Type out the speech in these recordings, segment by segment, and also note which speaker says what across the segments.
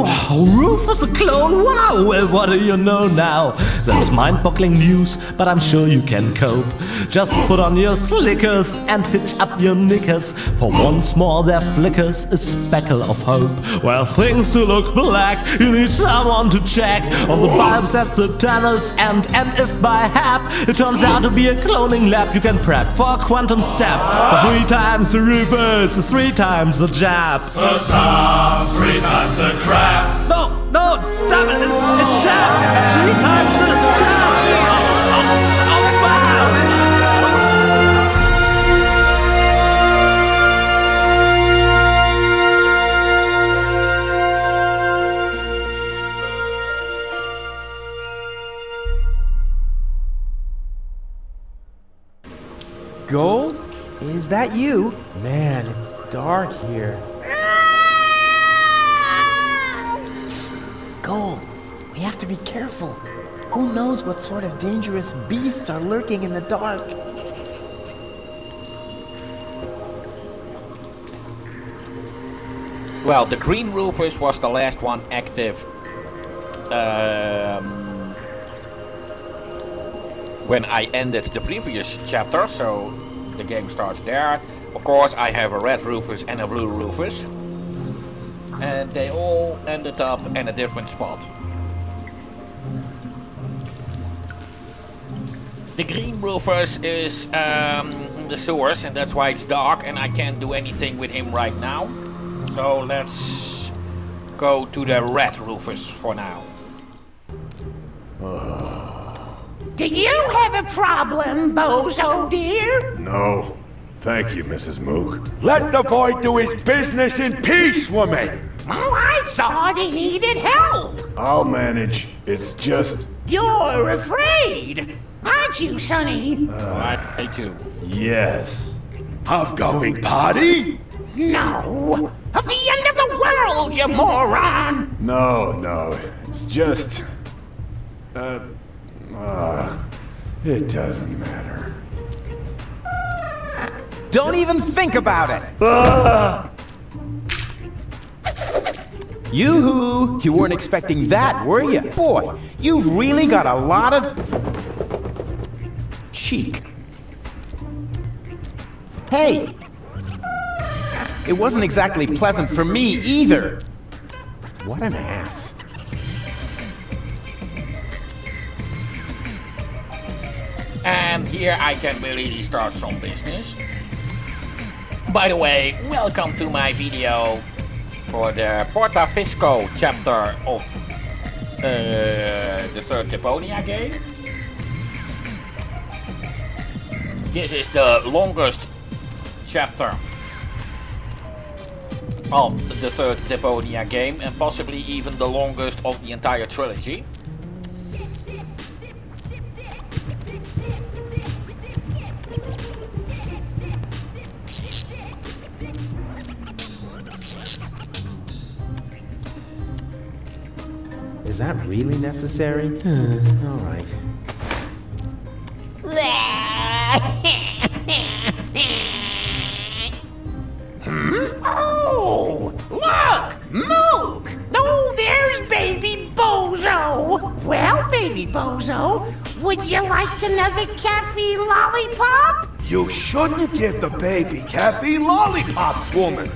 Speaker 1: Wow, Rufus a clone, wow, well what do you know now? That's mind-boggling news, but I'm sure you can cope. Just put on your slickers and hitch up your knickers, for once more there flickers a speckle of hope. Well, things to look black, you need someone to check all the bulbs at the tunnels, and if by hap it turns out to be a cloning lab, you can prep for a quantum step. For 3 times the Rufus is 3 times the jab.
Speaker 2: The sauce, 3 times the crap.
Speaker 1: No, damn it, it's jab! 3 times the jab! Oh, wow!
Speaker 3: Gold? Is that you? Man, it's dark here.
Speaker 4: Gold, we have to be careful. Who knows what sort of dangerous beasts are lurking in the dark?
Speaker 5: Well, the green Rufus was the last one active when I ended the previous chapter, so the game starts there. Of course, I have a red Rufus and a blue Rufus, and they all ended up in a different spot. The green Rufus is in the sewers, and that's why it's dark, and I can't do anything with him right now. So let's go to the red Rufus for now.
Speaker 6: Do you have a problem, Bozo dear?
Speaker 7: No. Thank you, Mrs. Mook.
Speaker 2: Let the boy do his business in peace, woman.
Speaker 6: Oh, I thought he needed help.
Speaker 7: I'll manage. It's just...
Speaker 6: You're afraid, aren't you, Sonny?
Speaker 5: I too.
Speaker 7: Yes.
Speaker 2: Of going party?
Speaker 6: No. Of the end of the world, you moron!
Speaker 7: No. It's just... it doesn't matter.
Speaker 3: Don't even think about it! Yoo-hoo! You weren't expecting that, were you? Boy, you've really got a lot of... cheek. Hey! It wasn't exactly pleasant for me, either. What an ass.
Speaker 5: And here I can really start some business. By the way, welcome to my video for the Porta Fisco chapter of the third Deponia game. This is the longest chapter of the third Deponia game, and possibly even the longest of the entire trilogy.
Speaker 3: Is that really necessary? All right.
Speaker 6: Oh, look! Mook! Oh, there's baby Bozo! Well, baby Bozo, would you like another caffeine lollipop?
Speaker 2: You shouldn't give the baby caffeine lollipops, woman.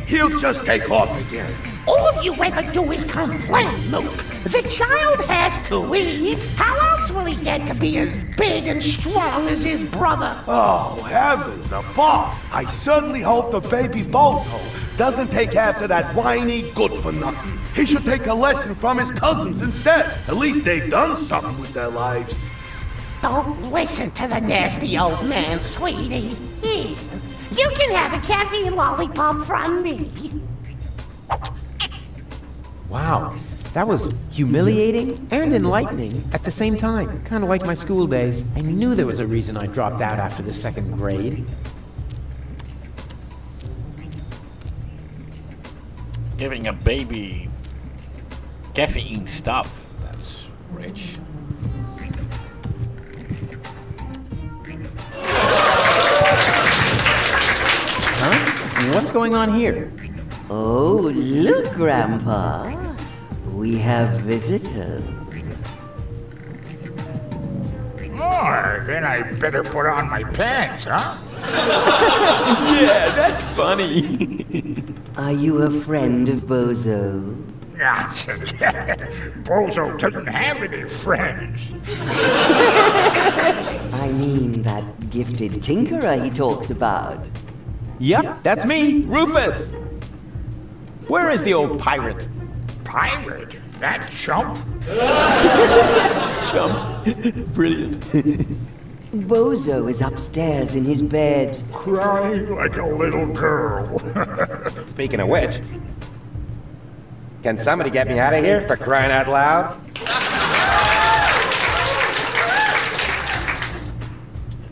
Speaker 2: He'll just take off again.
Speaker 6: All you ever do is complain, Mook. The child has to eat. How else will he get to be as big and strong as his brother?
Speaker 2: Oh, heavens above. I certainly hope the baby Bozo doesn't take after that whiny good-for-nothing. He should take a lesson from his cousins instead. At least they've done something with their lives.
Speaker 6: Don't listen to the nasty old man, sweetie. Here, you can have a caffeine lollipop from me.
Speaker 3: Wow, that was humiliating and enlightening at the same time. Kind of like my school days. I knew there was a reason I dropped out after the 2nd grade.
Speaker 5: Giving a baby caffeine stuff, that's rich.
Speaker 3: Huh? What's going on here?
Speaker 8: Oh, look, Grandpa. we have visitors.
Speaker 9: Oh, then I better put on my pants, huh?
Speaker 3: Yeah, that's funny.
Speaker 8: Are you a friend of Bozo?
Speaker 9: Nonsense. Bozo doesn't have any friends.
Speaker 8: I mean that gifted tinkerer he talks about.
Speaker 3: Yep, that's me, Rufus. Where is the old pirate?
Speaker 9: Pirate? That chump?
Speaker 3: Chump. Brilliant.
Speaker 8: Bozo is upstairs in his bed.
Speaker 9: Crying like a little girl.
Speaker 10: Speaking of which, can somebody get me out of here for crying out loud?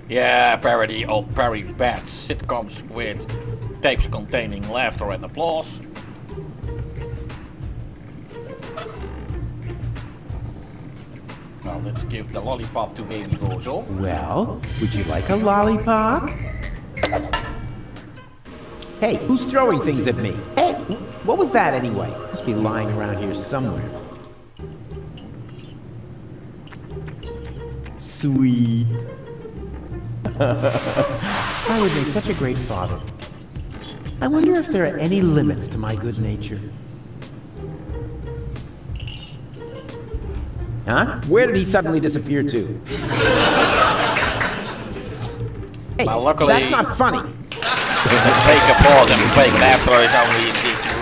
Speaker 5: Yeah, parody of very bad sitcoms with tapes containing laughter and applause. Now let's give the lollipop to baby Bozo.
Speaker 3: Well, would you like a lollipop? Hey, who's throwing things at me? Hey, what was that anyway? Must be lying around here somewhere. Sweet. I would make such a great father. I wonder if there are any limits to my good nature. Huh? Where did he suddenly disappear to? Hey,
Speaker 5: Well, luckily-
Speaker 3: that's not funny.
Speaker 5: The fake applause and fake laughter is only in this room.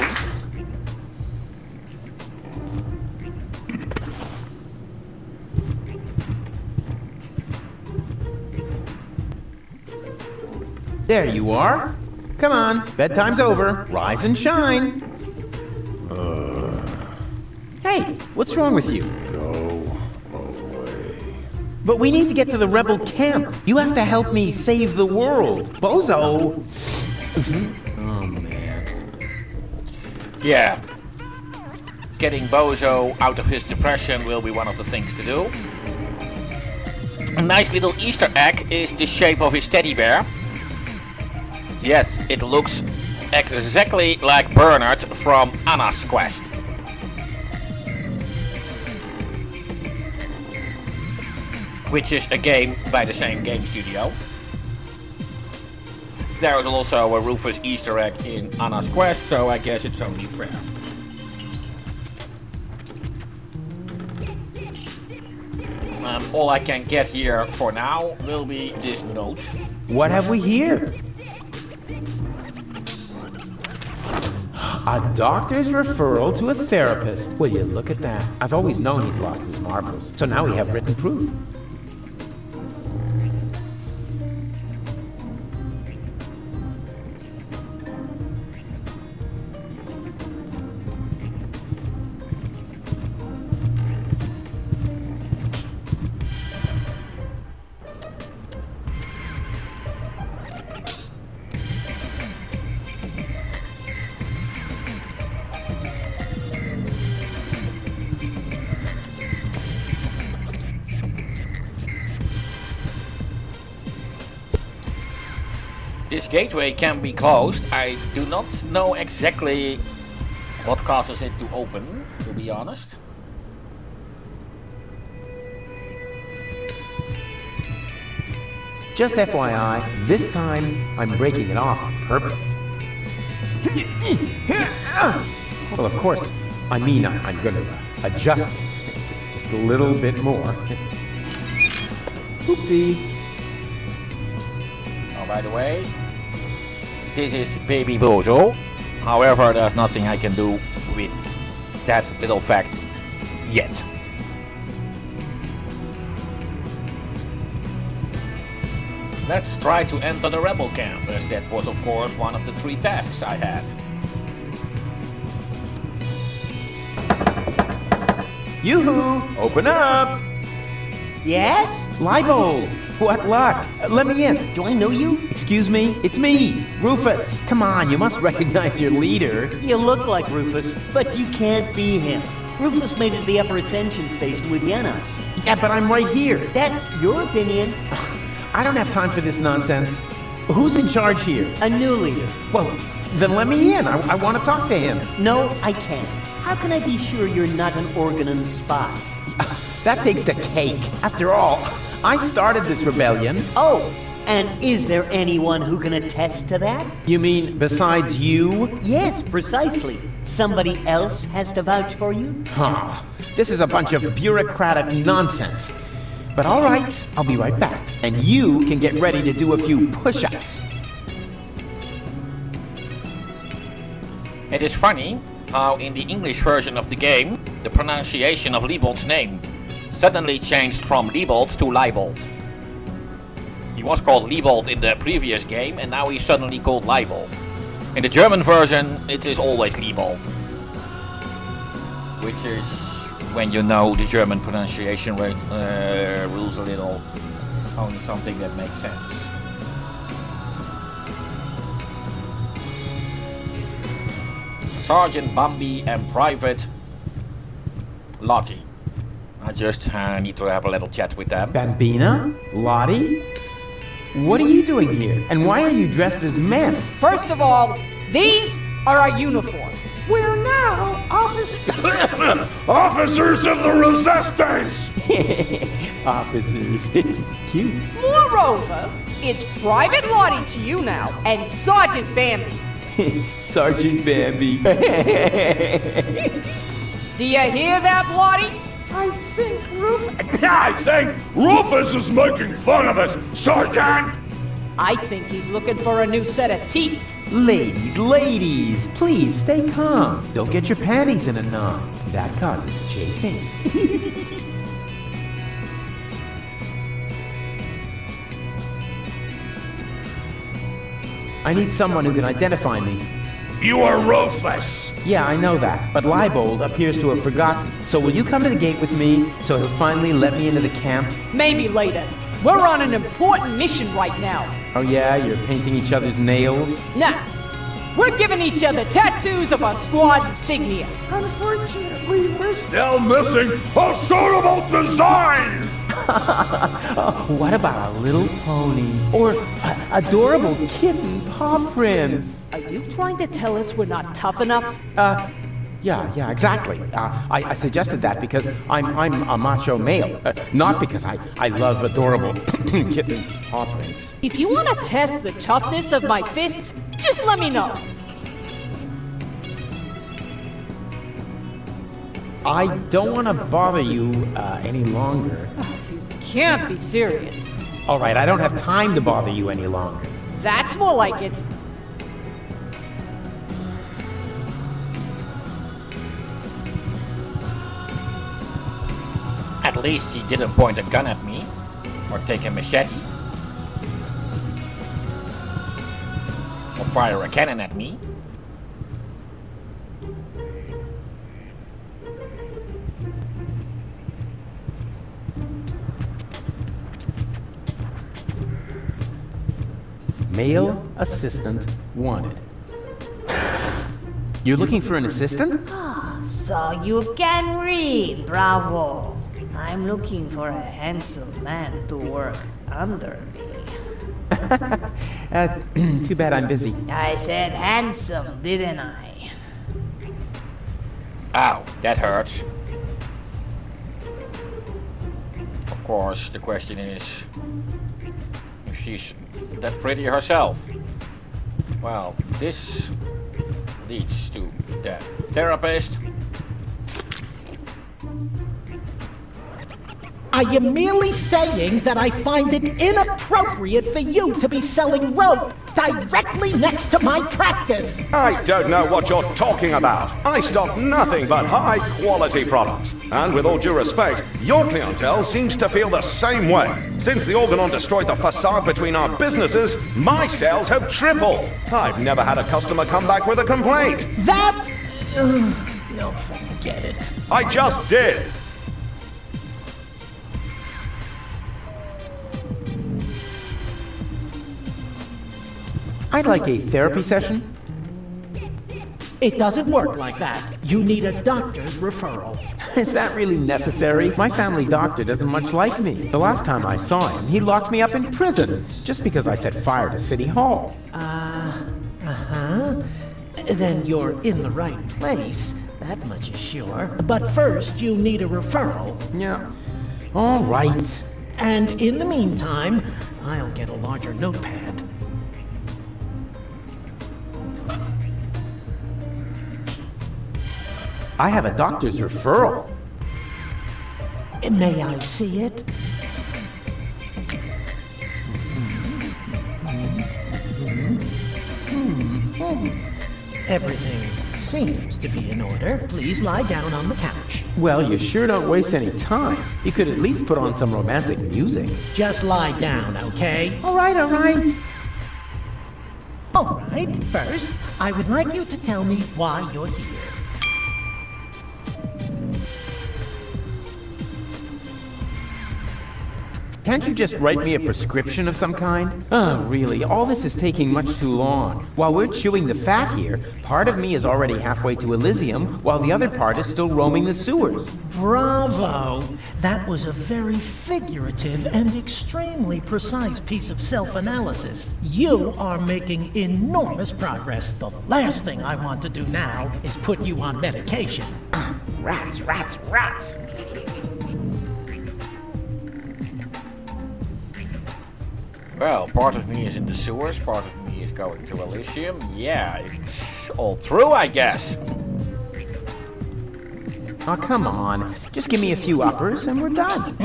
Speaker 3: There you are. Come on, bedtime's over. Rise and shine. Hey, what's wrong with you?
Speaker 7: Go away.
Speaker 3: But we need to get to the rebel camp. You have to help me save the world. Bozo! Oh, man.
Speaker 5: Yeah. Getting Bozo out of his depression will be one of the things to do. A nice little Easter egg is the shape of his teddy bear. Yes, it looks exactly like Bernard from Anna's Quest. Which is a game by the same game studio. There is also a Rufus Easter egg in Anna's Quest, so I guess it's only fair. All I can get here for now will be this note.
Speaker 3: What have we here? A doctor's referral to a therapist. Will you look at that? I've always known he's lost his marbles, so now we have written proof.
Speaker 5: This gateway can be closed. I do not know exactly what causes it to open, to be honest.
Speaker 3: Just FYI, this time I'm breaking it off on purpose. Well, of course, I mean I'm going to adjust it just a little bit more. Oopsie.
Speaker 5: Oh, by the way, this is baby Bozo. However, there's nothing I can do with that little fact yet. Let's try to enter the rebel camp, as that was of course one of the 3 tasks I had.
Speaker 3: Yoo-hoo! Open up!
Speaker 6: Yes?
Speaker 3: Leibold! What luck? Let me in.
Speaker 6: Do I know you?
Speaker 3: Excuse me? It's me, Rufus. Come on, you must recognize your leader.
Speaker 6: You look like Rufus, but you can't be him. Rufus made it to the upper ascension station with Yenna.
Speaker 3: Yeah, but I'm right here.
Speaker 6: That's your opinion.
Speaker 3: I don't have time for this nonsense. Who's in charge here?
Speaker 6: A new leader.
Speaker 3: Well, then let me in. I want to talk to him.
Speaker 6: No, I can't.
Speaker 11: How can I be sure you're not an Organon spy?
Speaker 3: That takes the cake. After all, I started this rebellion.
Speaker 11: Oh, and is there anyone who can attest to that?
Speaker 3: You mean besides you?
Speaker 11: Yes, precisely. Somebody else has to vouch for you?
Speaker 3: Huh. This is a bunch of bureaucratic nonsense. But all right, I'll be right back. And you can get ready to do a few push-ups.
Speaker 5: It is funny how in the English version of the game, the pronunciation of Liebold's name suddenly changed from Liebold to Leibold. He was called Liebold in the previous game, and now he's suddenly called Leibold. In the German version, it is always Liebold. Which is, when you know the German pronunciation rules a little, only something that makes sense. Sergeant Bambi and Private Lottie. I just need to have a little chat with them.
Speaker 3: Bambina? Lottie? What are you doing here? And why are you dressed as men?
Speaker 12: First of all, these are our uniforms.
Speaker 6: We're now
Speaker 9: Officers of the Resistance!
Speaker 3: Officers. Cute.
Speaker 12: Moreover, it's Private Lottie to you now, and Sergeant Bambi.
Speaker 3: Sergeant Bambi.
Speaker 12: Do you hear that, Lottie?
Speaker 9: I think Rufus is making fun of us, Sergeant!
Speaker 12: I think he's looking for a new set of teeth.
Speaker 3: Ladies, please stay calm. Don't get your panties in a knot. That causes chafing. I need someone who can identify me.
Speaker 9: You are Rufus!
Speaker 3: Yeah, I know that, but Leibold appears to have forgotten. So will you come to the gate with me so he'll finally let me into the camp?
Speaker 12: Maybe later. We're on an important mission right now.
Speaker 3: Oh yeah, you're painting each other's nails?
Speaker 12: Nah, we're giving each other tattoos of our squad insignia.
Speaker 6: Unfortunately, we're
Speaker 9: Still missing a suitable design!
Speaker 3: What about a little pony? Or adorable kitten paw prints?
Speaker 12: Are you trying to tell us we're not tough enough?
Speaker 3: Yeah, exactly. I suggested that because I'm a macho male, not because I love adorable kitten paw prints.
Speaker 12: If you want to test the toughness of my fists, just let me know.
Speaker 3: I don't want to bother you any longer.
Speaker 12: You can't be serious.
Speaker 3: All right, I don't have time to bother you any longer.
Speaker 12: That's more like it.
Speaker 5: At least he didn't point a gun at me, or take a machete, or fire a cannon at me.
Speaker 3: Male assistant wanted. You're looking for an assistant?
Speaker 13: So you can read, bravo. I'm looking for a handsome man to work under me.
Speaker 3: Too bad I'm busy.
Speaker 13: I said handsome, didn't I?
Speaker 5: Ow, that hurts. Of course, the question is if she's that pretty herself. Well, this leads to the therapist.
Speaker 6: I am merely saying that I find it inappropriate for you to be selling rope directly next to my practice.
Speaker 14: I don't know what you're talking about. I stock nothing but high-quality products. And with all due respect, your clientele seems to feel the same way. Since the Organon destroyed the facade between our businesses, my sales have tripled. I've never had a customer come back with a complaint.
Speaker 6: That... no, forget it.
Speaker 14: I just did.
Speaker 3: I'd like a therapy session.
Speaker 6: It doesn't work like that. You need a doctor's referral.
Speaker 3: Is that really necessary? My family doctor doesn't much like me. The last time I saw him, he locked me up in prison just because I set fire to City Hall.
Speaker 6: Then you're in the right place.
Speaker 4: that much is sure. But first, you need a referral.
Speaker 3: Yeah. All right.
Speaker 4: And in the meantime, I'll get a larger notepad.
Speaker 3: I have a doctor's referral.
Speaker 4: May I see it? Everything seems to be in order. Please lie down on the couch.
Speaker 3: Well, you sure don't waste any time. You could at least put on some romantic music.
Speaker 4: Just lie down, okay?
Speaker 3: All right, all right.
Speaker 4: All right. First, I would like you to tell me why you're here.
Speaker 3: Can't you just write me a prescription of some kind? Oh, really, all this is taking much too long. While we're chewing the fat here, part of me is already halfway to Elysium, while the other part is still roaming the sewers.
Speaker 4: Bravo! That was a very figurative and extremely precise piece of self-analysis. You are making enormous progress. The last thing I want to do now is put you on medication.
Speaker 3: Rats, rats, rats!
Speaker 5: Well, part of me is in the sewers, part of me is going to Elysium. Yeah, it's all true, I guess.
Speaker 3: Oh, come on. Just give me a few uppers and we're done.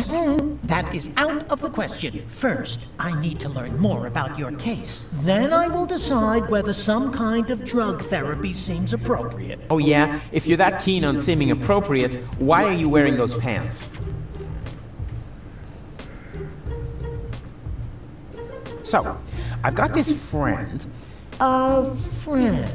Speaker 4: That is out of the question. First, I need to learn more about your case. Then I will decide whether some kind of drug therapy seems appropriate.
Speaker 3: Oh yeah? If you're that keen on seeming appropriate, why are you wearing those pants? So, I've got this friend.
Speaker 4: A friend?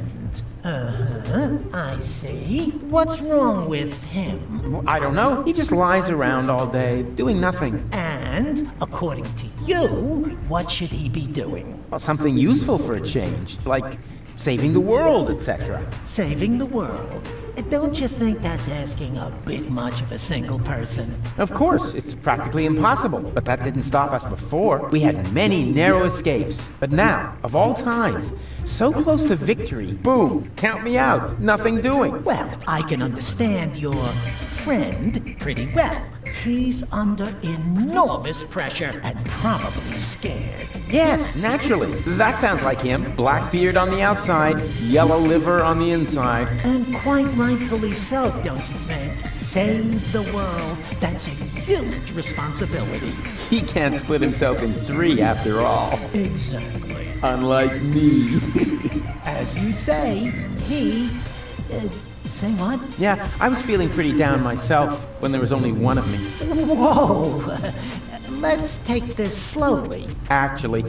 Speaker 4: I see. What's wrong with him?
Speaker 3: I don't know. He just lies around all day, doing nothing.
Speaker 4: And, according to you, what should he be doing?
Speaker 3: Well, something useful for a change, like saving the world, etc.
Speaker 4: Saving the world? Don't you think that's asking a bit much of a single person?
Speaker 3: Of course, it's practically impossible, but that didn't stop us before. We had many narrow escapes, but now, of all times, so close to victory, boom, count me out, nothing doing.
Speaker 4: Well, I can understand your friend pretty well. He's under enormous pressure and probably scared.
Speaker 3: Yes, naturally. That sounds like him. Black beard on the outside, yellow liver on the inside.
Speaker 4: And quite rightfully so, don't you think? Save the world. That's a huge responsibility.
Speaker 3: He can't split himself in three after all.
Speaker 4: Exactly.
Speaker 3: Unlike me.
Speaker 4: As you say, he... say what?
Speaker 3: Yeah, I was feeling pretty down myself when there was only one of me.
Speaker 4: Whoa! Let's take this slowly.
Speaker 3: Actually,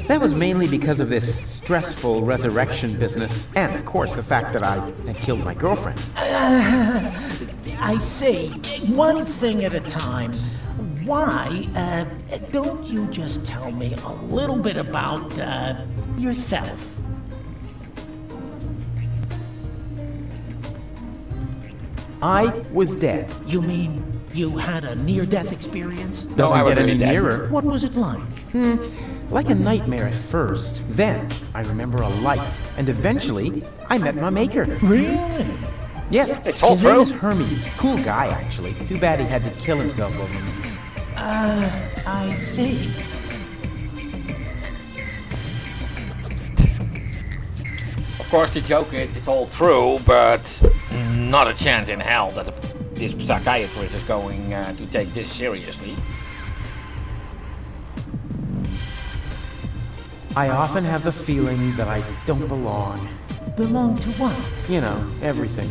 Speaker 3: that was mainly because of this stressful resurrection business. And, of course, the fact that I had killed my girlfriend.
Speaker 4: I see. One thing at a time. Why, don't you just tell me a little bit about, yourself?
Speaker 3: I was dead.
Speaker 4: You mean you had a near-death experience?
Speaker 3: Doesn't get any nearer.
Speaker 4: What was it like?
Speaker 3: Like a nightmare at first. Then, I remember a light. And eventually, I met my maker.
Speaker 4: Really?
Speaker 3: Yes,
Speaker 5: it's all
Speaker 3: his name
Speaker 5: true.
Speaker 3: is Hermes. Cool guy, actually. Too bad he had to kill himself over me.
Speaker 4: I see.
Speaker 5: Of course, the joke is it's all true, but not a chance in hell that this psychiatrist is going to take this seriously.
Speaker 3: I often have the feeling that I don't belong.
Speaker 4: Belong to what?
Speaker 3: You know, everything.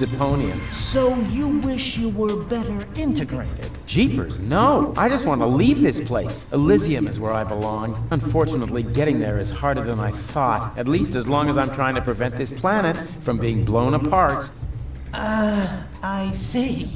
Speaker 3: Deponia.
Speaker 4: So you wish you were better integrated?
Speaker 3: Jeepers, no. I just want to leave this place. Elysium is where I belong. Unfortunately, getting there is harder than I thought. At least as long as I'm trying to prevent this planet from being blown apart.
Speaker 4: I see.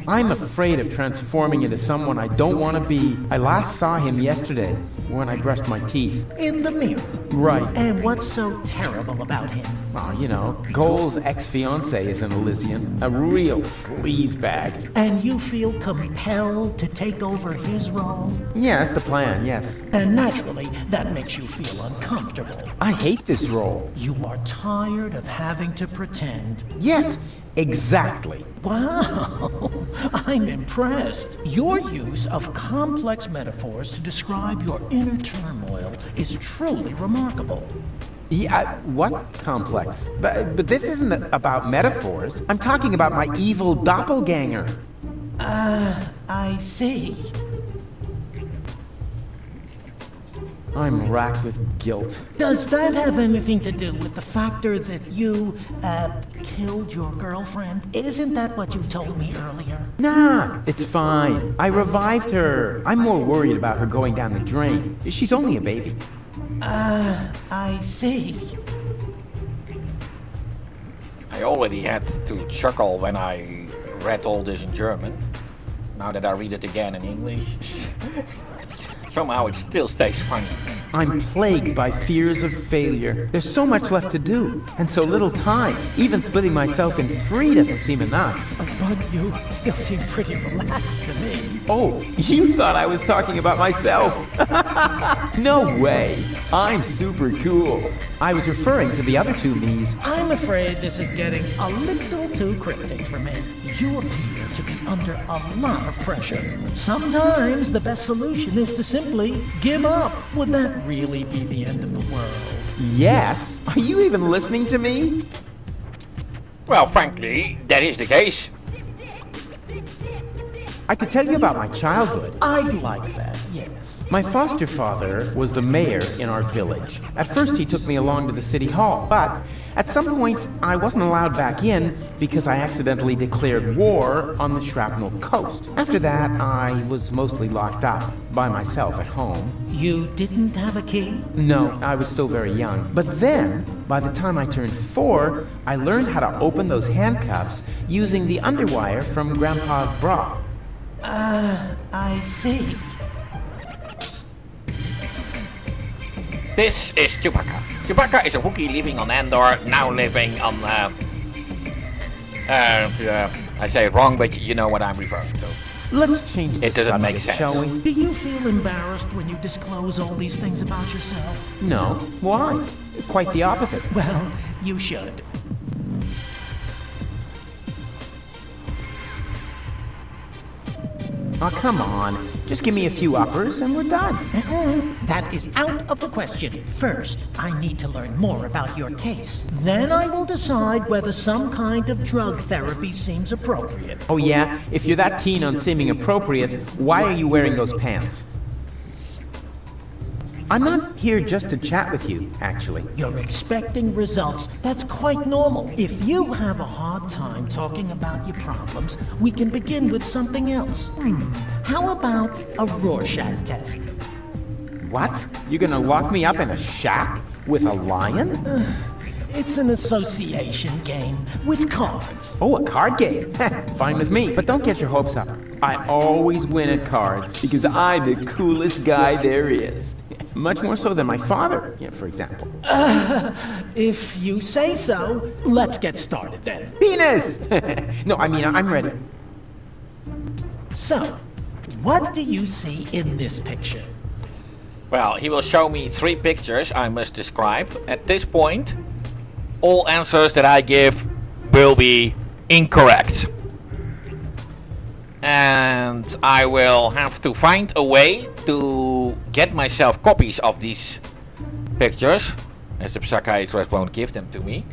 Speaker 3: I'm afraid of transforming into someone I don't want to be. I last saw him yesterday when I brushed my teeth.
Speaker 4: In the mirror.
Speaker 3: Right.
Speaker 4: And what's so terrible about him?
Speaker 3: Well, you know, Goal's ex-fiancée is an Elysian. A real sleazebag.
Speaker 4: And you feel compelled to take over his role?
Speaker 3: Yeah, that's the plan, yes.
Speaker 4: And naturally, that makes you feel uncomfortable.
Speaker 3: I hate this role.
Speaker 4: You are tired of having to pretend.
Speaker 3: Yes, exactly.
Speaker 4: Wow, I'm impressed. Your use of complex metaphors to describe your inner turmoil is truly remarkable.
Speaker 3: Yeah, what complex? But this isn't about metaphors. I'm talking about my evil doppelganger.
Speaker 4: I see.
Speaker 3: I'm racked with guilt.
Speaker 4: Does that have anything to do with the factor that you, killed your girlfriend? Isn't that what you told me earlier?
Speaker 3: Nah, it's fine. I revived her. I'm more worried about her going down the drain. She's only a baby.
Speaker 4: I see.
Speaker 5: I already had to chuckle when I read all this in German. Now that I read it again in English, somehow it still stays funny.
Speaker 3: I'm plagued by fears of failure. There's so much left to do, and so little time. Even splitting myself in 3 doesn't seem enough.
Speaker 4: But you still seem pretty relaxed to me.
Speaker 3: Oh, you thought I was talking about myself. No way. I'm super cool. I was referring to the other 2 me's.
Speaker 4: I'm afraid this is getting a little too cryptic for me. You appear to be under a lot of pressure. Sometimes the best solution is to simply give up. Would that really be the end of the world?
Speaker 3: Yes. Are you even listening to me?
Speaker 5: Well, frankly, that is the case.
Speaker 3: I could tell you about my childhood.
Speaker 4: I'd like that, yes.
Speaker 3: My foster father was the mayor in our village. At first he took me along to the city hall, but at some point I wasn't allowed back in because I accidentally declared war on the Shrapnel Coast. After that, I was mostly locked up by myself at home.
Speaker 4: You didn't have a key?
Speaker 3: No, I was still very young. But then, by the time I turned 4, I learned how to open those handcuffs using the underwire from Grandpa's bra.
Speaker 4: I see.
Speaker 5: This is Chewbacca. Chewbacca is a Wookiee living on Andor, now living on, I say it wrong, but you know what I'm referring to.
Speaker 3: Let's change the
Speaker 5: It doesn't make
Speaker 3: subject,
Speaker 5: sense.
Speaker 3: shall we?
Speaker 4: Do you feel embarrassed when you disclose all these things about yourself?
Speaker 3: No. Why? Quite the opposite.
Speaker 4: Well, you should.
Speaker 3: Oh, come on. Just give me a few uppers and we're done.
Speaker 4: That is out of the question. First, I need to learn more about your case. Then I will decide whether some kind of drug therapy seems appropriate.
Speaker 3: Oh yeah? If you're that keen on seeming appropriate, why are you wearing those pants? I'm not here just to chat with you, actually.
Speaker 4: You're expecting results. That's quite normal. If you have a hard time talking about your problems, we can begin with something else. How about a Rorschach test?
Speaker 3: What? You're gonna lock me up in a shack with a lion?
Speaker 4: It's an association game with cards.
Speaker 3: Oh, a card game. Fine with me, but don't get your hopes up. I always win at cards because I'm the coolest guy there is. Much more so than my father, for example.
Speaker 4: If you say so, let's get started then.
Speaker 3: Penis! No, I mean, I'm ready.
Speaker 4: So, what do you see in this picture?
Speaker 5: Well, he will show me 3 pictures I must describe. At this point, all answers that I give will be incorrect. And I will have to find a way to get myself copies of these pictures, as the psychiatrist won't give them to me.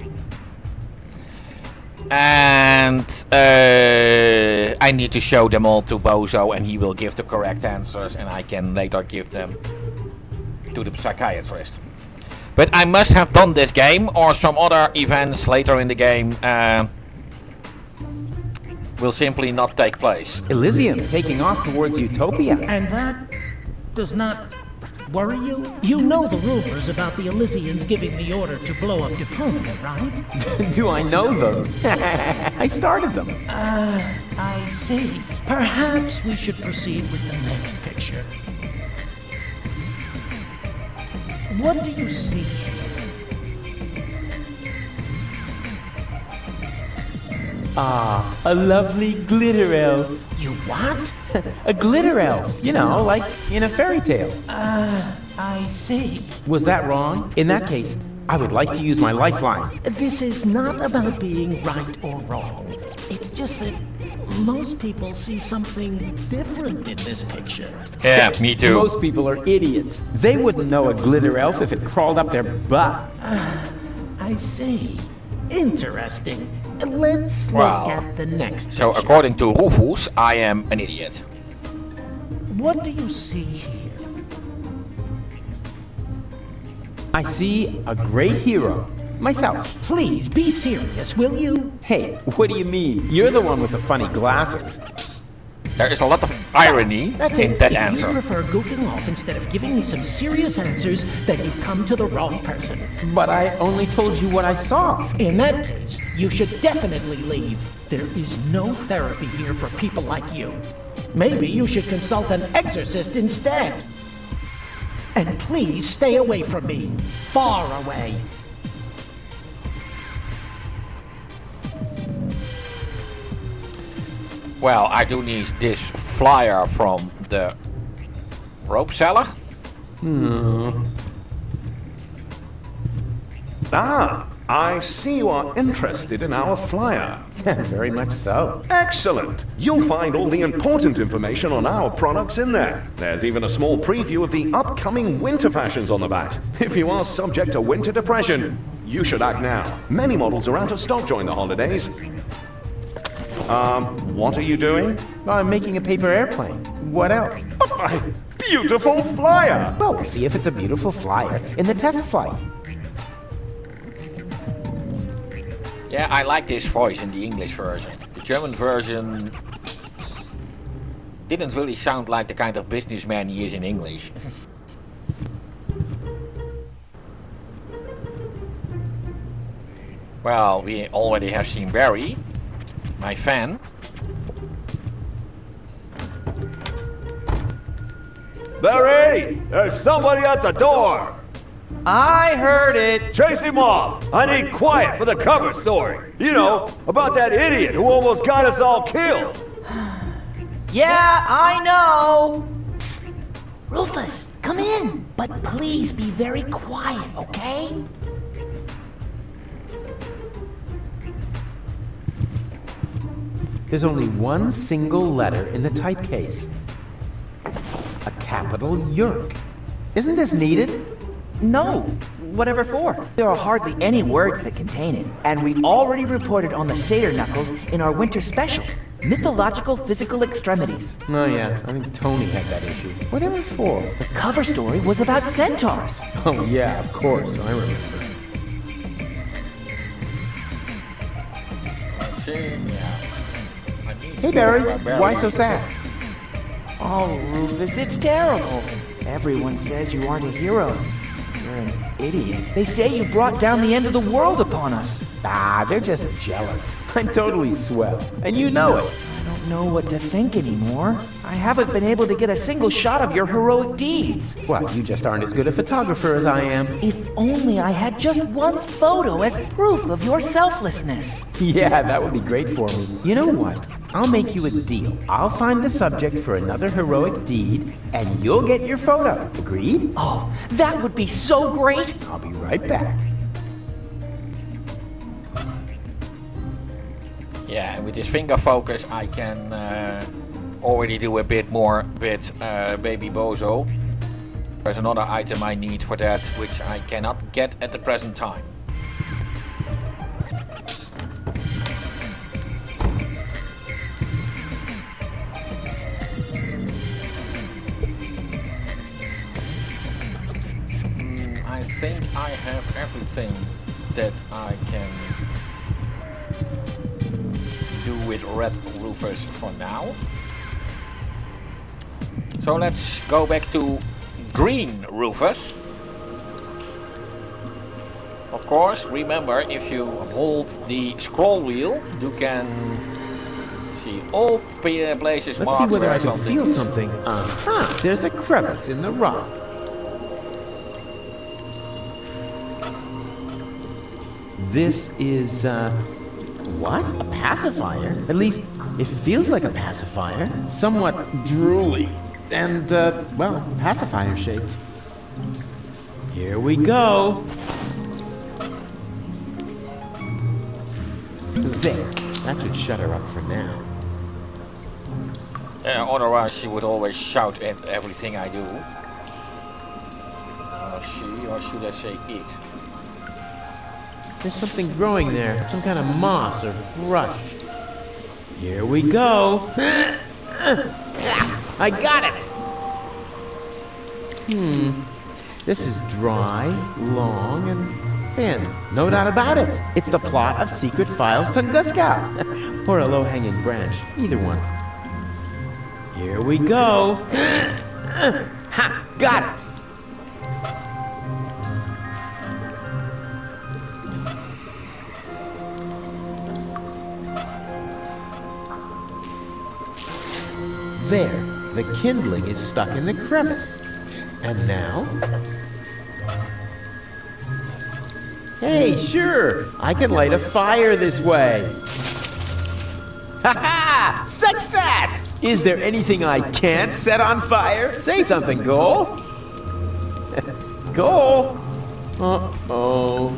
Speaker 5: And I need to show them all to Bozo, and he will give the correct answers, and I can later give them to the psychiatrist. But I must have done this game, or some other events later in the game will simply not take place.
Speaker 3: Elysium taking off towards Utopia.
Speaker 4: And that does not were you? You know the rumors about the Elysians giving the order to blow up Deponia, right?
Speaker 3: Do I know them? I started them.
Speaker 4: I see. Perhaps we should proceed with the next picture. What do you see here?
Speaker 3: Ah, a lovely glitter elf.
Speaker 4: You what?
Speaker 3: A glitter elf, you know, like in a fairy tale.
Speaker 4: I see.
Speaker 3: Was that wrong? In that case, I would like to use my lifeline.
Speaker 4: This is not about being right or wrong. It's just that most people see something different in this picture.
Speaker 5: Yeah, me too.
Speaker 3: Most people are idiots. They wouldn't know a glitter elf if it crawled up their butt.
Speaker 4: I see. Interesting. Let's look at the next
Speaker 5: So
Speaker 4: picture.
Speaker 5: according to Rufus, I am an idiot.
Speaker 4: What do you see here?
Speaker 3: I see a great hero. Myself.
Speaker 4: Please, be serious, will you?
Speaker 3: Hey, what do you mean? You're the one with the funny glasses.
Speaker 5: There is a lot of irony
Speaker 4: That's
Speaker 5: in
Speaker 4: it.
Speaker 5: that
Speaker 4: If
Speaker 5: answer.
Speaker 4: you prefer goofing off instead of giving me some serious answers, then you've come to the wrong person.
Speaker 3: But I only told you what I saw.
Speaker 4: In that case, you should definitely leave. There is no therapy here for people like you. Maybe you should consult an exorcist instead. And please stay away from me. Far away.
Speaker 5: Well, I do need this flyer from the rope seller.
Speaker 14: Ah, I see you are interested in our flyer.
Speaker 3: Very much so.
Speaker 14: Excellent! You'll find all the important information on our products in there. There's even a small preview of the upcoming winter fashions on the back. If you are subject to winter depression, you should act now. Many models are out of stock during the holidays. What are you doing?
Speaker 3: I'm making a paper airplane. What else?
Speaker 14: A beautiful flyer!
Speaker 3: Well, we'll see if it's a beautiful flyer in the test flight.
Speaker 5: Yeah, I like this voice in the English version. The German version didn't really sound like the kind of businessman he is in English. Well, we already have seen Barry, my fan.
Speaker 2: Barry, there's somebody at the door.
Speaker 11: I heard it.
Speaker 2: Chase him off. I need quiet for the cover story. You know, about that idiot who almost got us all killed.
Speaker 11: Yeah, I know.
Speaker 4: Psst. Rufus, come in. But please be very quiet, okay?
Speaker 3: There's only one single letter in the typecase. A capital Yerk. Isn't this needed?
Speaker 11: No. Whatever for? There are hardly any words that contain it, and we already reported on the satyr knuckles in our winter special. Mythological physical extremities.
Speaker 3: Oh yeah, I think Tony had that issue. Whatever for?
Speaker 11: The cover story was about centaurs.
Speaker 3: Oh yeah, of course, I remember. Hey Barry, why so sad?
Speaker 11: Oh, Rufus, it's terrible. Everyone says you aren't a hero. You're an idiot. They say you brought down the end of the world upon us.
Speaker 3: Ah, they're just jealous. I'm totally swell, and you know it.
Speaker 11: I don't know what to think anymore. I haven't been able to get a single shot of your heroic deeds.
Speaker 3: Well, you just aren't as good a photographer as I am.
Speaker 11: If only I had just one photo as proof of your selflessness.
Speaker 3: Yeah, that would be great for me. You know what? I'll make you a deal. I'll find the subject for another heroic deed, and you'll get your photo. Agreed?
Speaker 11: Oh, that would be so great!
Speaker 3: I'll be right back.
Speaker 5: Yeah, and with this finger focus I can already do a bit more with Baby Bozo. There's another item I need for that, which I cannot get at the present time. I think I have everything that I can do with Red Rufus for now. So let's go back to green Rufus. Of course, remember, if you hold the scroll wheel, you can see all places
Speaker 3: Let's
Speaker 5: marked
Speaker 3: see whether
Speaker 5: where
Speaker 3: I can
Speaker 5: something
Speaker 3: feel
Speaker 5: is.
Speaker 3: something. There's a crevice in the rock. This is, what? A pacifier? At least, it feels like a pacifier. Somewhat drooly. And, well, pacifier-shaped. Here we go. There. That should shut her up for now.
Speaker 5: Otherwise, she would always shout at everything I do. Or should I say it?
Speaker 3: There's something growing there. Some kind of moss or brush. Here we go. I got it! This is dry, long, and thin. No doubt about it. It's the plot of Secret Files Tunguska. Or a low-hanging branch. Either one. Here we go. Ha! Got it! There, the kindling is stuck in the crevice. And now? Hey, sure, I can light a fire this way. Ha-ha! Success! Is there anything I can't set on fire? Say something, Goal. Goal? Uh-oh.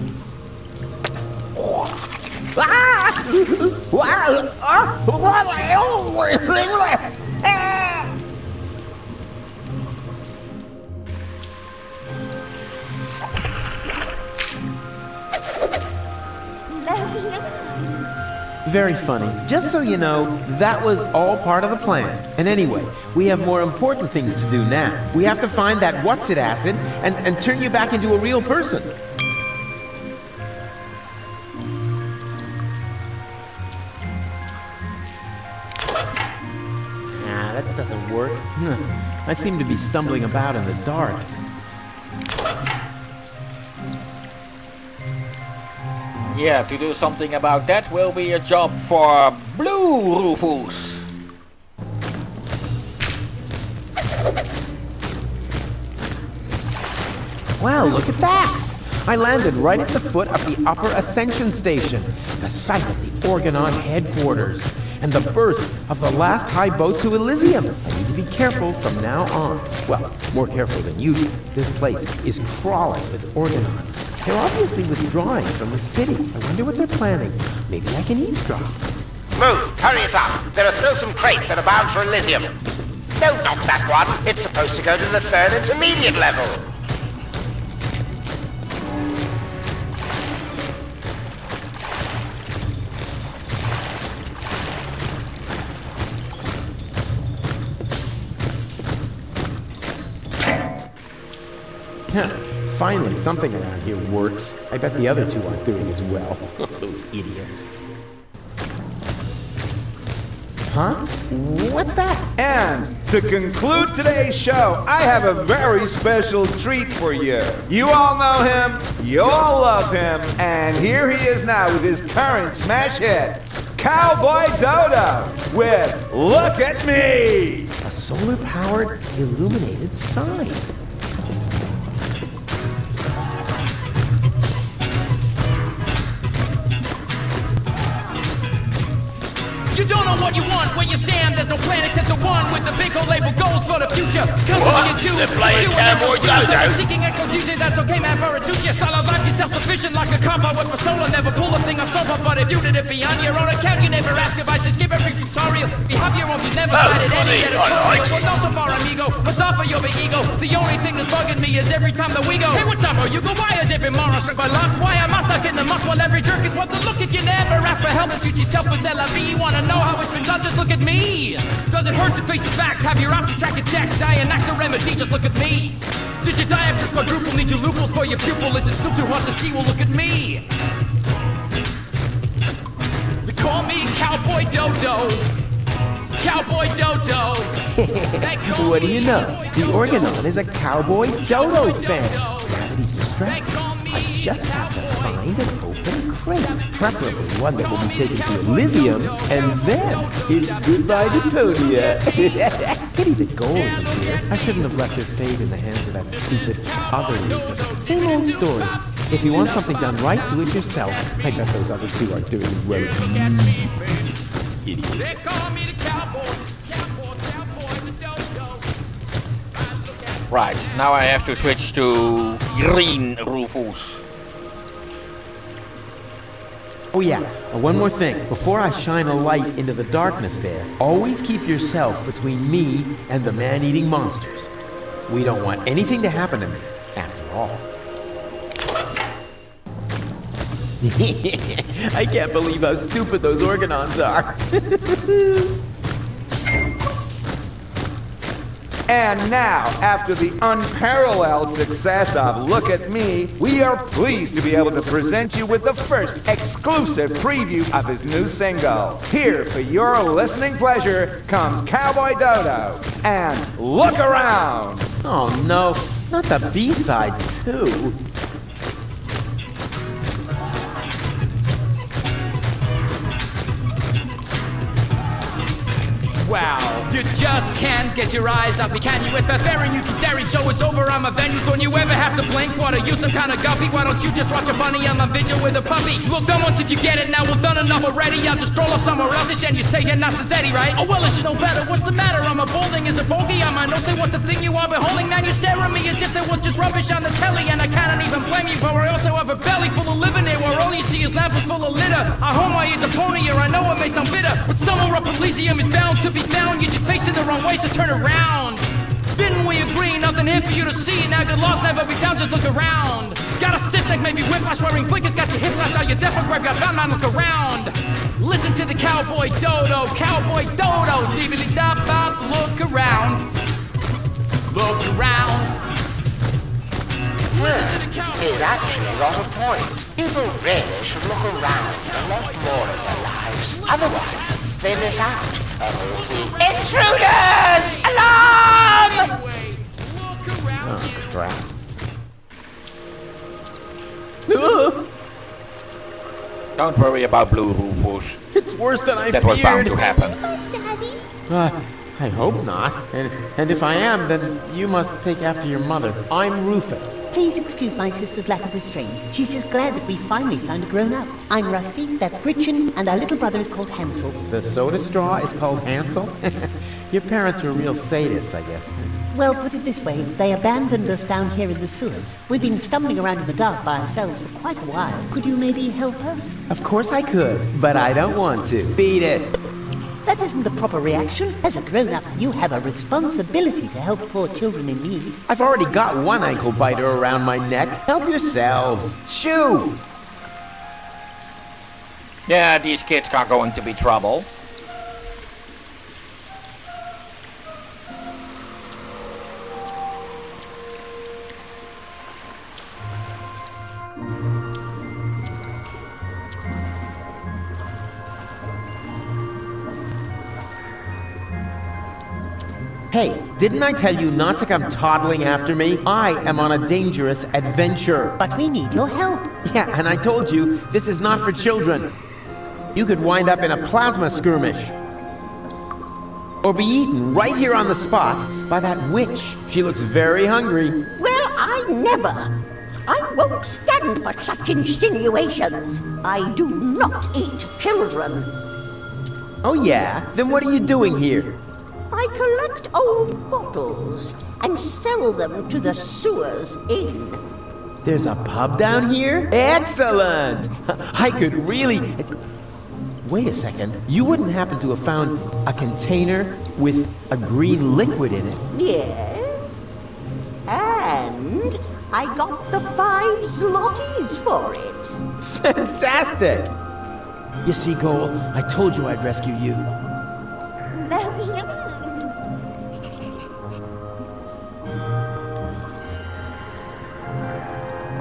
Speaker 3: Very funny. Just so you know, that was all part of the plan. And anyway, we have more important things to do now. We have to find that what's-it acid and turn you back into a real person. That doesn't work. I seem to be stumbling about in the dark.
Speaker 5: Yeah, to do something about that will be a job for Blue Rufus.
Speaker 3: Wow, look at that! I landed right at the foot of the Upper Ascension Station, the site of the Organon headquarters, and the birth of the last high boat to Elysium. I need to be careful from now on. Well, more careful than usual. This place is crawling with Organons. They're obviously withdrawing from the city. I wonder what they're planning. Maybe I can eavesdrop.
Speaker 15: Move! Hurry us up! There are still some crates that are bound for Elysium. No, not that one. It's supposed to go to the third intermediate level.
Speaker 3: Finally, something around here works. I bet the other two aren't doing as well. Those idiots. Huh? What's that?
Speaker 16: And to conclude today's show, I have a very special treat for you. You all know him, you all love him, and here he is now with his current smash hit, Cowboy Dodo, with Look at Me!
Speaker 3: A solar-powered, illuminated sign.
Speaker 17: You don't know what you want, where you stand, there's no plan except the one with the big old label goals for the future. Constantly you choose,
Speaker 15: They're playing Cowboy Dodo.
Speaker 17: seeking echoes, usually that's okay, man, for it suits your style of life. You're self-sufficient like a combo with persona. Never pull a thing on sofa, but if you did it beyond your own account, you never ask if I should skip every tutorial. Behave your own, you never cited any editorial. Well, no, so far, amigo, what's off of your big ego? The only thing that's bugging me is every time that we go, hey, what's up, bro? You go, why is every moron struck by luck? Why am I stuck in the muck while every jerk is what the look? If you never ask for help and shoot yourself with LIV, wanna know how it's been done? Just look at me. Does it hurt to face the fact? Have your options track and check. Die and act a remedy, just look at me. Did you die of just quadruple? Need you loopholes for your pupil? Is it still too hard to see? Well, look at me. They call me Cowboy Dodo. cowboy dodo.
Speaker 3: What do you know? The Organon is a cowboy dodo fan. Gravity's distracted. I just have to find an open crate, preferably one that will be taken to Elysium, and then it's goodbye Deponia. Pity the goal isn't here. I shouldn't have left her fate in the hands of that stupid other Rufus. Same old story. If you want something done right, do it yourself. I bet those other two aren't doing as well as me. Idiots.
Speaker 17: They call me the cowboy, the dodo.
Speaker 5: Right, now I have to switch to green Rufus.
Speaker 3: Oh yeah, one more thing. Before I shine a light into the darkness there, always keep yourself between me and the man-eating monsters. We don't want anything to happen to me, after all. I can't believe how stupid those Organons are.
Speaker 16: And now, after the unparalleled success of Look at Me, we are pleased to be able to present you with the first exclusive preview of his new single. Here, for your listening pleasure, comes Cowboy Dodo and Look Around.
Speaker 3: Oh no, not the B-side too.
Speaker 17: Wow, you just can't get your eyes off me, can you? It's barbarian, you keep daring, show is over, I'm a venue. Don't you ever have to blink? What, are you some kind of guppy? Why don't you just watch a bunny on my vigil with a puppy? Look, done once if you get it, now we've done enough already. I'll just stroll off somewhere else and you stay here, not since Eddie, right? Oh well, it's no better, what's the matter? I'm a balding, is a bogey, I might not say what the thing you are beholding. Man, you stare at me as if there was just rubbish on the telly, and I cannot even blame you, for I also have a belly full of living here, where all you see is lamp full of litter. I home I eat Deponia, I know it may sound bitter, but somewhere up Elysium is bound to be found. You're just facing the wrong way, so turn around. Didn't we agree? Nothing here for you to see. Now good loss never be found, just look around. Got a stiff neck, maybe whiplash, wearing blinkers, got your hip flash out, your deaf and grave got found, man, look around. Listen to the cowboy dodo, dibbity-da-bop, look around. Look around.
Speaker 15: Is actually got a point. People really should look around a lot more in their lives. Otherwise, they miss out on all the intruders! Alarm!
Speaker 3: Oh, crap.
Speaker 5: Don't worry about Blue Rufus.
Speaker 3: It's worse than I
Speaker 5: feared. That was bound to happen.
Speaker 3: I hope not. And if I am, then you must take after your mother. I'm Rufus.
Speaker 18: Please excuse my sister's lack of restraint. She's just glad that we finally found a grown-up. I'm Rusty, that's Gretchen, and our little brother is called Hansel.
Speaker 3: The soda straw is called Hansel? Your parents were real sadists, I guess.
Speaker 18: Well, put it this way, they abandoned us down here in the sewers. We've been stumbling around in the dark by ourselves for quite a while. Could you maybe help us?
Speaker 3: Of course I could, but I don't want to. Beat it!
Speaker 18: That isn't the proper reaction. As a grown-up, you have a responsibility to help poor children in need.
Speaker 3: I've already got one ankle biter around my neck. Help yourselves. Shoo!
Speaker 5: Yeah, these kids are going to be trouble.
Speaker 3: Hey, didn't I tell you not to come toddling after me? I am on a dangerous adventure.
Speaker 18: But we need your help.
Speaker 3: Yeah, and I told you, this is not for children. You could wind up in a plasma skirmish. Or be eaten right here on the spot by that witch. She looks very hungry.
Speaker 19: Well, I never. I won't stand for such insinuations. I do not eat children.
Speaker 3: Oh yeah? Then what are you doing here?
Speaker 19: I collect old bottles and sell them to the sewers inn.
Speaker 3: There's a pub down here? Excellent! I could really... Wait a second. You wouldn't happen to have found a container with a green liquid in it?
Speaker 19: Yes. And I got the 5 zlotys for it.
Speaker 3: Fantastic! You see, Goal, I told you I'd rescue you.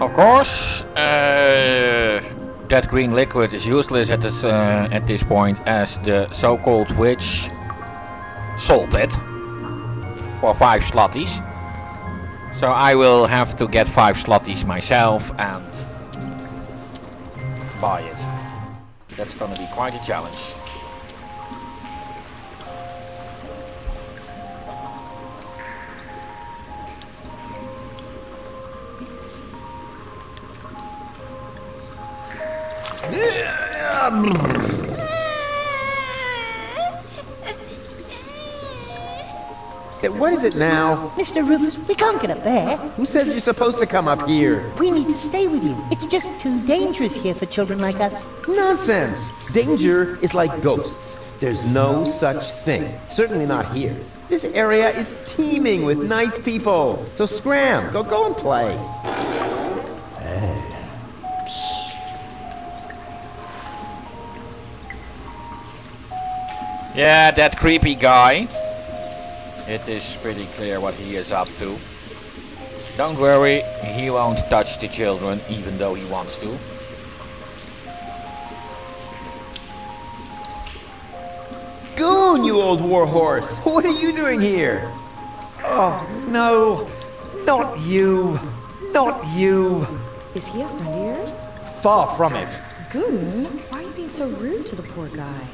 Speaker 5: Of course, that green liquid is useless at this point, as the so-called witch salted for 5 slotties. So I will have to get 5 slotties myself and buy it. That's gonna be quite a challenge.
Speaker 3: What is it now?
Speaker 18: Mr. Rufus, we can't get up there.
Speaker 3: Who says you're supposed to come up here?
Speaker 18: We need to stay with you. It's just too dangerous here for children like us.
Speaker 3: Nonsense! Danger is like ghosts. There's no such thing. Certainly not here. This area is teeming with nice people. So scram, go and play.
Speaker 5: Yeah, that creepy guy. It is pretty clear what he is up to. Don't worry, he won't touch the children, even though he wants to.
Speaker 3: Goon, you old warhorse! What are you doing here?
Speaker 20: Oh, no. Not you. Not you.
Speaker 21: Is he a friend of yours?
Speaker 20: Far from it.
Speaker 21: Goon, why are you being so rude to the poor guy?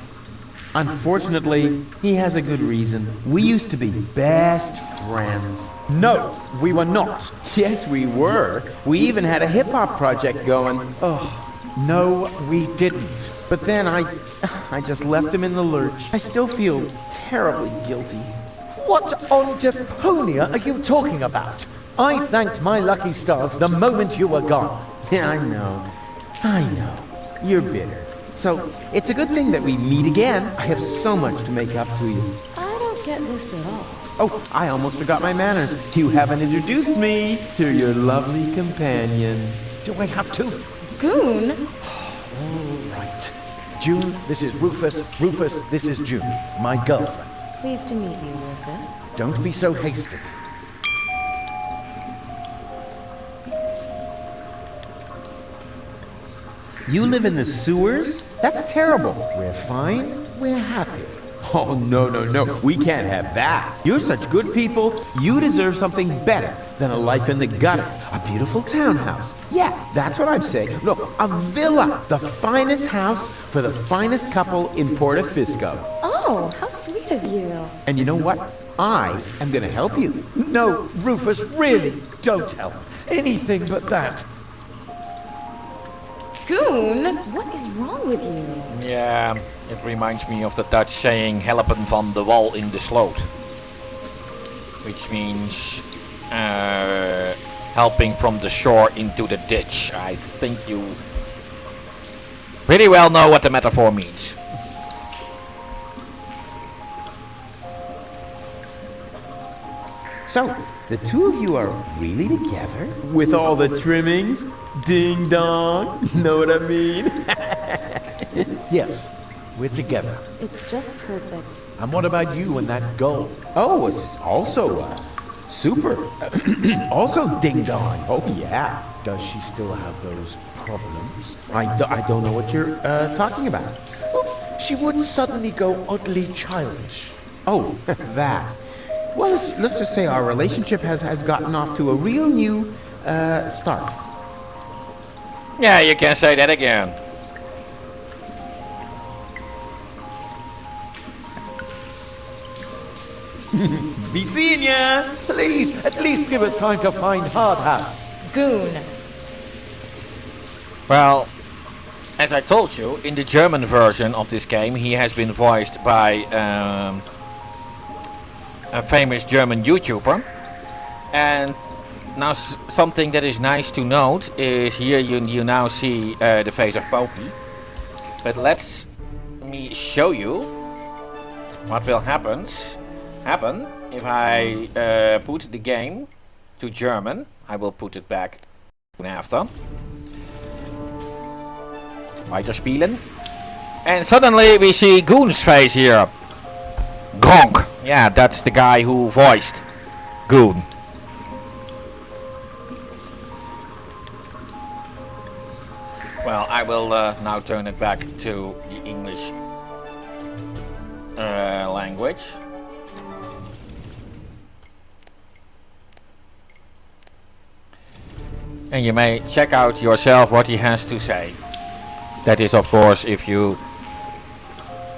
Speaker 3: Unfortunately, he has a good reason. We used to be best friends.
Speaker 20: No, we were not.
Speaker 3: Yes, we were. We even had a hip-hop project going.
Speaker 20: Oh, no, we didn't.
Speaker 3: But then I just left him in the lurch. I still feel terribly guilty.
Speaker 20: What on Deponia are you talking about? I thanked my lucky stars the moment you were gone.
Speaker 3: Yeah, I know. You're bitter. So, it's a good thing that we meet again. I have so much to make up to you.
Speaker 21: I don't get this at all.
Speaker 3: Oh, I almost forgot my manners. You haven't introduced me to your lovely companion.
Speaker 20: Do I have to?
Speaker 21: Goon?
Speaker 20: All right. June, this is Rufus. Rufus, this is June, my girlfriend.
Speaker 21: Pleased to meet you, Rufus.
Speaker 20: Don't be so hasty.
Speaker 3: You live in the sewers? That's terrible.
Speaker 20: We're fine. We're happy.
Speaker 3: Oh, no. We can't have that. You're such good people. You deserve something better than a life in the gutter. A beautiful townhouse. Yeah, that's what I'm saying. No, a villa. The finest house for the finest couple in Porta Fisco.
Speaker 21: Oh, how sweet of you.
Speaker 3: And you know what? I am going to help you.
Speaker 20: No, Rufus, really, don't help. Anything but that.
Speaker 21: Goon, what is wrong with you?
Speaker 5: Yeah, it reminds me of the Dutch saying helpen van de wal in de sloot. Which means helping from the shore into the ditch. I think you pretty well know what the metaphor means.
Speaker 3: So, the two of you are really together? With all the trimmings? Ding dong? Know what I mean?
Speaker 20: Yes, we're together.
Speaker 21: It's just perfect.
Speaker 20: And what about you and that gold?
Speaker 3: Oh, this is also super. Also ding dong. Oh, yeah.
Speaker 20: Does she still have those problems?
Speaker 3: I don't know what you're talking about.
Speaker 20: She would suddenly go oddly childish.
Speaker 3: Oh, that. Well, let's just say our relationship has gotten off to a real new start.
Speaker 5: Yeah, you can say that again.
Speaker 3: Be seeing ya!
Speaker 20: Please, at least give us time to find hard hats.
Speaker 21: Goon.
Speaker 5: Well, as I told you, in the German version of this game, he has been voiced by a famous German YouTuber. And now something that is nice to note is here you now see the face of Pokey. But let me show you what will happen if I put the game to German. I will put it back after. Weiterspielen. And suddenly we see Goon's face here. Gronk. Yeah, that's the guy who voiced Goon. Well, I will now turn it back to the English language. And you may check out yourself what he has to say. That is, of course, if you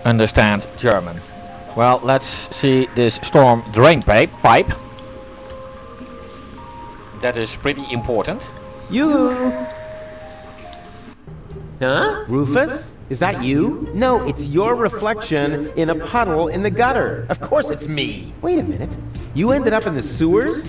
Speaker 5: understand German. Well, let's see this storm drain pipe. That is pretty important.
Speaker 3: You. Huh? Rufus? Is that you? No, it's your reflection in a puddle in the gutter. Of course it's me. Wait a minute. You ended up in the sewers?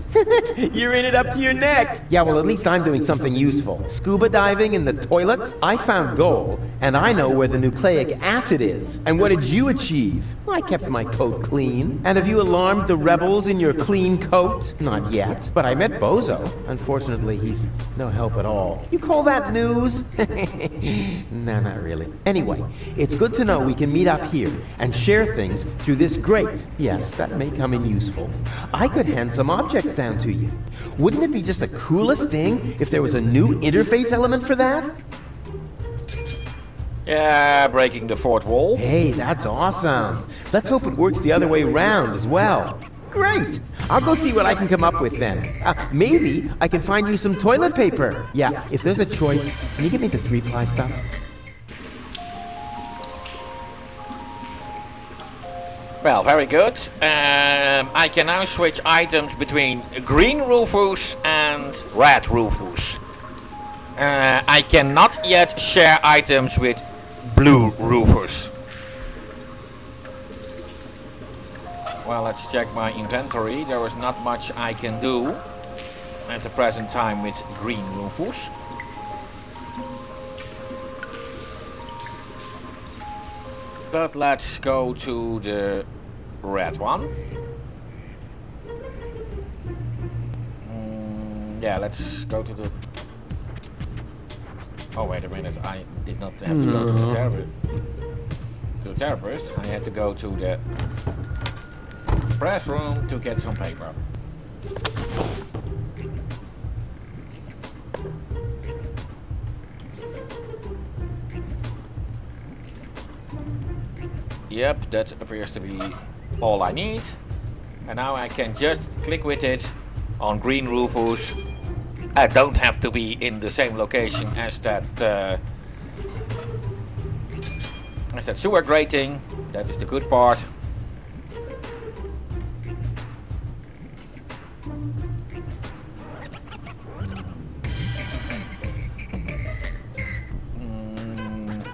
Speaker 3: You're in it up to your neck. Yeah, well, at least I'm doing something useful. Scuba diving in the toilet? I found gold, and I know where the nucleic acid is. And what did you achieve? I kept my coat clean. And have you alarmed the rebels in your clean coat? Not yet. But I met Bozo. Unfortunately, he's no help at all. You call that news? No, not really. Anyway, it's good to know we can meet up here and share things through this grate. Yes, that may come in useful. I could hand some objects down to you. Wouldn't it be just the coolest thing if there was a new interface element for that?
Speaker 5: Yeah, breaking the fourth wall.
Speaker 3: Hey, that's awesome. Let's hope it works the other way around as well. Great! I'll go see what I can come up with then. Maybe I can find you some toilet paper. Yeah, if there's a choice, can you give me the 3-ply stuff?
Speaker 5: Well, very good. I can now switch items between green Rufus and red Rufus. I cannot yet share items with blue Rufus. Well, let's check my inventory. There is not much I can do at the present time with green Rufus. But let's go to the red one. Yeah, let's go to the... Oh, wait a minute. I did not have to go to the therapist. I had to go to the press room to get some paper. Yep, that appears to be all I need. And now I can just click with it on green Rufus. I don't have to be in the same location as that sewer grating. That is the good part.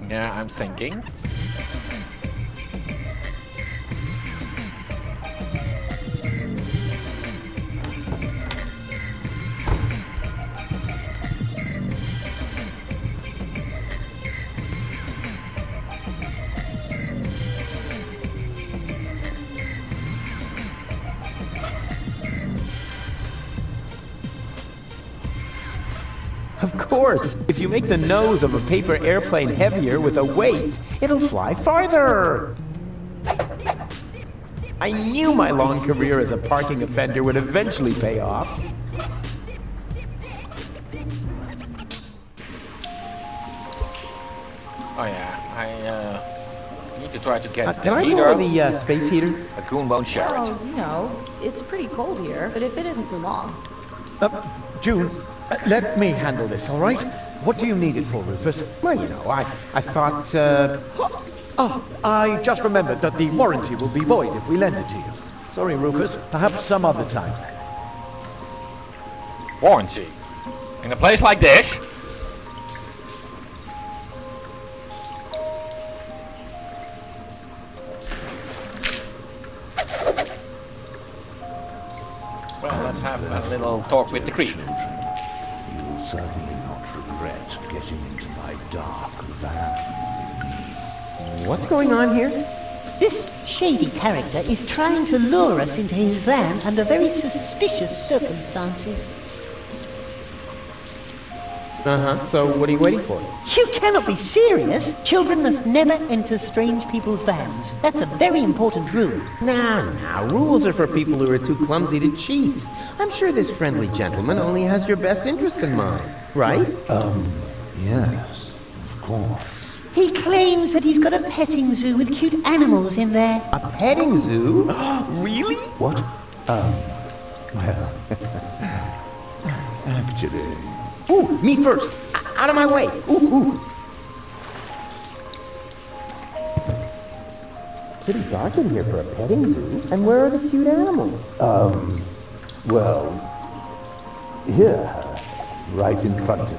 Speaker 5: Yeah, I'm thinking.
Speaker 3: Of course, if you make the nose of a paper airplane heavier with a weight, it'll fly farther. I knew my long career as a parking offender would eventually pay off.
Speaker 5: Oh yeah, I need to try to get
Speaker 3: Can I borrow the space heater?
Speaker 5: But Goon won't share it.
Speaker 21: Oh, you know, it's pretty cold here, but if it isn't for long.
Speaker 20: June, let me handle this, all right? What do you need it for, Rufus?
Speaker 3: Well, you know, I thought,
Speaker 20: Oh, I just remembered that the warranty will be void if we lend it to you. Sorry, Rufus. Perhaps some other time.
Speaker 5: Warranty? In a place like this? Well, let's have a little talk with the creep.
Speaker 7: You will certainly not regret getting into my dark van with me.
Speaker 3: What's going on here?
Speaker 18: This shady character is trying to lure us into his van under very suspicious circumstances.
Speaker 3: So what are you waiting for?
Speaker 18: You cannot be serious! Children must never enter strange people's vans. That's a very important rule.
Speaker 3: Nah, rules are for people who are too clumsy to cheat. I'm sure this friendly gentleman only has your best interests in mind, right?
Speaker 7: Yes, of course.
Speaker 18: He claims that he's got a petting zoo with cute animals in there.
Speaker 3: A petting zoo? Really?
Speaker 7: What? Well, actually,
Speaker 3: Ooh, me first. Out of my way. Ooh. Pretty dark in here for a petting zoo. And where are the cute animals?
Speaker 7: Well, here, right in front of you.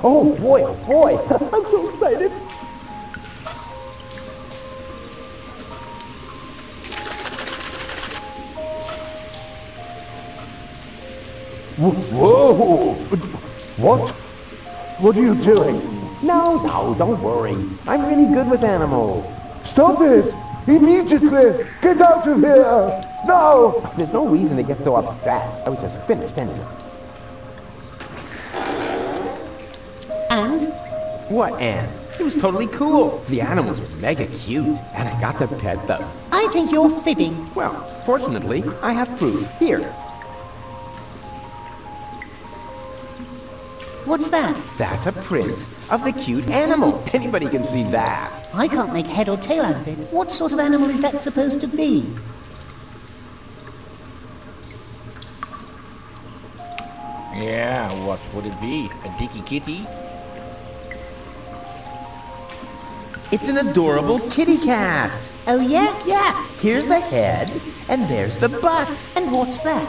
Speaker 3: Oh boy, I'm so excited.
Speaker 7: Whoa! What? What are you doing?
Speaker 3: No, don't worry. I'm really good with animals.
Speaker 7: Stop it! Immediately! Get out of here! No!
Speaker 3: There's no reason to get so upset. I was just finished anyway.
Speaker 18: And?
Speaker 3: What and? It was totally cool. The animals were mega cute, and I got to pet them.
Speaker 18: I think you're fibbing.
Speaker 3: Well, fortunately, I have proof. Here.
Speaker 18: What's that?
Speaker 3: That's a print of the cute animal. Anybody can see that.
Speaker 18: I can't make head or tail out of it. What sort of animal is that supposed to be?
Speaker 5: Yeah, what would it be? A dicky kitty?
Speaker 3: It's an adorable kitty cat.
Speaker 18: Oh yeah?
Speaker 3: Yeah, here's the head, and there's the butt.
Speaker 18: And what's that?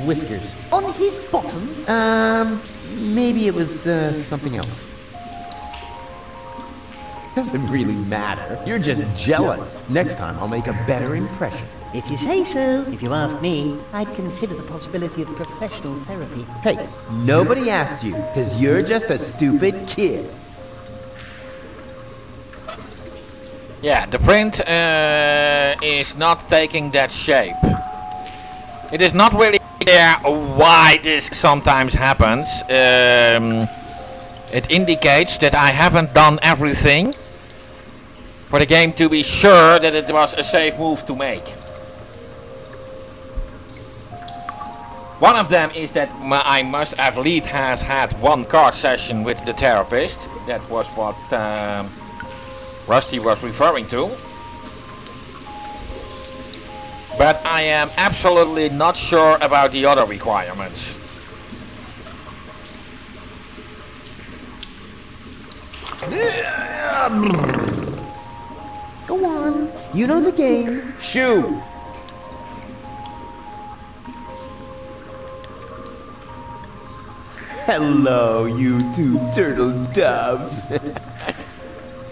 Speaker 3: Whiskers.
Speaker 18: On his bottom?
Speaker 3: Maybe it was, something else. Doesn't really matter. You're just jealous. Next time I'll make a better impression.
Speaker 18: If you say so. If you ask me, I'd consider the possibility of professional therapy.
Speaker 3: Hey, nobody asked you, because you're just a stupid kid.
Speaker 5: Yeah, the print is not taking that shape. It is not really clear why this sometimes happens. It indicates that I haven't done everything for the game to be sure that it was a safe move to make. One of them is that I must at least has had one card session with the therapist. That was what Rusty was referring to. But I am absolutely not sure about the other requirements.
Speaker 3: Go on. You know the game. Shoo. Hello, you two turtle doves.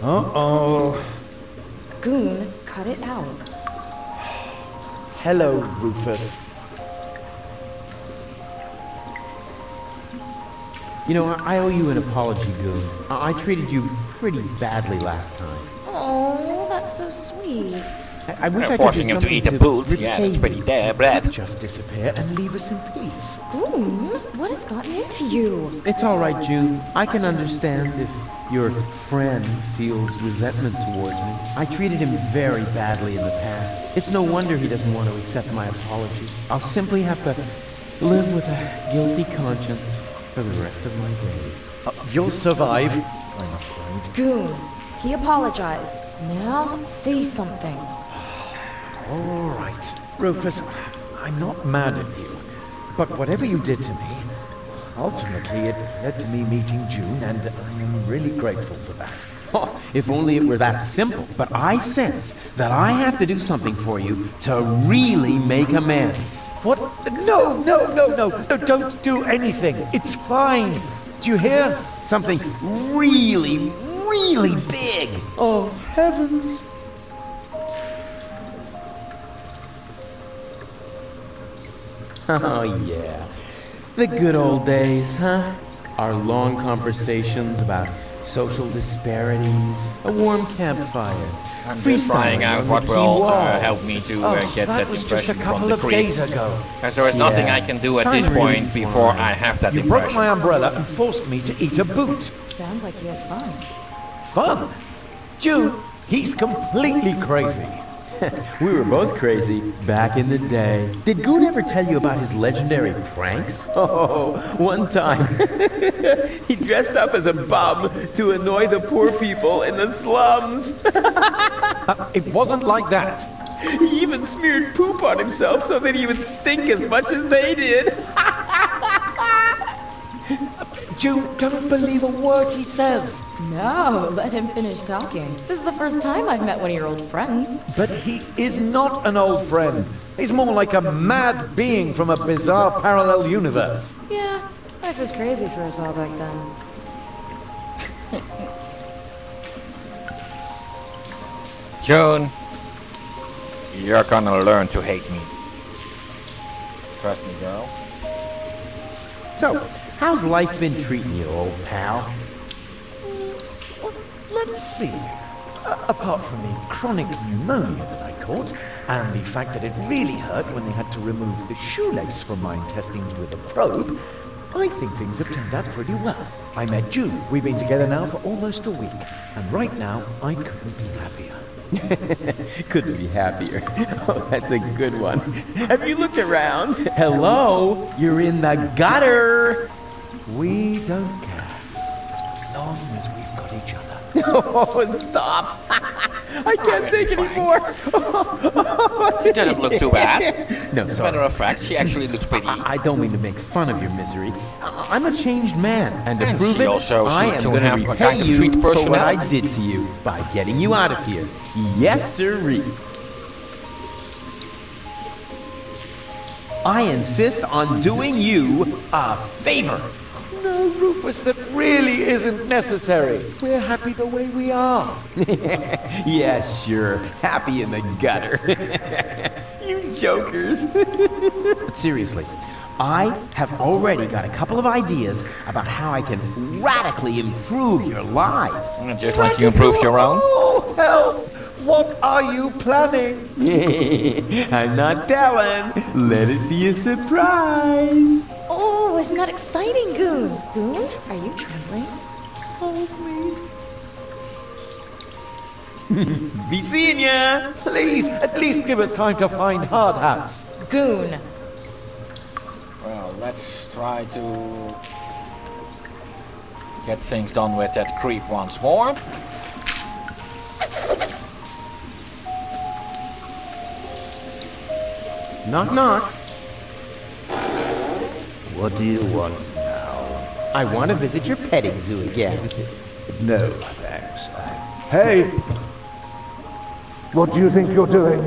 Speaker 20: Uh-oh.
Speaker 21: Goon, cut it out.
Speaker 20: Hello, Rufus.
Speaker 3: You know, I owe you an apology, Goon. I treated you pretty badly last time.
Speaker 21: Oh, that's so sweet.
Speaker 3: I wish I could
Speaker 5: forcing
Speaker 3: do
Speaker 5: him to
Speaker 3: something
Speaker 5: eat a boot. Yeah,
Speaker 3: repay
Speaker 5: that's pretty
Speaker 3: you.
Speaker 5: bad.
Speaker 20: Just disappear and leave us in peace.
Speaker 21: Goon, what has gotten into you?
Speaker 3: It's all right, June. I can understand if your friend feels resentment towards me. I treated him very badly in the past. It's no wonder he doesn't want to accept my apology. I'll simply have to live with a guilty conscience for the rest of my days.
Speaker 20: You'll survive, I'm afraid.
Speaker 21: Goon, he apologized. Now say something.
Speaker 20: All right. Rufus, I'm not mad at you. But whatever you did to me, ultimately it led to me meeting June, and I'm really grateful for that.
Speaker 3: Oh, if only it were that simple. But I sense that I have to do something for you to really make amends.
Speaker 20: What? No, don't do anything. It's fine. Do you hear?
Speaker 3: Something really, really big.
Speaker 20: Oh, heavens.
Speaker 3: Oh, yeah. The good old days, huh? Our long conversations about social disparities, a warm campfire,
Speaker 5: I'm just trying out what will help me to get that
Speaker 20: was
Speaker 5: impression
Speaker 20: just a couple
Speaker 5: from the
Speaker 20: of days ago.
Speaker 5: As there is nothing I can do at this point before I have that
Speaker 20: You
Speaker 5: impression.
Speaker 20: broke my umbrella and forced me to eat a boot.
Speaker 21: Sounds like you had fun.
Speaker 20: Fun? June, he's completely crazy.
Speaker 3: We were both crazy back in the day. Did Goon ever tell you about his legendary pranks? Oh, one time he dressed up as a bum to annoy the poor people in the slums.
Speaker 20: It wasn't like that.
Speaker 3: He even smeared poop on himself so that he would stink as much as they did.
Speaker 20: June, don't believe a word he says.
Speaker 21: No, let him finish talking. This is the first time I've met one of your old friends.
Speaker 20: But he is not an old friend. He's more like a mad being from a bizarre parallel universe.
Speaker 21: Yeah, life was crazy for us all back then.
Speaker 5: June, you're gonna learn to hate me. Trust me, girl.
Speaker 3: So, how's life been treating you, old pal?
Speaker 20: Let's see. Apart from the chronic pneumonia that I caught, and the fact that it really hurt when they had to remove the shoelace from my intestines with a probe, I think things have turned out pretty well. I met June. We've been together now for almost a week, and right now I couldn't be happier.
Speaker 3: Couldn't be happier. Oh, that's a good one. Have you looked around? Hello? You're in the gutter.
Speaker 20: We don't care. Just as long as we've got each other.
Speaker 3: Oh, stop. I can't take it anymore.
Speaker 5: She doesn't look too bad.
Speaker 3: No,
Speaker 5: As a
Speaker 3: sorry.
Speaker 5: matter of fact, she actually looks pretty.
Speaker 3: I don't mean to make fun of your misery. I'm a changed man, and to
Speaker 5: And
Speaker 3: prove
Speaker 5: she
Speaker 3: it,
Speaker 5: also
Speaker 3: I
Speaker 5: seems
Speaker 3: am
Speaker 5: to
Speaker 3: going
Speaker 5: have
Speaker 3: to
Speaker 5: a
Speaker 3: repay
Speaker 5: kind of
Speaker 3: you
Speaker 5: sweet
Speaker 3: for what I
Speaker 5: personality.
Speaker 3: did to you by getting you out of here. Yes, sirree. I insist on doing you a favor.
Speaker 20: No, Rufus, that really isn't necessary. We're happy the way we are.
Speaker 3: Yeah, sure. Happy in the gutter. You jokers. But seriously, I have already got a couple of ideas about how I can radically improve your lives.
Speaker 5: Just like you improved your own.
Speaker 20: Oh, help! What are you planning?
Speaker 3: I'm not telling. Let it be a surprise.
Speaker 21: Oh, isn't that exciting, Goon? Goon, are you trembling?
Speaker 20: Hold me.
Speaker 3: Be seeing ya.
Speaker 20: Please, at least give us time to find hard hats.
Speaker 21: Goon.
Speaker 5: Well, let's try to get things done with that creep once more.
Speaker 3: Knock, knock.
Speaker 7: What do you want now?
Speaker 3: I want to visit your petting zoo again.
Speaker 7: No, thanks. Hey! What do you think you're doing?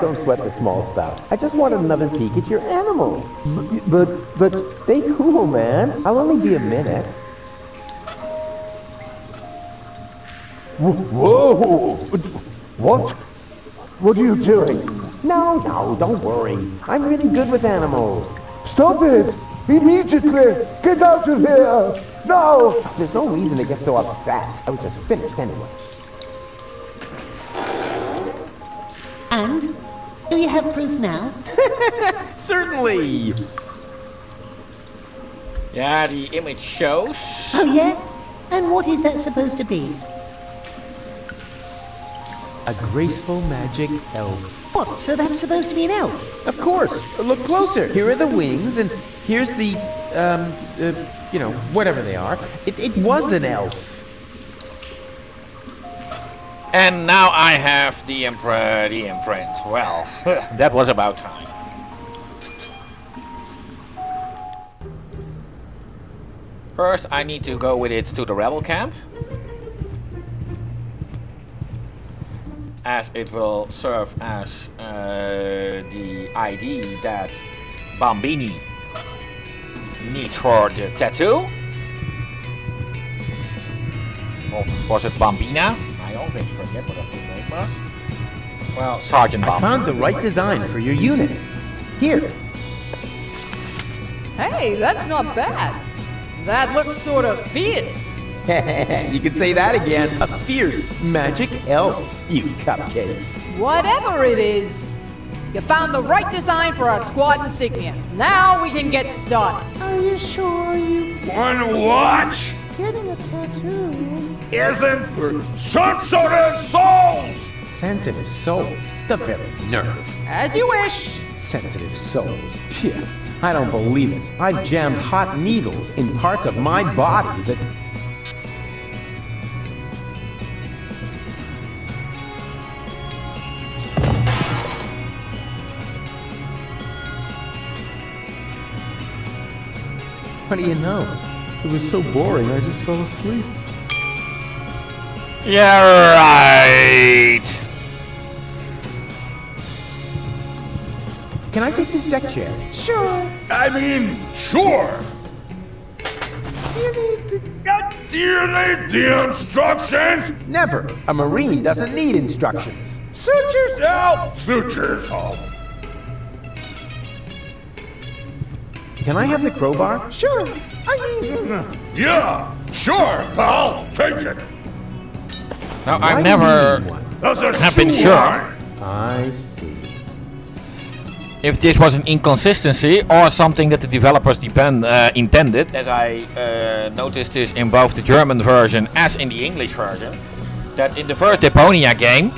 Speaker 1: Don't sweat the small stuff. I just wanted another peek at your animal. But stay cool, man. I'll only be a minute.
Speaker 7: Whoa! What? What are you doing?
Speaker 1: No, don't worry. I'm really good with animals.
Speaker 7: Stop it! Immediately! Get out of here! No!
Speaker 1: There's no reason to get so upset. I was just finished anyway.
Speaker 18: And? Do you have proof now?
Speaker 3: Certainly.
Speaker 5: Yeah, the image shows.
Speaker 18: Oh, yeah? And what is that supposed to be?
Speaker 3: A graceful magic elf.
Speaker 18: What, so that's supposed to be an elf?
Speaker 3: Of course. Look closer. Here are the wings, and here's the, whatever they are. It was an elf.
Speaker 5: And now I have the imprint. Well, that was about time. First, I need to go with it to the rebel camp, as it will serve as the ID that Bambini needs for the tattoo. Or was it Bambina? I always forget what her name was. Well, Sergeant Bambina.
Speaker 3: I found the right design for your unit. Here.
Speaker 12: Hey, that's not bad. That looks sort of fierce.
Speaker 3: You can say that again. A fierce magic elf, you cupcakes.
Speaker 12: Whatever it is, you found the right design for our squad insignia. Now we can get started.
Speaker 18: Are you sure you...
Speaker 9: Wanna watch?
Speaker 18: Getting a tattoo...
Speaker 9: Isn't for sensitive souls!
Speaker 3: Sensitive souls? The very nerve.
Speaker 12: As you wish.
Speaker 3: Sensitive souls. Phew, I don't believe it. I've jammed hot needles in parts of my body that... What do you know?
Speaker 1: It was so boring, I just fell asleep.
Speaker 5: Yeah, right.
Speaker 3: Can I take this deck chair?
Speaker 2: Sure. I mean, sure. Do you need the instructions?
Speaker 3: Never. A Marine doesn't need instructions.
Speaker 2: Suit yourself. Suit yourself.
Speaker 3: Can I have the crowbar?
Speaker 2: Sure. Yeah, sure, pal. Take it.
Speaker 5: Now, I never have been sure
Speaker 3: I see.
Speaker 5: if this was an inconsistency or something that the developers intended. As I noticed this in both the German version as in the English version, that in the first Deponia game,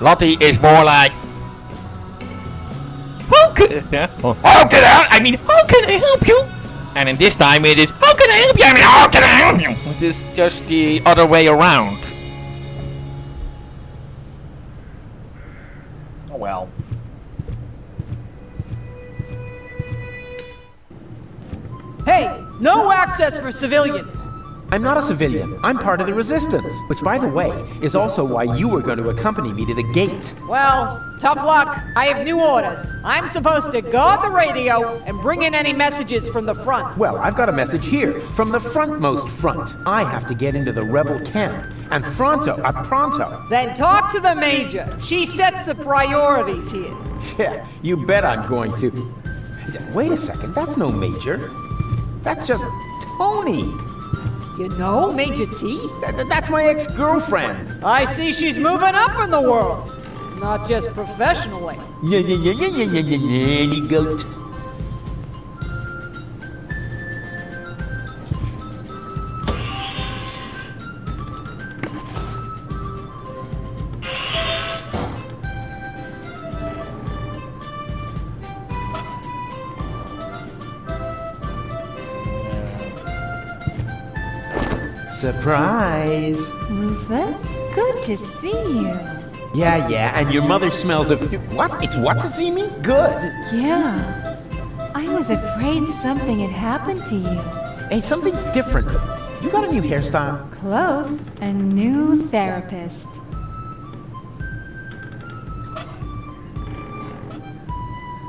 Speaker 5: Lottie is more like, how can I help you? And in this time it is, how can I help you? I mean, how can I help you? It is just the other way around. Oh well.
Speaker 12: Hey, no access for civilians.
Speaker 3: I'm not a civilian. I'm part of the resistance. Which, by the way, is also why you were going to accompany me to the gate.
Speaker 12: Well, tough luck. I have new orders. I'm supposed to guard the radio and bring in any messages from the front.
Speaker 3: Well, I've got a message here from the frontmost front. I have to get into the rebel camp. And pronto.
Speaker 12: Then talk to the Major. She sets the priorities here.
Speaker 3: Yeah, you bet I'm going to. Wait a second, that's no Major. That's just Tony.
Speaker 12: You know Major T?
Speaker 3: That's my ex-girlfriend.
Speaker 12: I see she's moving up in the world. Not just professionally.
Speaker 3: Yeah, goat. Surprise!
Speaker 8: Rufus, good to see you.
Speaker 3: Yeah, and your mother smells of... What? It's what to see me? Good.
Speaker 8: Yeah. I was afraid something had happened to you.
Speaker 3: Hey, something's different. You got a new hairstyle?
Speaker 8: Close. A new therapist.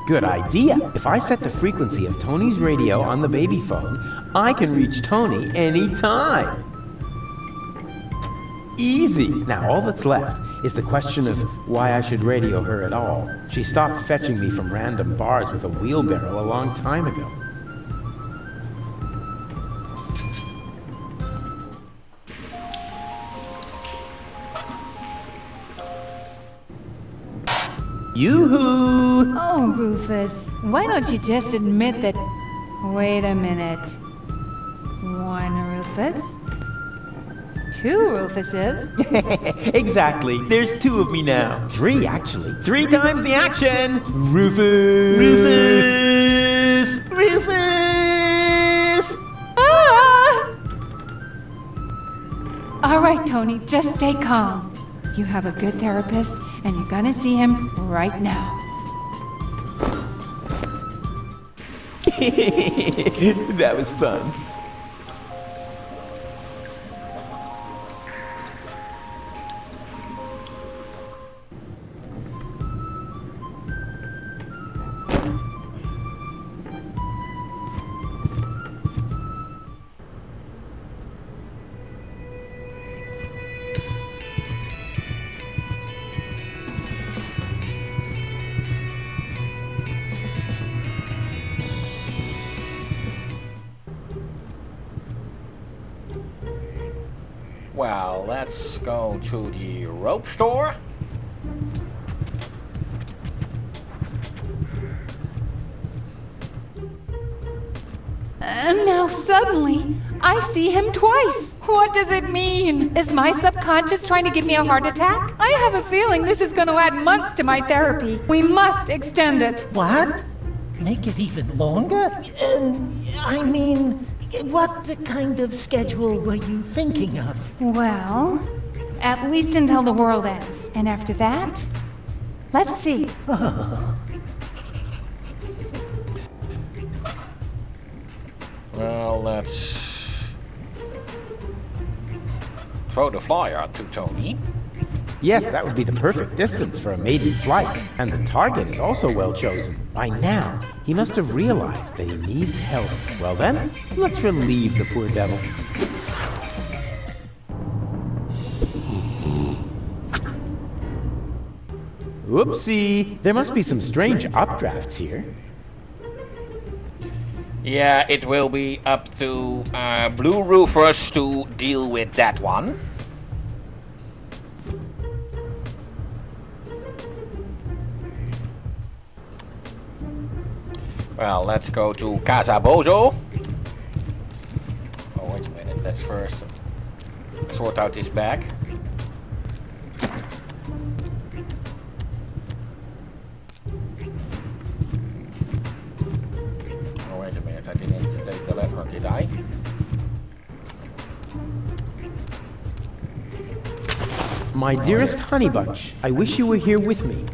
Speaker 3: Good idea. If I set the frequency of Tony's radio on the baby phone, I can reach Tony anytime. Easy. Now all that's left is the question of why I should radio her at all. She stopped fetching me from random bars with a wheelbarrow a long time ago. Yoo-hoo!
Speaker 8: Oh, Rufus, why don't you just admit that... Wait a minute. One Rufus? Two Rufuses?
Speaker 3: Exactly. There's two of me now. Three, actually. 3 times the action! Rufus! Rufus! Rufus!
Speaker 8: Ah! All right, Tony, just stay calm. You have a good therapist, and you're gonna see him right now.
Speaker 3: That was fun.
Speaker 5: Well, let's go to the rope store.
Speaker 8: And now suddenly, I see him twice. What does it mean? Is my subconscious trying to give me a heart attack? I have a feeling this is going to add months to my therapy. We must extend it.
Speaker 4: What? Make it even longer? I mean, what kind of schedule were you thinking of?
Speaker 8: Well, at least until the world ends. And after that, let's see.
Speaker 5: Well, let's throw the flyer to Tony.
Speaker 3: Yes, that would be the perfect distance for a maiden flight. And the target is also well chosen. By now, he must have realized that he needs help. Well then, let's relieve the poor devil. Whoopsie! There must be some strange updrafts here.
Speaker 5: Yeah, it will be up to Blue Roofers to deal with that one. Well, let's go to Casa Bozo. Oh, wait a minute. Let's first sort out this bag. Oh, wait a minute. I didn't take the letter, did I?
Speaker 3: My dearest Honey Bunch, I wish you were here with me.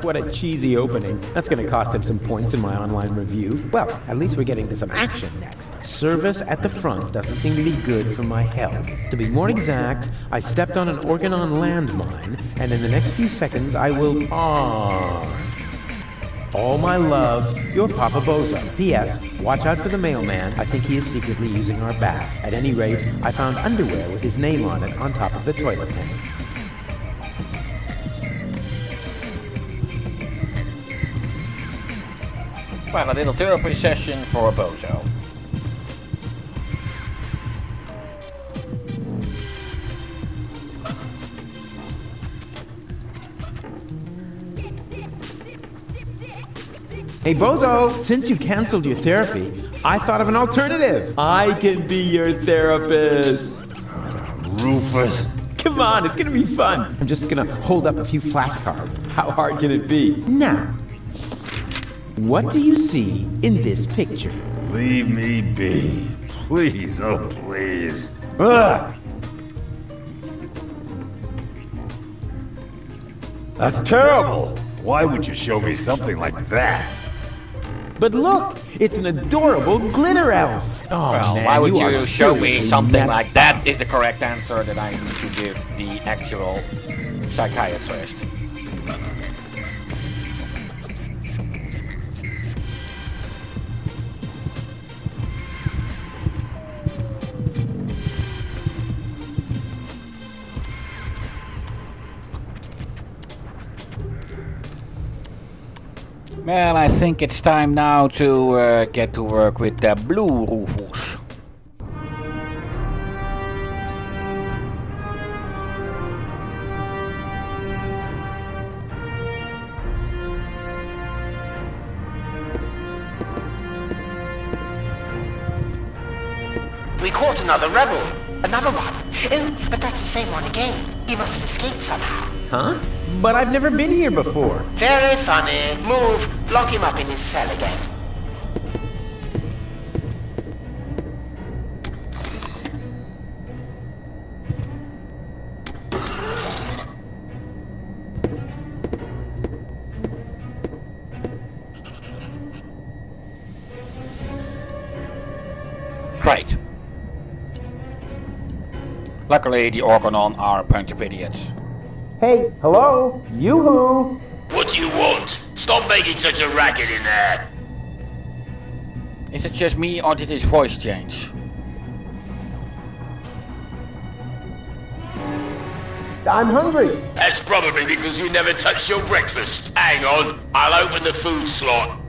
Speaker 3: What a cheesy opening. That's gonna cost him some points in my online review. Well, at least we're getting to some action next. Service at the front doesn't seem to be good for my health. To be more exact, I stepped on an Organon landmine, and in the next few seconds I will... All my love, your Papa Bozo. P.S. Watch out for the mailman. I think he is secretly using our bath. At any rate, I found underwear with his name on it on top of the toilet tank.
Speaker 5: Well, a little therapy session for Bozo.
Speaker 3: Hey Bozo, since you canceled your therapy, I thought of an alternative. I can be your therapist.
Speaker 2: Rufus.
Speaker 3: Come on, it's gonna be fun. I'm just gonna hold up a few flashcards. How hard can it be? Now, what do you see in this picture?
Speaker 2: Leave me be. Please, oh please. Ugh! That's terrible. Why would you show me something like that?
Speaker 3: But look, it's an adorable glitter elf. Oh,
Speaker 5: well,
Speaker 3: man,
Speaker 5: why would you show me
Speaker 3: seriously
Speaker 5: something
Speaker 3: messed
Speaker 5: like that is the correct answer that I need to give the actual psychiatrist. Well, I think it's time now to get to work with the Blue Rufus.
Speaker 15: We caught another rebel. Another one. Oh, but that's the same one again. He must have escaped somehow.
Speaker 3: Huh? But I've never been here before.
Speaker 15: Very funny. Move. Lock him up in his cell again.
Speaker 5: Great. Luckily, the Organon are a bunch of idiots.
Speaker 1: Hey, hello? Yoo-hoo!
Speaker 9: What do you want? Stop making such a racket in there!
Speaker 5: Is it just me or did his voice change?
Speaker 1: I'm hungry.
Speaker 9: That's probably because you never touched your breakfast. Hang on, I'll open the food slot.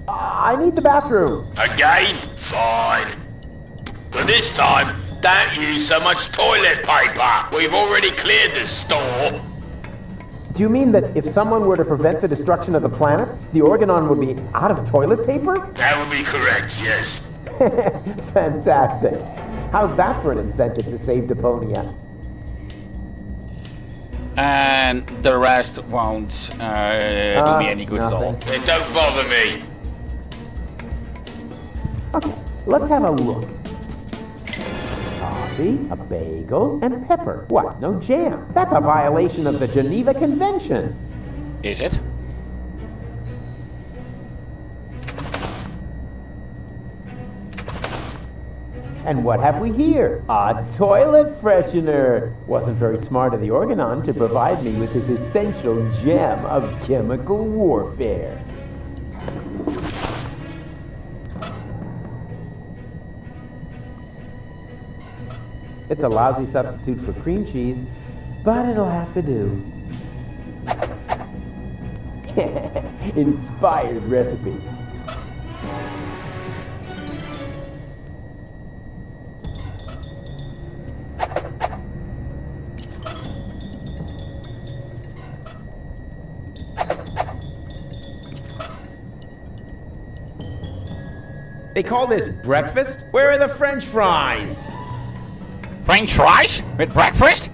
Speaker 1: I need the bathroom.
Speaker 9: Again? Fine. But this time, don't use so much toilet paper. We've already cleared the store.
Speaker 1: Do you mean that if someone were to prevent the destruction of the planet, the Organon would be out of toilet paper?
Speaker 9: That would be correct, yes.
Speaker 1: Fantastic. How's that for an incentive to save Deponia?
Speaker 5: And the rest won't do me any good at all.
Speaker 9: It don't bother me.
Speaker 1: Okay, let's have a look. Coffee, a bagel, and pepper. What, no jam? That's a violation of the Geneva Convention.
Speaker 5: Is it?
Speaker 1: And what have we here? A toilet freshener. Wasn't very smart of the Organon to provide me with this essential gem of chemical warfare. It's a lousy substitute for cream cheese, but it'll have to do. Inspired recipe.
Speaker 3: They call this breakfast? Where are the French fries?
Speaker 5: French fries? With breakfast?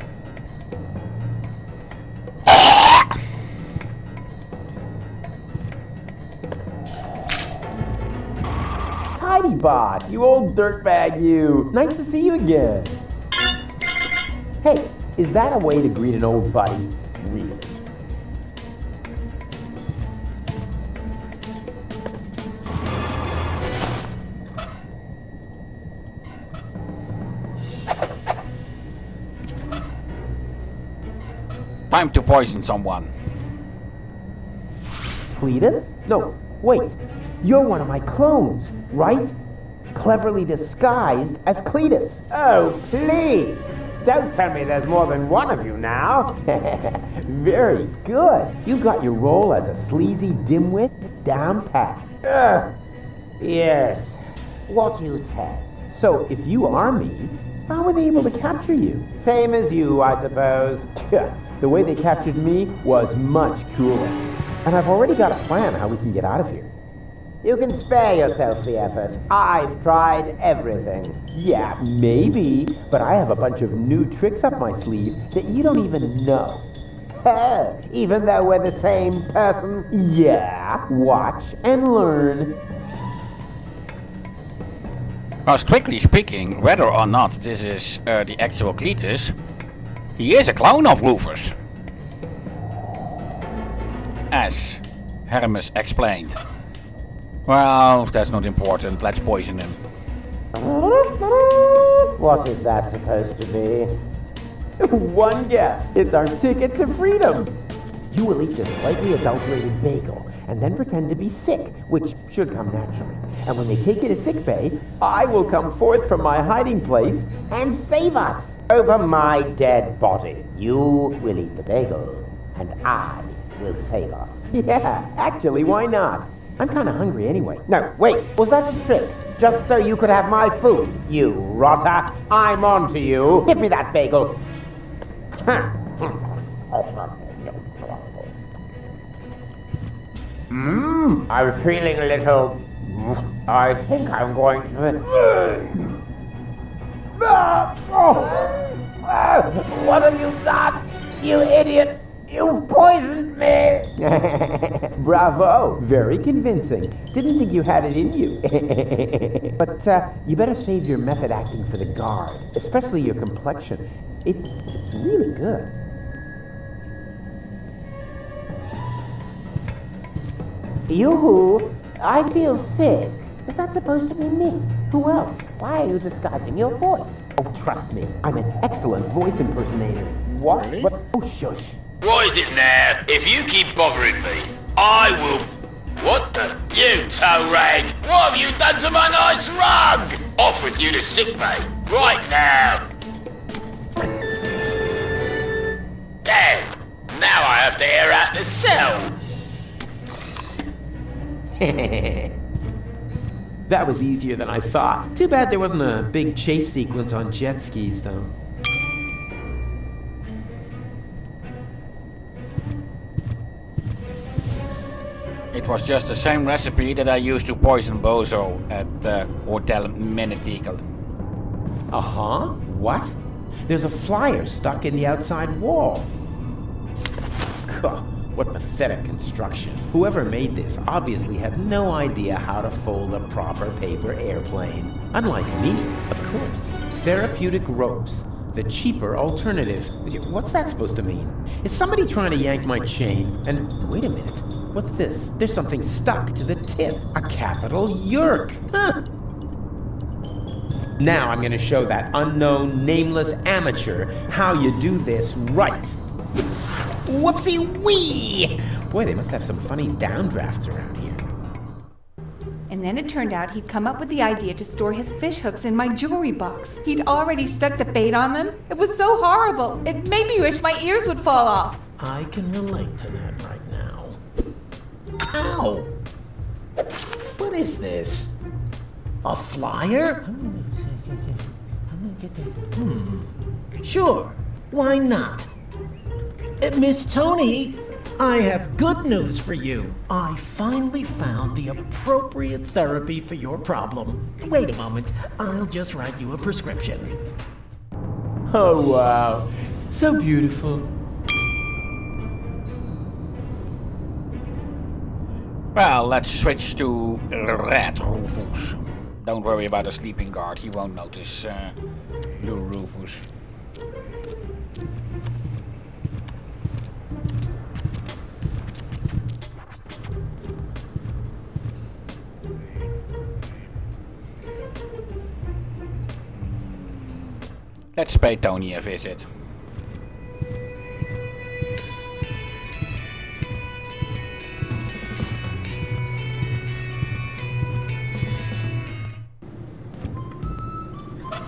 Speaker 1: Tidy bot, you old dirtbag you. Nice to see you again. Hey, is that a way to greet an old buddy? Really?
Speaker 5: Time to poison someone.
Speaker 1: Cletus? No, wait. You're one of my clones, right? Cleverly disguised as Cletus.
Speaker 10: Oh, please. Don't tell me there's more than one of you now.
Speaker 1: Very good. You got your role as a sleazy dimwit down pat.
Speaker 10: Yes. What you said.
Speaker 1: So, if you are me, how were they able to capture you?
Speaker 10: Same as you, I suppose.
Speaker 1: The way they captured me was much cooler. And I've already got a plan how we can get out of here.
Speaker 10: You can spare yourself the effort. I've tried everything.
Speaker 1: Yeah, maybe, but I have a bunch of new tricks up my sleeve that you don't even know.
Speaker 10: Even though we're the same person?
Speaker 1: Yeah, watch and learn.
Speaker 5: Well, strictly speaking, whether or not this is the actual Cletus, he is a clone of Rufus. As Hermes explained. Well, that's not important. Let's poison him.
Speaker 10: What is that supposed to be?
Speaker 1: One guess. It's our ticket to freedom. You will eat this slightly adulterated bagel and then pretend to be sick, which should come naturally. And when they take you to sickbay, I will come forth from my hiding place and save us.
Speaker 10: Over my dead body, you will eat the bagel, and I will save us.
Speaker 1: Yeah, actually, why not? I'm kind of hungry anyway.
Speaker 10: No, wait, was that a trick? Just so you could have my food, you rotter. I'm on to you. Give me that bagel. I'm feeling a little... I think I'm going to... What have you done, you idiot? You poisoned me!
Speaker 1: Bravo! Very convincing. Didn't think you had it in you. But you better save your method acting for the guard, especially your complexion. It's really good.
Speaker 10: Yoo-hoo! I feel sick. Is that supposed to be me? Who else? Why are you disguising your voice?
Speaker 1: Oh, trust me. I'm an excellent voice impersonator.
Speaker 10: What?
Speaker 5: Really?
Speaker 1: What? Oh, shush.
Speaker 9: What is it now? If you keep bothering me, I will... What the... You toe rag! What have you done to my nice rug? Off with you to sickbay. Right now! Damn! Now I have to air out the cell!
Speaker 3: That was easier than I thought. Too bad there wasn't a big chase sequence on jet skis, though.
Speaker 5: It was just the same recipe that I used to poison Bozo at Hotel Menetical.
Speaker 3: Uh-huh? What? There's a flyer stuck in the outside wall. God, what pathetic construction. Whoever made this obviously had no idea how to fold a proper paper airplane. Unlike me, of course. Therapeutic ropes. The cheaper alternative. What's that supposed to mean? Is somebody trying to yank my chain? And wait a minute. What's this? There's something stuck to the tip. A capital yerk. Huh. Now I'm gonna show that unknown, nameless amateur how you do this right. Whoopsie-wee! Boy, they must have some funny downdrafts around here.
Speaker 8: And then it turned out he'd come up with the idea to store his fish hooks in my jewelry box. He'd already stuck the bait on them. It was so horrible. It made me wish my ears would fall off.
Speaker 4: I can relate to that right now. Ow! What is this? A flyer? Sure, why not? Miss Tony, I have good news for you. I finally found the appropriate therapy for your problem. Wait a moment, I'll just write you a prescription.
Speaker 3: Oh, wow. So beautiful.
Speaker 5: Well, let's switch to Red Rufus. Don't worry about the sleeping guard, he won't notice Blue Rufus. Let's pay Tony a visit.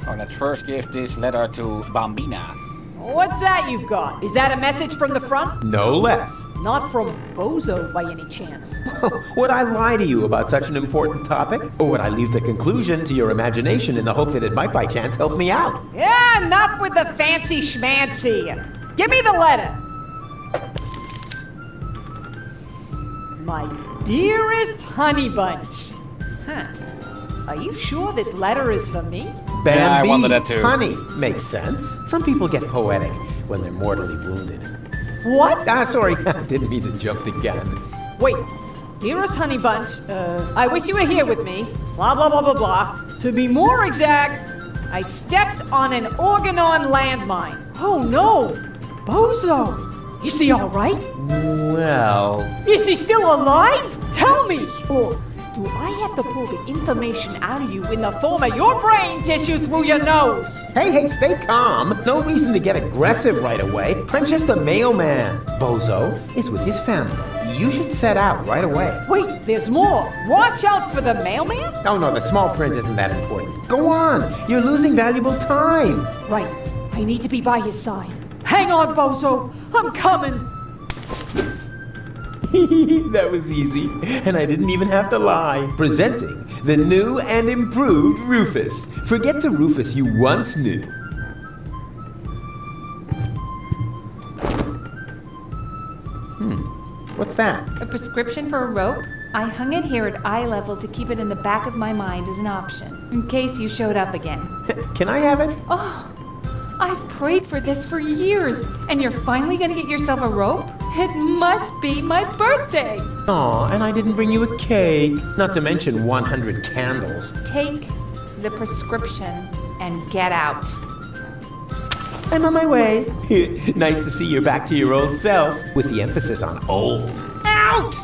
Speaker 5: Oh, let's first give this letter to Bambina.
Speaker 12: What's that you've got? Is that a message from the front?
Speaker 3: No less.
Speaker 12: Not from Bozo by any chance.
Speaker 3: Would I lie to you about such an important topic? Or would I leave the conclusion to your imagination in the hope that it might by chance help me out?
Speaker 12: Yeah, enough with the fancy schmancy. Give me the letter. My dearest honey bunch. Huh. Are you sure this letter is for me?
Speaker 3: Bambi,
Speaker 5: yeah, I wanted that too.
Speaker 3: Honey, makes sense. Some people get poetic when they're mortally wounded.
Speaker 12: What?
Speaker 3: Sorry, I didn't mean to jump the gun.
Speaker 12: Wait, dearest honey bunch, I wish you were here with me. Blah, blah, blah, blah, blah. To be more exact, I stepped on an Organon landmine. Oh no! Bozo! Is he alright?
Speaker 3: Well...
Speaker 12: Is he still alive? Tell me! Or do I have to pull the information out of you in the form of your brain tissue through your nose?
Speaker 3: Hey, stay calm. No reason to get aggressive right away. I'm just a mailman. Bozo is with his family. You should set out right away.
Speaker 12: Wait, there's more. Watch out for the mailman?
Speaker 3: Oh no, the small print isn't that important. Go on. You're losing valuable time.
Speaker 12: Right. I need to be by his side. Hang on, Bozo. I'm coming.
Speaker 3: That was easy, and I didn't even have to lie. Presenting the new and improved Rufus. Forget the Rufus you once knew. What's that?
Speaker 8: A prescription for a rope? I hung it here at eye level to keep it in the back of my mind as an option, in case you showed up again.
Speaker 3: Can I have it?
Speaker 8: Oh, I've prayed for this for years, and you're finally gonna get yourself a rope? It must be my birthday!
Speaker 3: Aw, and I didn't bring you a cake. Not to mention 100 candles.
Speaker 8: Take the prescription and get out.
Speaker 3: I'm on my way. Nice to see you're back to your old self, with the emphasis on old. Out!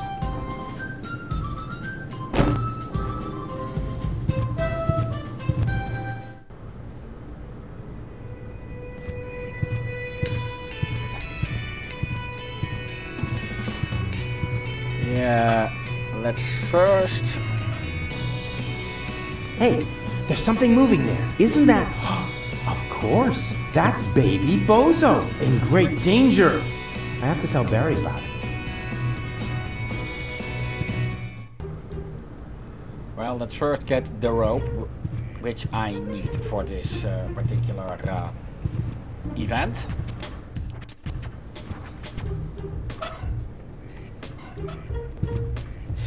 Speaker 5: Yeah, let's first...
Speaker 3: Hey, there's something moving there. Isn't that... Of course, that's baby Bozo, in great danger. I have to tell Barry about it.
Speaker 5: Well, let's first get the rope, which I need for this particular event.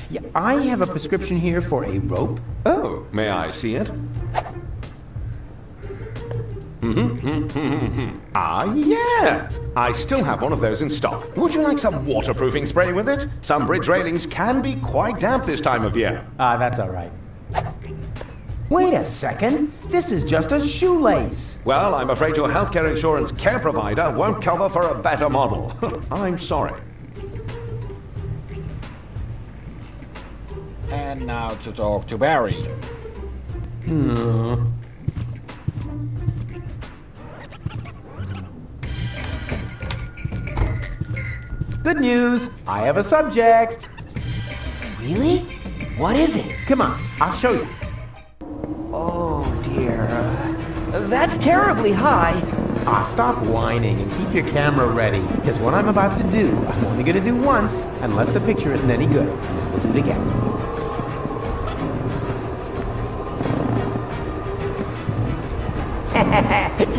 Speaker 3: Yeah, I have a prescription here for a rope.
Speaker 14: Oh, may I see it? Ah, yes! I still have one of those in stock. Would you like some waterproofing spray with it? Some bridge railings can be quite damp this time of year.
Speaker 3: That's all right. Wait a second. This is just a shoelace.
Speaker 14: Well, I'm afraid your healthcare insurance care provider won't cover for a better model. I'm sorry.
Speaker 5: And now to talk to Barry.
Speaker 3: Good news, I have a subject.
Speaker 11: Really? What is it?
Speaker 3: Come on, I'll show you.
Speaker 11: Oh dear. That's terribly high.
Speaker 3: Stop whining and keep your camera ready, because what I'm about to do, I'm only gonna do once, unless the picture isn't any good. We'll do it again.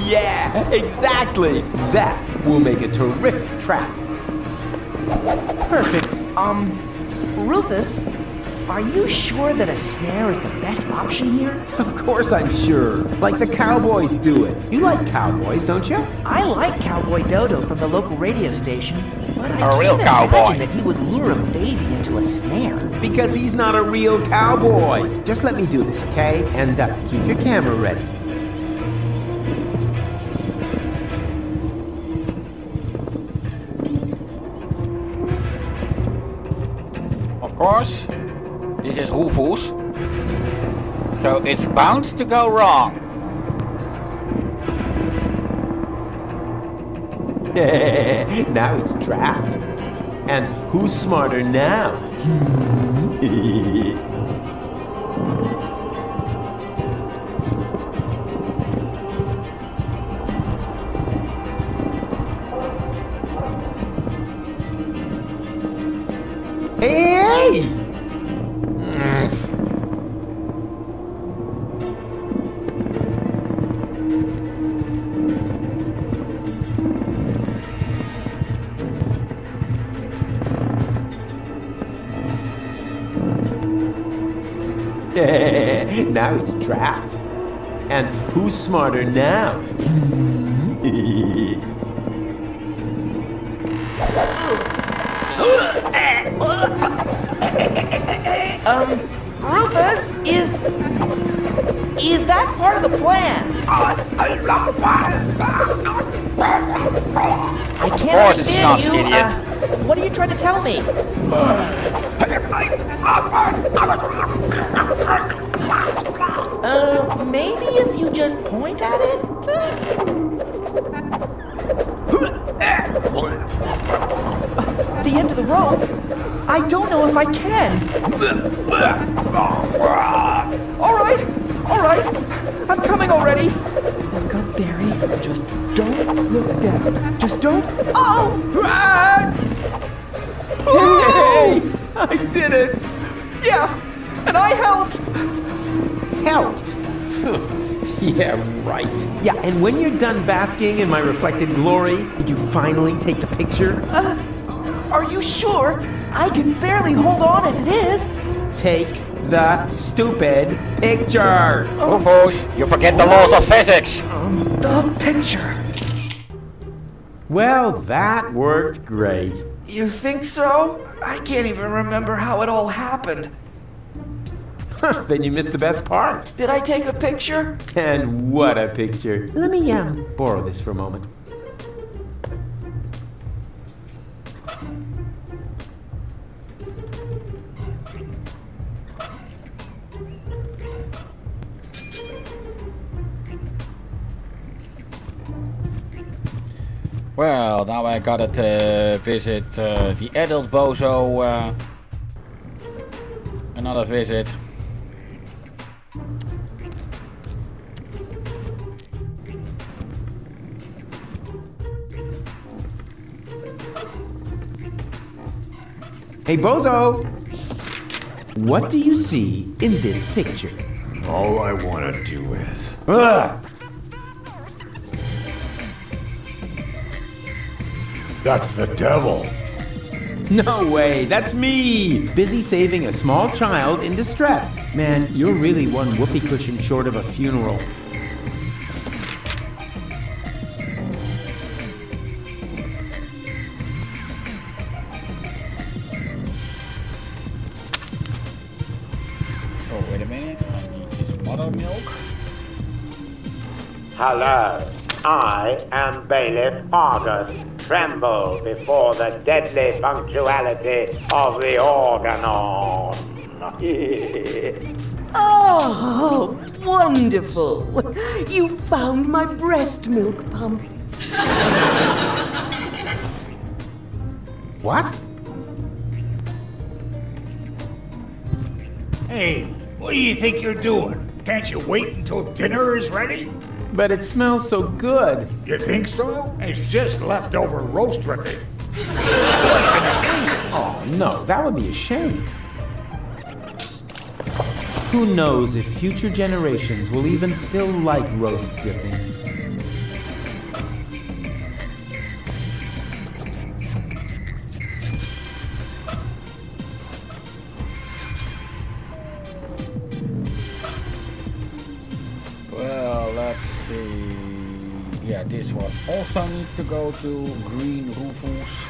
Speaker 3: Yeah, exactly! That will make a terrific trap.
Speaker 11: Perfect. Rufus, are you sure that a snare is the best option here?
Speaker 3: Of course I'm sure. Like the cowboys do it. You like cowboys, don't you?
Speaker 11: I like Cowboy Dodo from the local radio station, but I
Speaker 5: A real
Speaker 11: can't
Speaker 5: cowboy.
Speaker 11: imagine that he would lure a baby into a snare.
Speaker 3: Because he's not a real cowboy. Just let me do this, okay? And keep your camera ready.
Speaker 5: Of course, this is Rufus, so it's bound to go wrong.
Speaker 3: Now he's trapped. And who's smarter now? Hey! Now he's trapped. And who's smarter now?
Speaker 11: Rufus, is that part of the plan? I can't
Speaker 5: Of course it's not,
Speaker 11: understand you.
Speaker 5: idiot.
Speaker 11: What are you trying to tell me? Maybe if you just point at it? The end of the rope? I don't know if I can. All right. I'm coming already. Look up, Barry. Just don't look down. Just don't. Oh!
Speaker 3: Hey! I did it!
Speaker 11: Yeah, and I helped.
Speaker 3: Helped? Yeah, right. Yeah, and when you're done basking in my reflected glory, would you finally take the picture?
Speaker 11: Are you sure? I can barely hold on as it is.
Speaker 3: Take the stupid picture!
Speaker 5: Rufus, you forget the laws of physics!
Speaker 11: The picture.
Speaker 3: Well, that worked great.
Speaker 11: You think so? I can't even remember how it all happened.
Speaker 3: Then you missed the best part.
Speaker 11: Did I take a picture?
Speaker 3: And what a picture. Let me borrow this for a moment.
Speaker 5: Well, now I gotta visit the adult bozo. Another visit.
Speaker 3: Hey, Bozo! What do you see in this picture?
Speaker 7: All I want to do is... That's the devil.
Speaker 3: No way, that's me! Busy saving a small child in distress. Man, you're really one whoopee cushion short of a funeral.
Speaker 5: Oh, wait a minute. I need this buttermilk.
Speaker 1: Hello, I am Bailiff Argus. Tremble before the deadly punctuality of the organon.
Speaker 13: Oh, wonderful. You found my breast milk pump.
Speaker 3: What?
Speaker 6: Hey, what do you think you're doing? Can't you wait until dinner is ready?
Speaker 3: But it smells so good.
Speaker 6: You think so? It's just leftover roast dripping.
Speaker 3: Oh, no, that would be a shame. Who knows if future generations will even still like roast dripping?
Speaker 22: Well, let's see. Yeah, this one also needs to go to Green Rufus.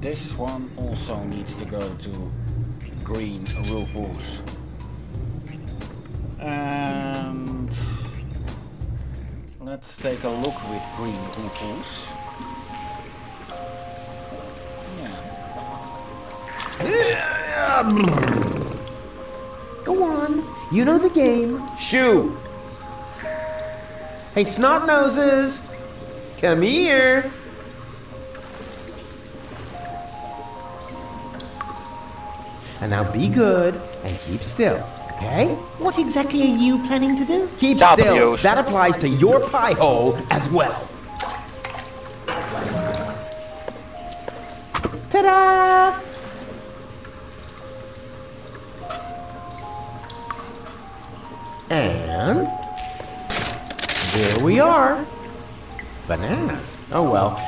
Speaker 22: This one also needs to go to Green Rufus. And let's take a look with Green Rufus.
Speaker 3: Go on. You know the game. Shoo. Hey, snot noses. Come here. And now be good and keep still, okay?
Speaker 18: What exactly are you planning to do?
Speaker 3: Keep still. That applies to your pie hole as well. Ta-da! And there we are. Bananas. Oh well,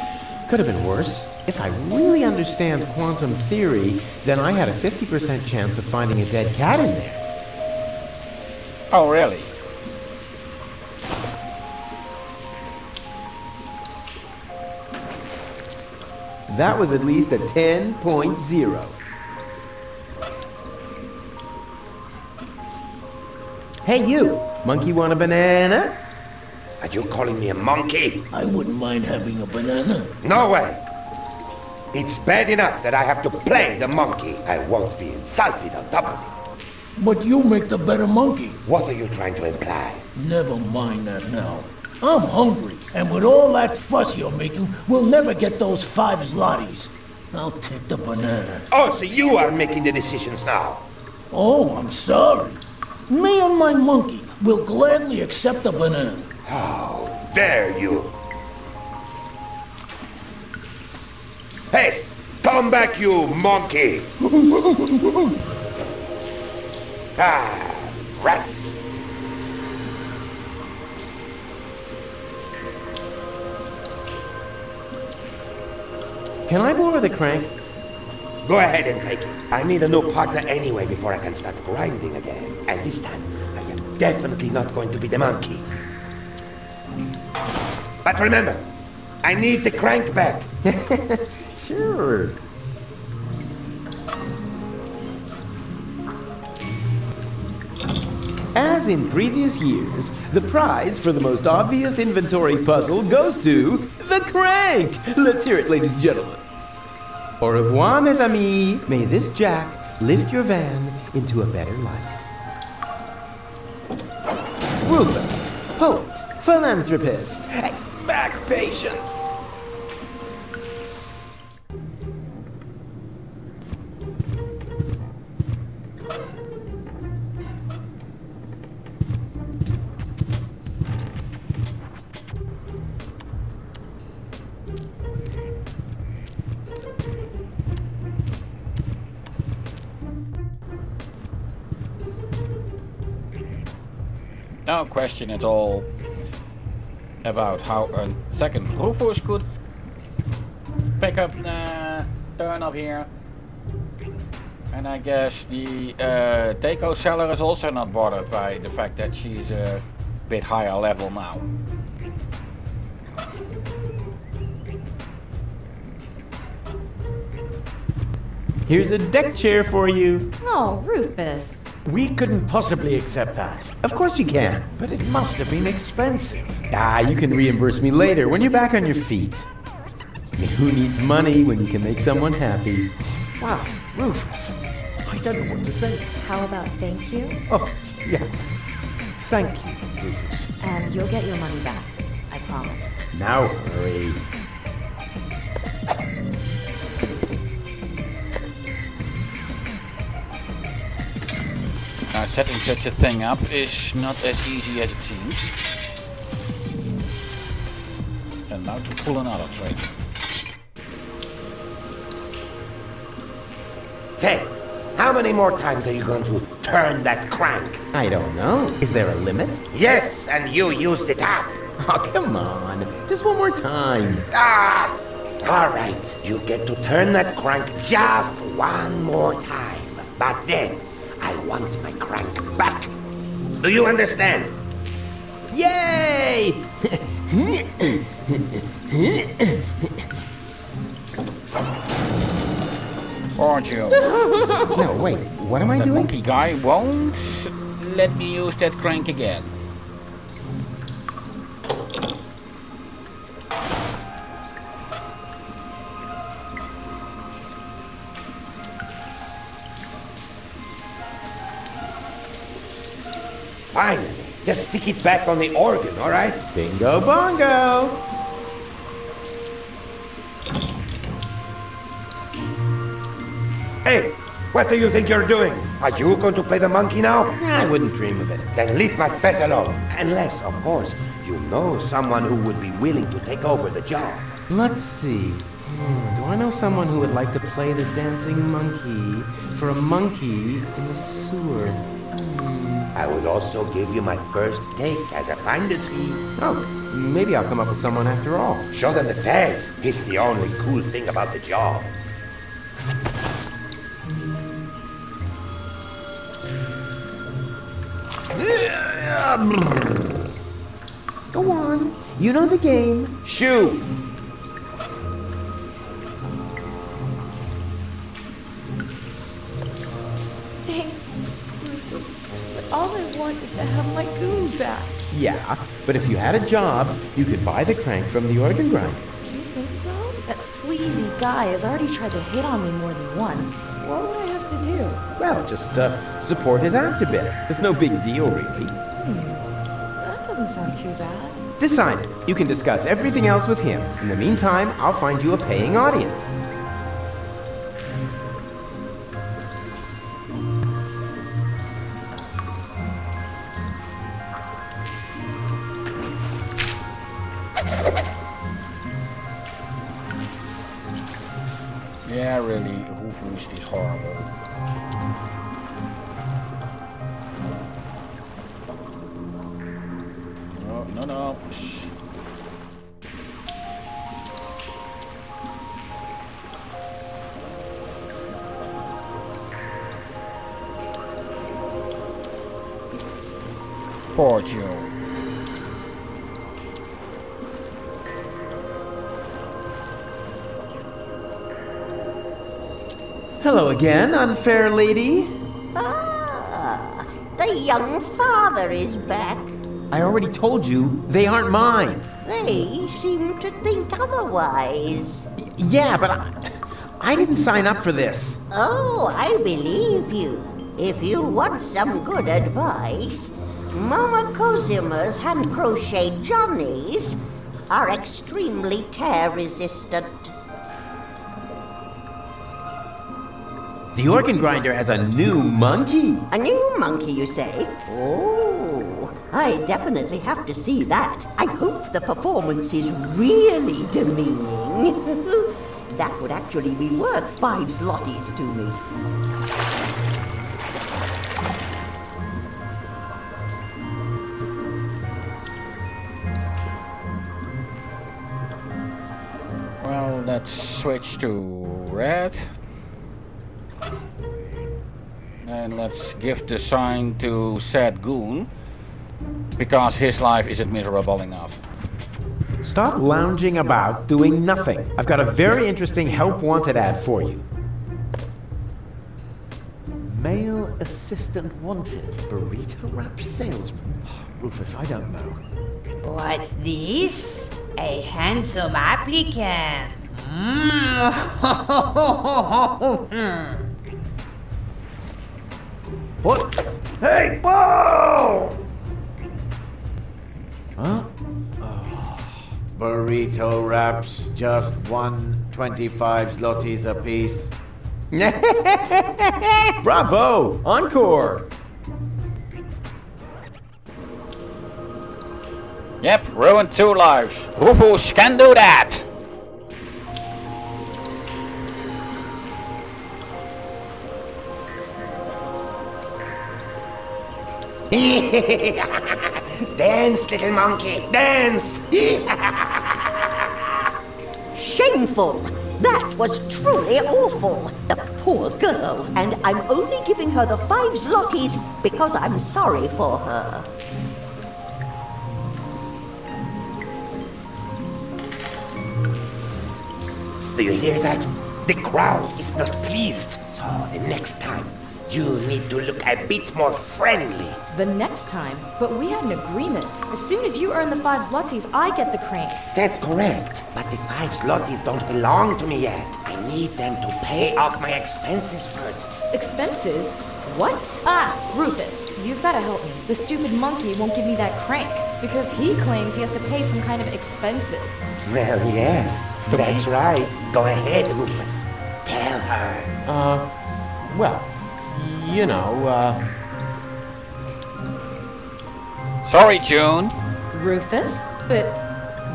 Speaker 3: could have been worse. If I really understand quantum theory, then I had a 50% chance of finding a dead cat in there.
Speaker 22: Oh, really?
Speaker 3: That was at least a 10.0. Hey you, monkey want a banana?
Speaker 23: Are you calling me a monkey?
Speaker 6: I wouldn't mind having a banana.
Speaker 23: No way! It's bad enough that I have to play the monkey. I won't be insulted on top of it.
Speaker 6: But you make the better monkey.
Speaker 23: What are you trying to imply?
Speaker 6: Never mind that now. I'm hungry, and with all that fuss you're making, we'll never get those 5 zlotys. I'll take the banana.
Speaker 23: Oh, so you are making the decisions now?
Speaker 6: Oh, I'm sorry. Me and my monkey will gladly accept the banana.
Speaker 23: How dare you! Hey, come back, you monkey! Ah, rats!
Speaker 3: Can I borrow the crank?
Speaker 23: Go ahead and take it. I need a new partner anyway before I can start grinding again. And this time, I am definitely not going to be the monkey. But remember, I need the crank back.
Speaker 3: Sure. As in previous years, the prize for the most obvious inventory puzzle goes to the crank. Let's hear it, ladies and gentlemen. Au revoir, mes amis. May this jack lift your van into a better life. Rufus, poet, philanthropist, back patient.
Speaker 22: No question at all about how a second Rufus could pick up turn up here. And I guess the Deco seller is also not bothered by the fact that she's a bit higher level now.
Speaker 3: Here's a deck chair for you.
Speaker 21: Oh, Rufus.
Speaker 20: We couldn't possibly accept that.
Speaker 3: Of course you can.
Speaker 20: But it must have been expensive.
Speaker 3: Ah, you can reimburse me later when you're back on your feet. I mean, who needs money when you can make someone happy?
Speaker 20: Wow, Rufus, I don't know what to say.
Speaker 21: How about thank you?
Speaker 20: Oh, yeah. Thank you, Rufus.
Speaker 21: And you'll get your money back. I promise.
Speaker 3: Now hurry.
Speaker 22: Now, setting such a thing up is not as easy as it seems. And now to pull another trigger.
Speaker 23: Say, how many more times are you going to turn that crank?
Speaker 3: I don't know. Is there a limit?
Speaker 23: Yes, and you used it up.
Speaker 3: Oh, come on. Just one more time.
Speaker 23: Ah! All right, you get to turn that crank just one more time. But then, I want my crank back. Do you understand?
Speaker 3: Yay!
Speaker 22: Aren't you?
Speaker 3: No, wait. What am I
Speaker 22: The
Speaker 3: doing?
Speaker 22: monkey guy won't let me use that crank again.
Speaker 23: Finally, just stick it back on the organ, all right?
Speaker 3: Bingo bongo!
Speaker 23: Hey, what do you think you're doing? Are you going to play the monkey now?
Speaker 3: I wouldn't dream of it.
Speaker 23: Then leave my fez alone. Unless, of course, you know someone who would be willing to take over the job.
Speaker 3: Let's see. Do I know someone who would like to play the dancing monkey for a monkey in the sewer?
Speaker 23: I would also give you my first take as a finder's fee.
Speaker 3: Oh, maybe I'll come up with someone after all.
Speaker 23: Show them the fez. It's the only cool thing about the job.
Speaker 3: Go on. You know the game.
Speaker 23: Shoo!
Speaker 21: Thanks, Rufus. But all I want is to have my goon back.
Speaker 3: Yeah, but if you had a job, you could buy the crank from the organ grinder.
Speaker 21: Do you think so? That sleazy guy has already tried to hit on me more than once. What would I have to do?
Speaker 3: Well, just support his act a bit. It's no big deal, really.
Speaker 21: That doesn't sound too bad.
Speaker 3: Decided. You can discuss everything else with him. In the meantime, I'll find you a paying audience.
Speaker 22: Yeah, really, Rufus is horrible. No. Poor Joe.
Speaker 3: Hello again, unfair lady.
Speaker 18: Ah, the young father is back.
Speaker 3: I already told you, they aren't mine.
Speaker 18: They seem to think otherwise.
Speaker 3: Yeah, but I didn't sign up for this.
Speaker 18: Oh, I believe you. If you want some good advice, Mama Cosima's hand-crocheted Johnnies are extremely tear-resistant.
Speaker 3: The organ grinder has a new monkey.
Speaker 18: A new monkey, you say? Oh, I definitely have to see that. I hope the performance is really demeaning. That would actually be worth 5 zlotys to me.
Speaker 22: Well, let's switch to red. And let's give the sign to Sad Goon, because his life isn't miserable enough.
Speaker 3: Stop lounging about doing nothing. I've got a very interesting help wanted ad for you.
Speaker 20: Male assistant wanted. Burrito wrap salesman. Rufus, I don't know.
Speaker 16: What's this? A handsome applicant.
Speaker 20: What? Hey! Whoa! Huh? Oh. Burrito wraps, just 125 zlotys apiece.
Speaker 3: Bravo! Encore!
Speaker 22: Yep, ruined 2 lives. Rufus can do that!
Speaker 23: Dance, little monkey, dance!
Speaker 18: Shameful! That was truly awful. The poor girl. And I'm only giving her the 5 zlotys because I'm sorry for her.
Speaker 23: Do you hear that? The crowd is not pleased. So the next time, you need to look a bit more friendly.
Speaker 21: The next time? But we had an agreement. As soon as you earn the 5 zlotys, I get the crank.
Speaker 23: That's correct. But the 5 zlotys don't belong to me yet. I need them to pay off my expenses first.
Speaker 21: Expenses? What? Ah, Rufus, you've got to help me. The stupid monkey won't give me that crank because he claims he has to pay some kind of expenses.
Speaker 23: Well, yes, that's right. Go ahead, Rufus. Tell her.
Speaker 3: Well, you know,
Speaker 22: Sorry, June.
Speaker 21: Rufus? But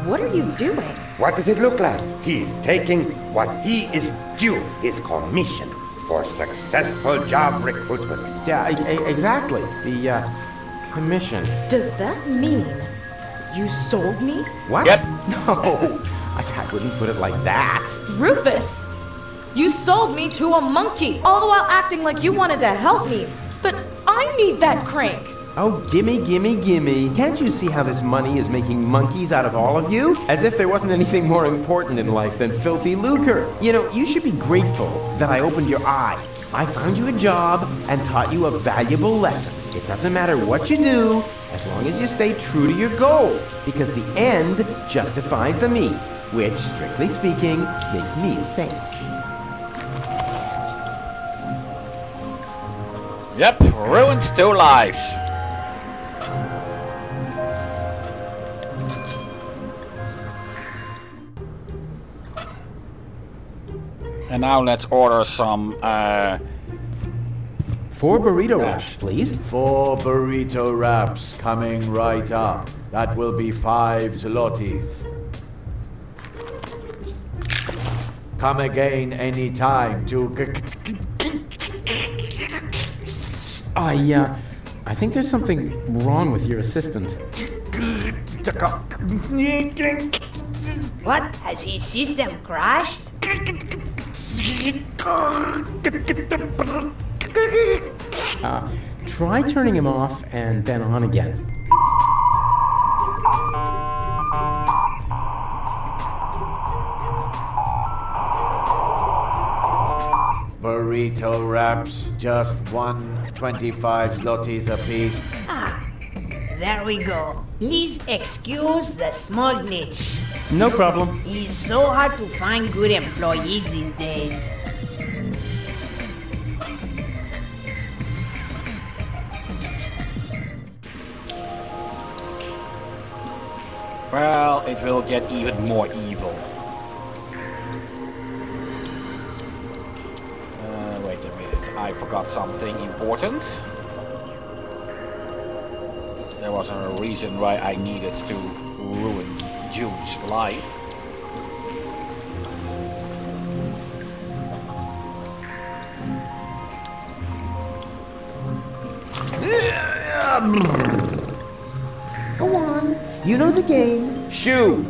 Speaker 21: what are you doing?
Speaker 23: What does it look like? He's taking what he is due, his commission, for successful job recruitment.
Speaker 3: Yeah, exactly. The, commission.
Speaker 21: Does that mean you sold me?
Speaker 3: What?
Speaker 22: Yep.
Speaker 3: No, I wouldn't put it like that.
Speaker 21: Rufus! You sold me to a monkey, all the while acting like you wanted to help me. But I need that crank.
Speaker 3: Oh, gimme, gimme, gimme. Can't you see how this money is making monkeys out of all of you? As if there wasn't anything more important in life than filthy lucre. You know, you should be grateful that I opened your eyes. I found you a job and taught you a valuable lesson. It doesn't matter what you do, as long as you stay true to your goals, because the end justifies the means, which, strictly speaking, makes me a saint.
Speaker 22: Yep, ruined 2 lives. And now let's order some,
Speaker 3: 4 burrito wraps, please.
Speaker 20: 4 burrito wraps coming right up. That will be 5 zlotys. Come again any time to...
Speaker 3: I think there's something wrong with your assistant.
Speaker 16: What? Has his system crashed?
Speaker 3: Try turning him off and then on again.
Speaker 20: Burrito wraps, just 125 zlotys apiece.
Speaker 16: Ah, there we go. Please excuse the small glitch.
Speaker 3: No problem.
Speaker 16: It's so hard to find good employees these days.
Speaker 22: well, it will get even more evil. Wait a minute, I forgot something important. There was a reason why I needed to ruin June's life.
Speaker 1: Go on. You know the game.
Speaker 3: Shoo!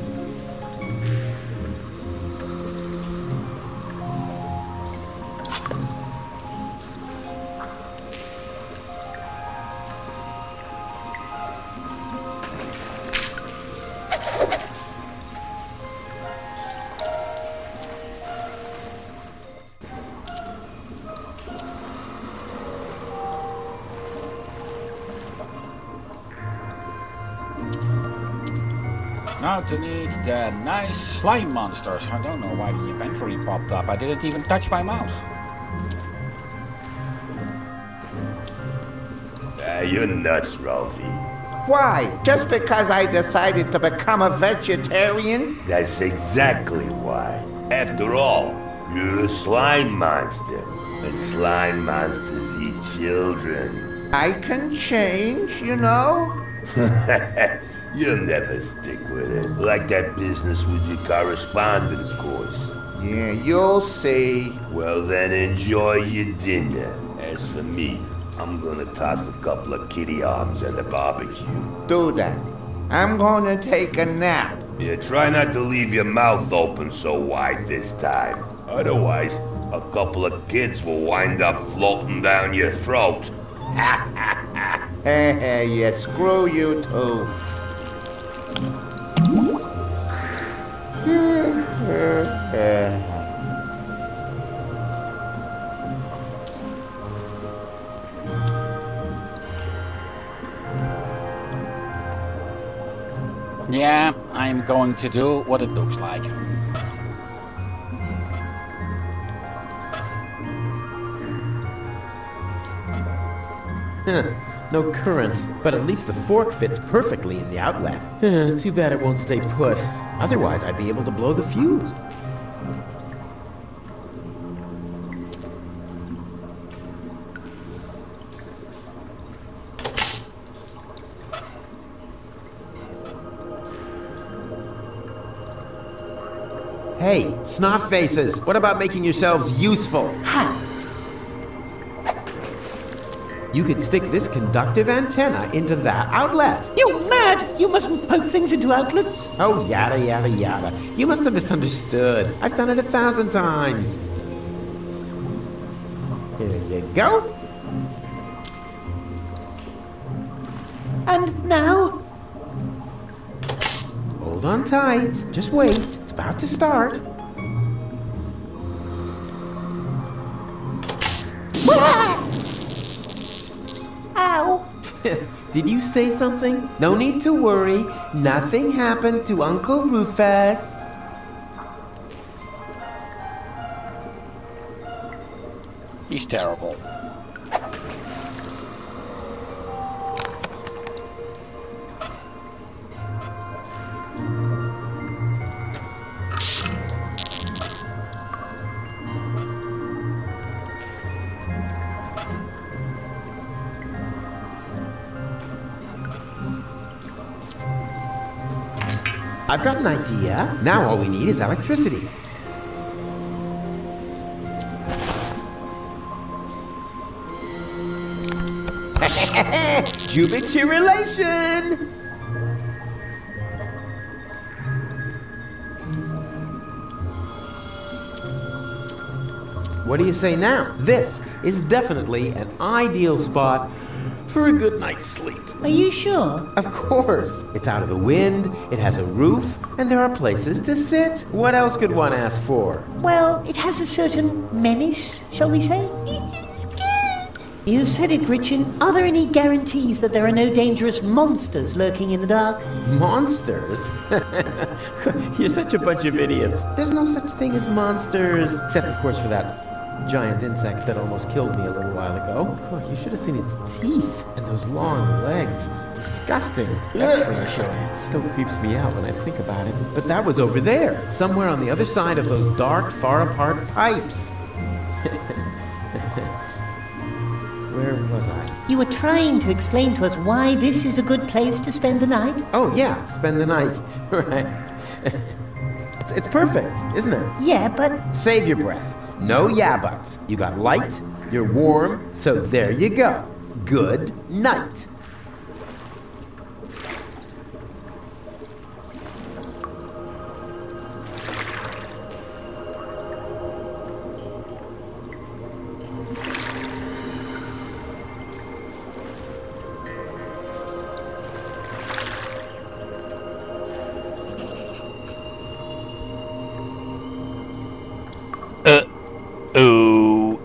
Speaker 22: Now to need the nice slime monsters. I don't know why the inventory popped up. I didn't even touch my mouse.
Speaker 2: You're nuts, Ralphie.
Speaker 23: Why? Just because I decided to become a vegetarian?
Speaker 2: That's exactly why. After all, you're a slime monster, and slime monsters eat children.
Speaker 23: I can change, you know?
Speaker 2: You'll never stick with it. Like that business with your correspondence course.
Speaker 23: Yeah, you'll see.
Speaker 2: Well, then enjoy your dinner. As for me, I'm gonna toss a couple of kitty arms at the barbecue.
Speaker 23: Do that. I'm gonna take a nap.
Speaker 2: Yeah, try not to leave your mouth open so wide this time. Otherwise, a couple of kids will wind up floating down your throat.
Speaker 23: Yeah, screw you too.
Speaker 22: Yeah, I'm going to do what it looks like.
Speaker 3: No current, but at least the fork fits perfectly in the outlet. Too bad it won't stay put. Otherwise, I'd be able to blow the fuse. Hey, snot faces, what about making yourselves useful? You could stick this conductive antenna into that outlet.
Speaker 6: You mad? You mustn't poke things into outlets.
Speaker 3: Oh, yada, yada, yada. You must have misunderstood. I've done it 1,000 times. Here you go.
Speaker 6: And now?
Speaker 3: Hold on tight. Just wait. It's about to start.
Speaker 6: Ow!
Speaker 3: Did you say something? No need to worry. Nothing happened to Uncle Rufus.
Speaker 22: He's terrible.
Speaker 3: I've got an idea. Now all we need is electricity. Jubichirulation! What do you say now? This is definitely an ideal spot for a good night's sleep.
Speaker 6: Are you sure?
Speaker 3: Of course. It's out of the wind, it has a roof, and there are places to sit. What else could one ask for?
Speaker 6: Well, it has a certain menace, shall we say? You said it, Gretchen. Are there any guarantees that there are no dangerous monsters lurking in the dark?
Speaker 3: Monsters? You're such a bunch of idiots. There's no such thing as monsters. Except, of course, for that giant insect that almost killed me a little while ago. God, you should have seen its teeth and those long legs. Disgusting.
Speaker 22: That's reassuring.
Speaker 3: It still creeps me out when I think about it. But that was over there, somewhere on the other side of those dark, far-apart pipes. Where was I?
Speaker 6: You were trying to explain to us why this is a good place to spend the night?
Speaker 3: Oh, yeah, spend the night. Right. It's perfect, isn't it?
Speaker 6: Yeah, but...
Speaker 3: Save your breath. No yeah buts. You got light, you're warm, so there you go. Good night.
Speaker 9: Oh.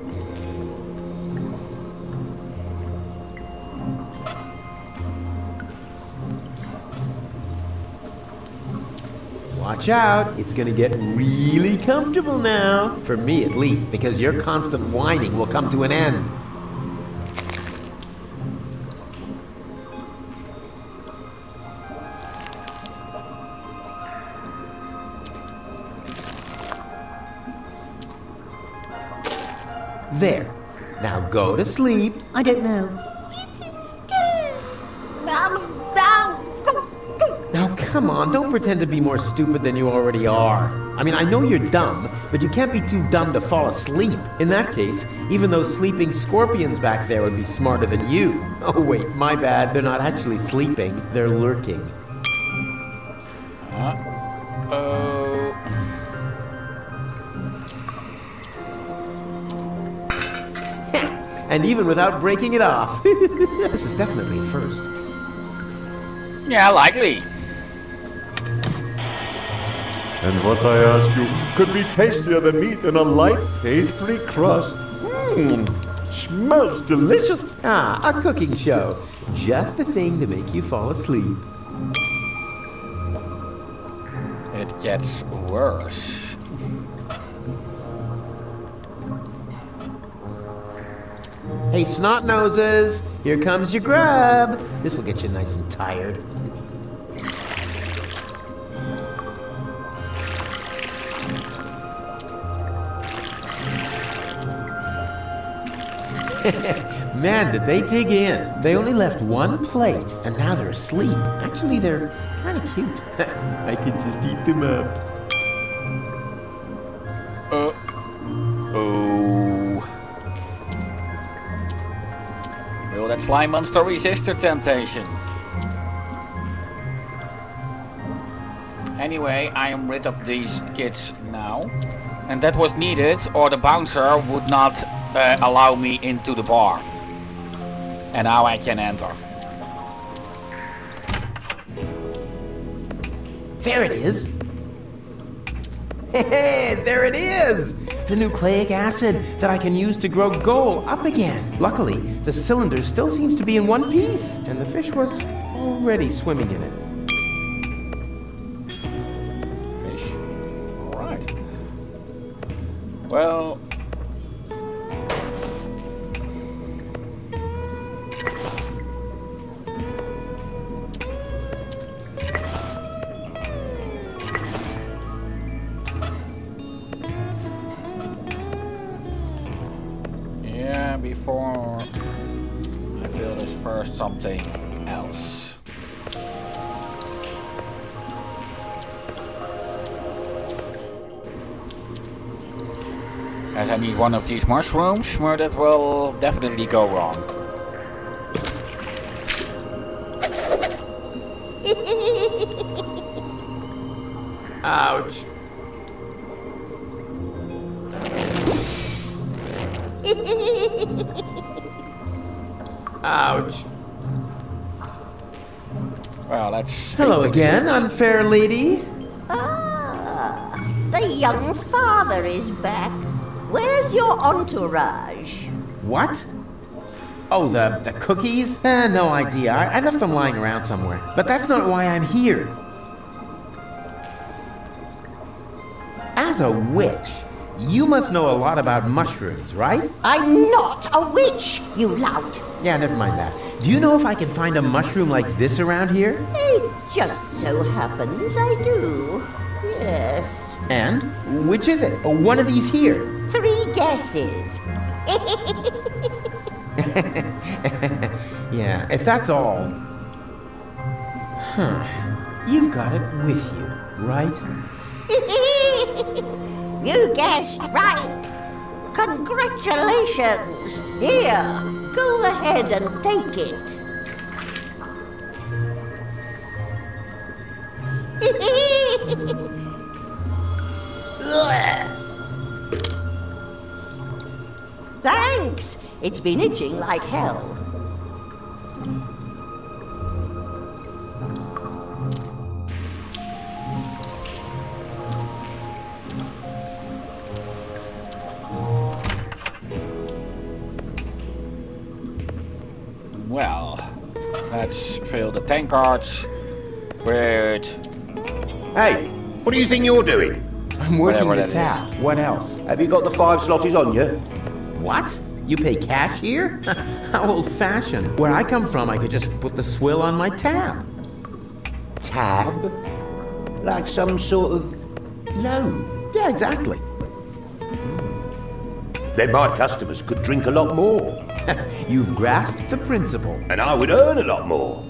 Speaker 3: Watch out, it's gonna get really comfortable now. For me at least, because your constant whining will come to an end. There. Now go to sleep.
Speaker 6: I don't know.
Speaker 3: Now come on, don't pretend to be more stupid than you already are. I mean, I know you're dumb, but you can't be too dumb to fall asleep. In that case, even those sleeping scorpions back there would be smarter than you. Oh wait, my bad, they're not actually sleeping, they're lurking. And even without breaking it off. This is definitely a first.
Speaker 22: Yeah, likely.
Speaker 15: And what I ask you could be tastier than meat in a light pastry crust. Smells delicious.
Speaker 3: Ah, a cooking show. Just the thing to make you fall asleep.
Speaker 22: It gets worse.
Speaker 3: Hey, snot noses, here comes your grub. This'll get you nice and tired. Man, did they dig in. They only left one plate, and now they're asleep. Actually, they're kind of cute. I could just eat them up.
Speaker 22: Will that slime monster resist your temptation? Anyway, I am rid of these kids now. And that was needed, or the bouncer would not allow me into the bar. And now I can enter.
Speaker 3: There it is. Hey, there it is! The nucleic acid that I can use to grow gold up again. Luckily, the cylinder still seems to be in one piece, and the fish was already swimming in it.
Speaker 22: Fish. Alright. Well... before I feel this first something else. As I need one of these mushrooms, where that will definitely go wrong.
Speaker 3: Ouch. Ouch.
Speaker 22: Well, let's...
Speaker 3: Hello again, unfair lady.
Speaker 18: Ah, the young father is back. Where's your entourage?
Speaker 3: What? Oh, the cookies? No idea. I left them lying around somewhere. But that's not why I'm here. As a witch, you must know a lot about mushrooms, right?
Speaker 18: I'm not a witch, you lout.
Speaker 3: Yeah, never mind that. Do you know if I can find a mushroom like this around here?
Speaker 18: It just so happens I do. Yes.
Speaker 3: And? Which is it? One of these here.
Speaker 18: 3 guesses.
Speaker 3: Yeah, if that's all. Huh. You've got it with you, right?
Speaker 18: You guessed right. Congratulations. Here, go ahead and take it. Thanks. It's been itching like hell.
Speaker 22: Well, let's fill the tankards with...
Speaker 2: Hey, what do you think you're doing?
Speaker 3: I'm working
Speaker 22: Whatever
Speaker 3: the
Speaker 22: that
Speaker 3: tap. What else?
Speaker 2: Have you got the 5 slotties on you?
Speaker 3: What? You pay cash here? How old-fashioned. Where I come from, I could just put the swill on my tab.
Speaker 2: Tab? Like some sort of loan?
Speaker 3: Yeah, exactly.
Speaker 2: Then my customers could drink a lot more.
Speaker 3: You've grasped the principle.
Speaker 2: And I would earn a lot more.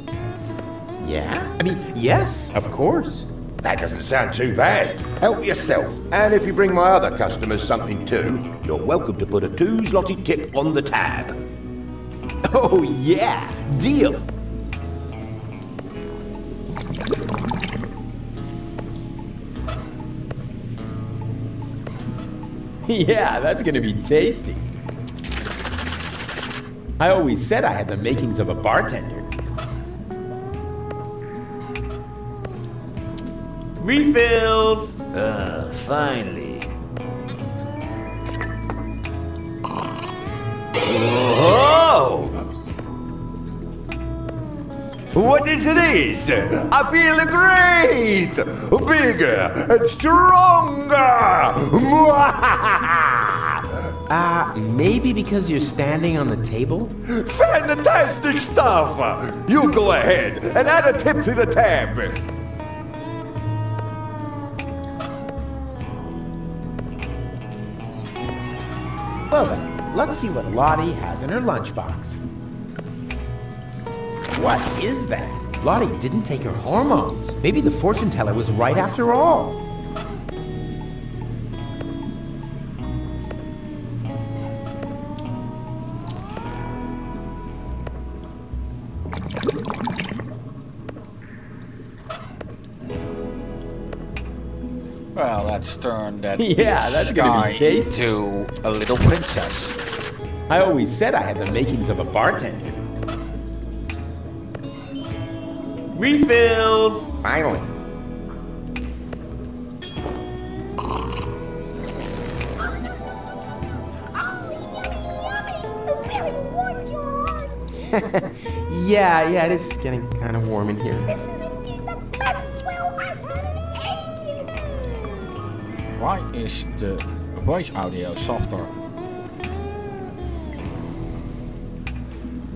Speaker 3: Yeah? I mean, yes, of course.
Speaker 2: That doesn't sound too bad. Help yourself. And if you bring my other customers something too, you're welcome to put a 2 zloty tip on the tab.
Speaker 3: Oh, yeah. Deal. Yeah, that's gonna be tasty. I always said I had the makings of a bartender. Refills!
Speaker 7: Finally.
Speaker 2: Oh! What is this? I feel great! Bigger and stronger!
Speaker 3: Maybe because you're standing on the table?
Speaker 2: Fantastic stuff! You go ahead and add a tip to the tab.
Speaker 3: Well then, let's see what Lottie has in her lunchbox. What is that? Lottie didn't take her hormones. Maybe the fortune teller was right after all.
Speaker 22: Well, let's turn that
Speaker 3: Yeah, that's gonna
Speaker 22: guy
Speaker 3: be tasty.
Speaker 22: into a little princess.
Speaker 3: I always said I had the makings of a bartender. Refills!
Speaker 2: Finally.
Speaker 3: Yeah, it is getting kind of warm in here.
Speaker 10: This is indeed the best swill I've had in ages.
Speaker 22: Why is the voice audio softer?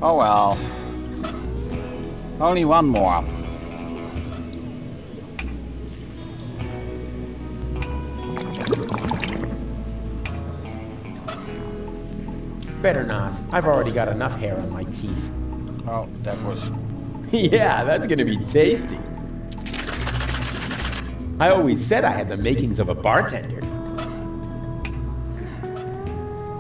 Speaker 22: Oh well. Only one more.
Speaker 3: Better not. I've already got enough hair on my teeth.
Speaker 22: Oh, that was...
Speaker 3: Yeah, that's gonna be tasty. I always said I had the makings of a bartender.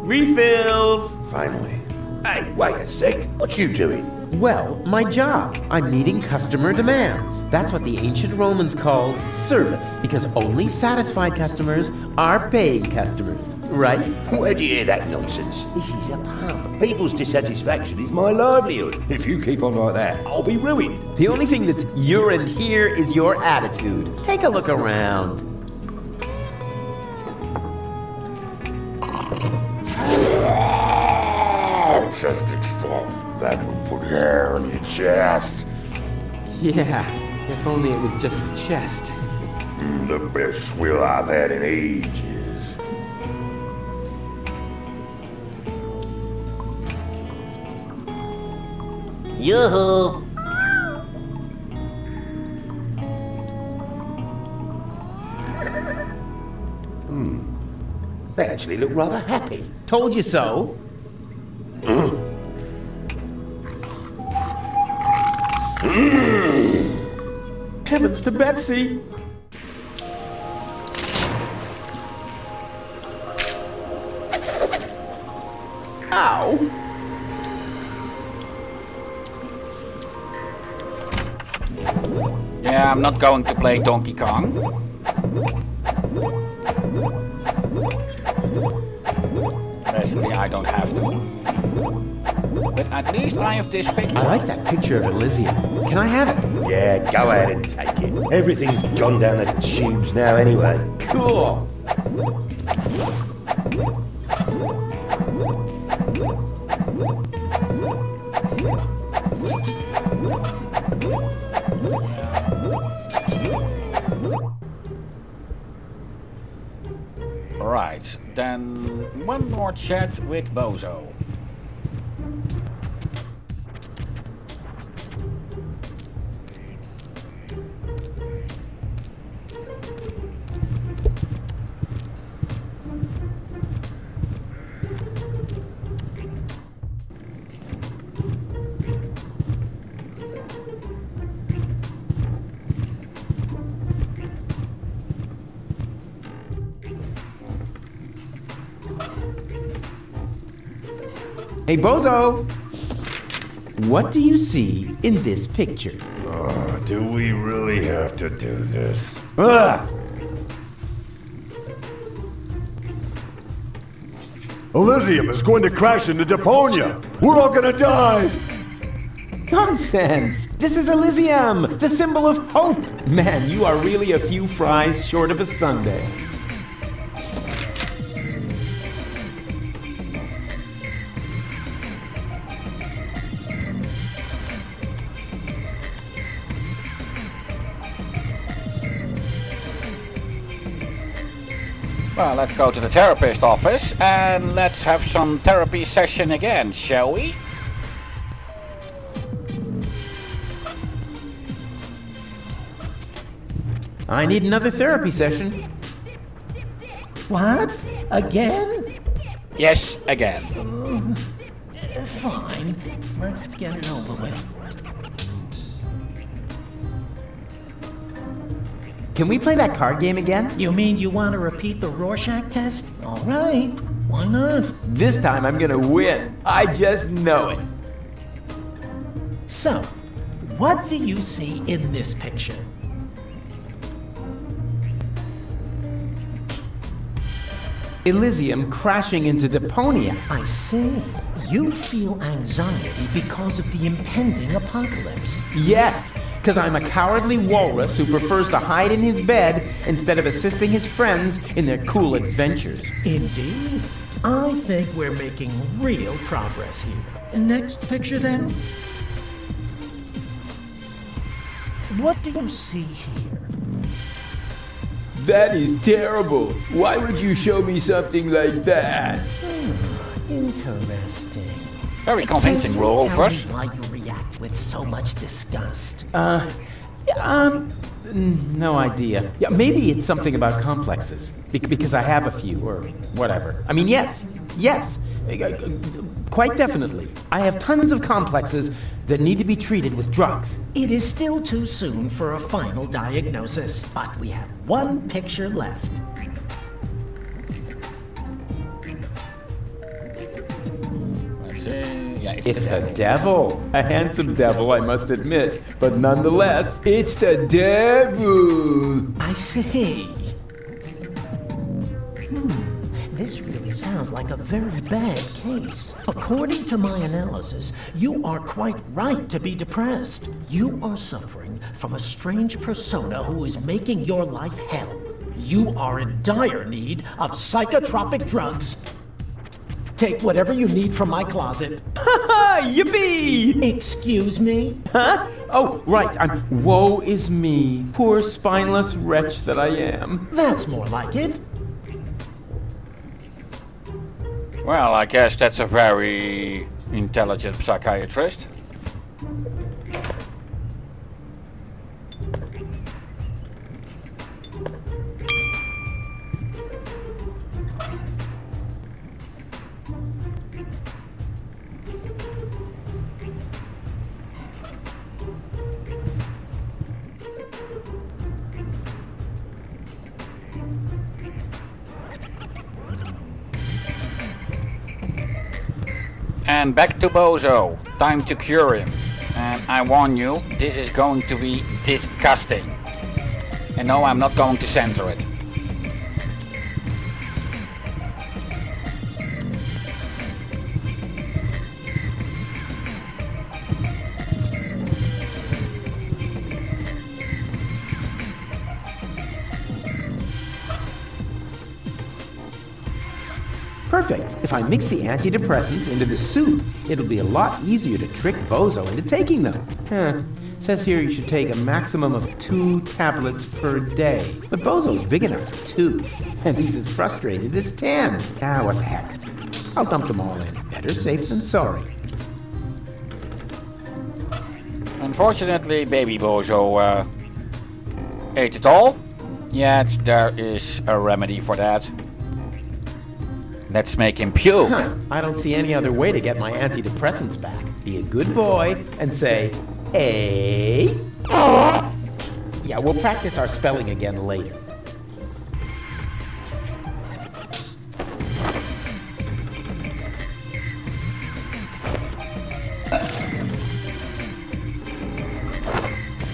Speaker 3: Refills!
Speaker 2: Finally. Hey, wait a sec. What you doing?
Speaker 3: Well, my job. I'm meeting customer demands. That's what the ancient Romans called service, because only satisfied customers are paying customers, right?
Speaker 2: Where'd you hear that nonsense? This is a pub. People's dissatisfaction is my livelihood. If you keep on like that, I'll be ruined.
Speaker 3: The only thing that's urine here is your attitude. Take a look around.
Speaker 2: Fantastic stuff. That will put hair on your chest.
Speaker 3: Yeah, if only it was just the chest.
Speaker 2: The best swill I've had in ages.
Speaker 6: Yoo-hoo!
Speaker 2: They actually look rather happy.
Speaker 3: Told you so. Heavens to Betsy! Ow!
Speaker 22: Yeah, I'm not going to play Donkey Kong. Basically, I don't have to. But at least I have this picture.
Speaker 3: I like that picture of Elysium. Can I have it?
Speaker 2: Yeah, go ahead and take it. Everything's gone down the tubes now anyway.
Speaker 3: Cool.
Speaker 22: Right, then one more chat with Bozo.
Speaker 3: Hey, Bozo! What do you see in this picture?
Speaker 2: Do we really have to do this?
Speaker 15: Elysium is going to crash into Deponia. We're all gonna die.
Speaker 3: Nonsense! This is Elysium, the symbol of hope! Man, you are really a few fries short of a sundae.
Speaker 22: Well, let's go to the therapist office and let's have some therapy session again, shall we?
Speaker 3: I need another therapy session.
Speaker 6: What? Again?
Speaker 22: Yes, again.
Speaker 6: Fine. Let's get it over with.
Speaker 3: Can we play that card game again?
Speaker 6: You mean you want to repeat the Rorschach test? All right. Why not?
Speaker 3: This time I'm gonna win. I just know it.
Speaker 6: So, what do you see in this picture?
Speaker 3: Elysium crashing into Deponia.
Speaker 6: I see. You feel anxiety because of the impending apocalypse.
Speaker 3: Yes, because I'm a cowardly walrus who prefers to hide in his bed instead of assisting his friends in their cool adventures.
Speaker 6: Indeed. I think we're making real progress here. Next picture, then. What do you see here?
Speaker 3: That is terrible. Why would you show me something like that?
Speaker 6: Interesting.
Speaker 22: Very convincing, Rolfers.
Speaker 6: Tell me why you react with so much disgust.
Speaker 3: No idea. Yeah, maybe it's something about complexes. Because I have a few, or whatever. I mean, yes. Quite definitely. I have tons of complexes that need to be treated with drugs.
Speaker 6: It is still too soon for a final diagnosis, but we have one picture left.
Speaker 22: Let's see. Yeah,
Speaker 3: It's the devil. A handsome devil, I must admit. But nonetheless, it's the devil.
Speaker 6: I see. This really sounds like a very bad case. According to my analysis, you are quite right to be depressed. You are suffering from a strange persona who is making your life hell. You are in dire need of psychotropic drugs. Take whatever you need from my closet.
Speaker 3: Yippee!
Speaker 6: Excuse me?
Speaker 3: Huh? Oh, right. Woe is me. Poor spineless wretch that I am.
Speaker 6: That's more like it.
Speaker 22: Well, I guess that's a very intelligent psychiatrist. And back to Bozo. Time to cure him. And I warn you, this is going to be disgusting. And no, I'm not going to censor it.
Speaker 3: Perfect. If I mix the antidepressants into the soup, it'll be a lot easier to trick Bozo into taking them. Says here you should take a maximum of 2 tablets per day. But Bozo's big enough for 2, and he's as frustrated as 10. What the heck. I'll dump them all in. Better safe than sorry.
Speaker 22: Unfortunately, baby Bozo ate it all. Yet there is a remedy for that. Let's make him puke.
Speaker 3: I don't see any other way to get my antidepressants back. Be a good boy and say, A. Yeah, we'll practice our spelling again later.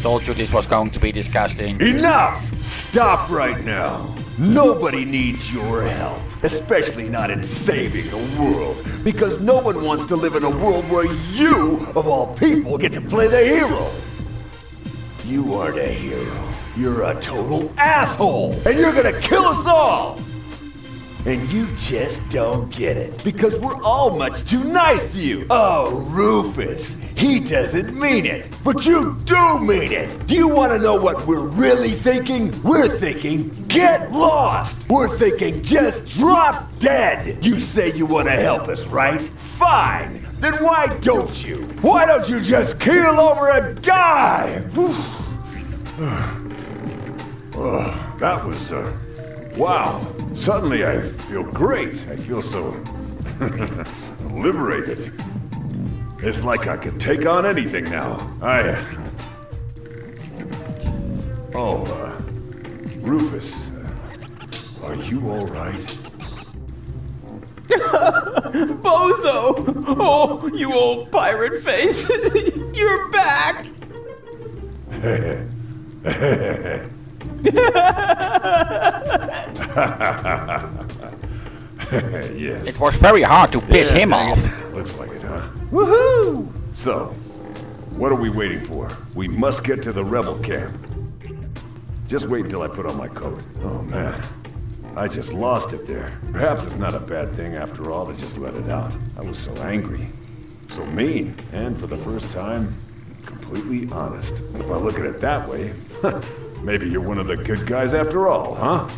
Speaker 5: Told you this was going to be disgusting.
Speaker 4: Enough! Stop right now. Nobody needs your help, especially not in saving the world, because no one wants to live in a world where you, of all people, get to play the hero. You aren't a hero. You're a total asshole, and you're gonna kill us all! And you just don't get it, because we're all much too nice to you. Oh, Rufus, he doesn't mean it, but you do mean it. Do you want to know what we're really thinking? We're thinking, get lost. We're thinking, just drop dead. You say you want to help us, right? Fine. Then why don't you? Why don't you just keel over and die?
Speaker 15: That was, wow. Suddenly I feel great. I feel so liberated. It's like I could take on anything now. Rufus, are you all right?
Speaker 3: Bozo! Oh, you old pirate face! You're back!
Speaker 15: Yes.
Speaker 5: It was very hard to piss him off.
Speaker 15: Looks like it, huh?
Speaker 3: Woohoo!
Speaker 15: So, what are we waiting for? We must get to the rebel camp. Just wait until I put on my coat. Oh man, I just lost it there. Perhaps it's not a bad thing after all to just let it out. I was so angry, so mean, and for the first time, completely honest. If I look at it that way, maybe you're one of the good guys after all, huh?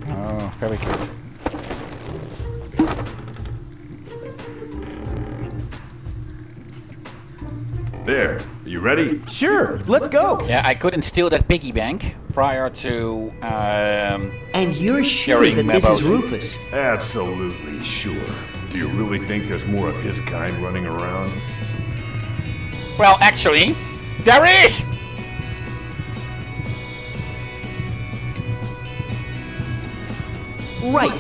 Speaker 5: Oh, very good.
Speaker 15: There, are you ready?
Speaker 3: Sure, let's go.
Speaker 5: Yeah, I couldn't steal that piggy bank prior to
Speaker 6: And you're sure
Speaker 5: sharing
Speaker 6: that
Speaker 5: my
Speaker 6: this is
Speaker 5: boat.
Speaker 6: Rufus?
Speaker 15: Absolutely sure. Do you really think there's more of his kind running around?
Speaker 5: Well, actually, there is!
Speaker 6: Right.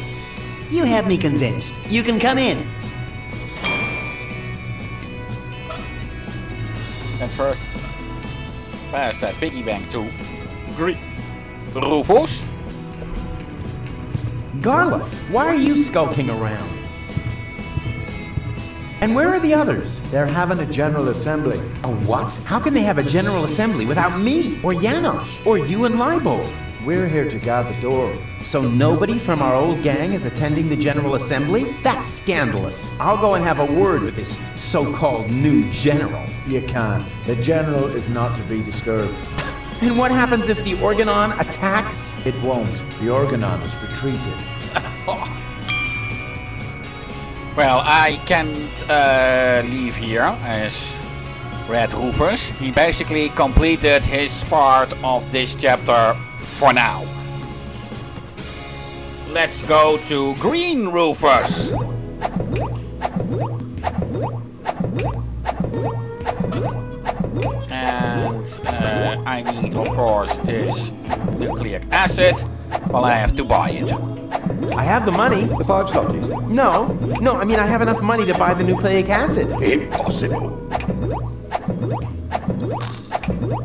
Speaker 6: You have me convinced. You can come in.
Speaker 5: And first, pass that piggy bank to Rufus.
Speaker 3: Garlic, why are you skulking around? And where are the others?
Speaker 20: They're having a general assembly.
Speaker 3: A what? How can they have a general assembly without me, or Janosch, or you and Leibold?
Speaker 20: We're here to guard the door.
Speaker 3: So nobody from our old gang is attending the general assembly? That's scandalous. I'll go and have a word with this so-called new general.
Speaker 20: You can't. The general is not to be disturbed.
Speaker 3: And what happens if the Organon attacks?
Speaker 20: It won't. The Organon has retreated.
Speaker 5: Well, I can't leave here as Red Rufus. He basically completed his part of this chapter for now. Let's go to Green Rufus. And I need, of course, this nucleic acid. Well, I have to buy it.
Speaker 3: I have the money.
Speaker 15: The 5 zlotys.
Speaker 3: No, I mean I have enough money to buy the nucleic acid.
Speaker 2: Impossible.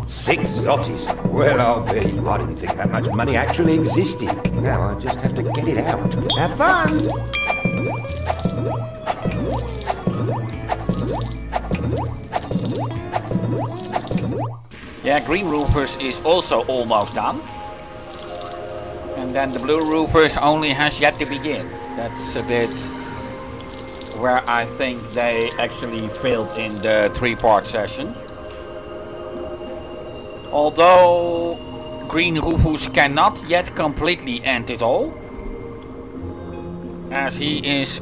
Speaker 2: 6 zlotys? Well, I'll be. I didn't think that much money actually existed. Now I just have to get it out.
Speaker 3: Have fun!
Speaker 5: Yeah, Green Rufus is also almost done. And then the Blue Rufus only has yet to begin. That's a bit where I think they actually failed in the 3-part session. Although Green Rufus cannot yet completely end it all, as he is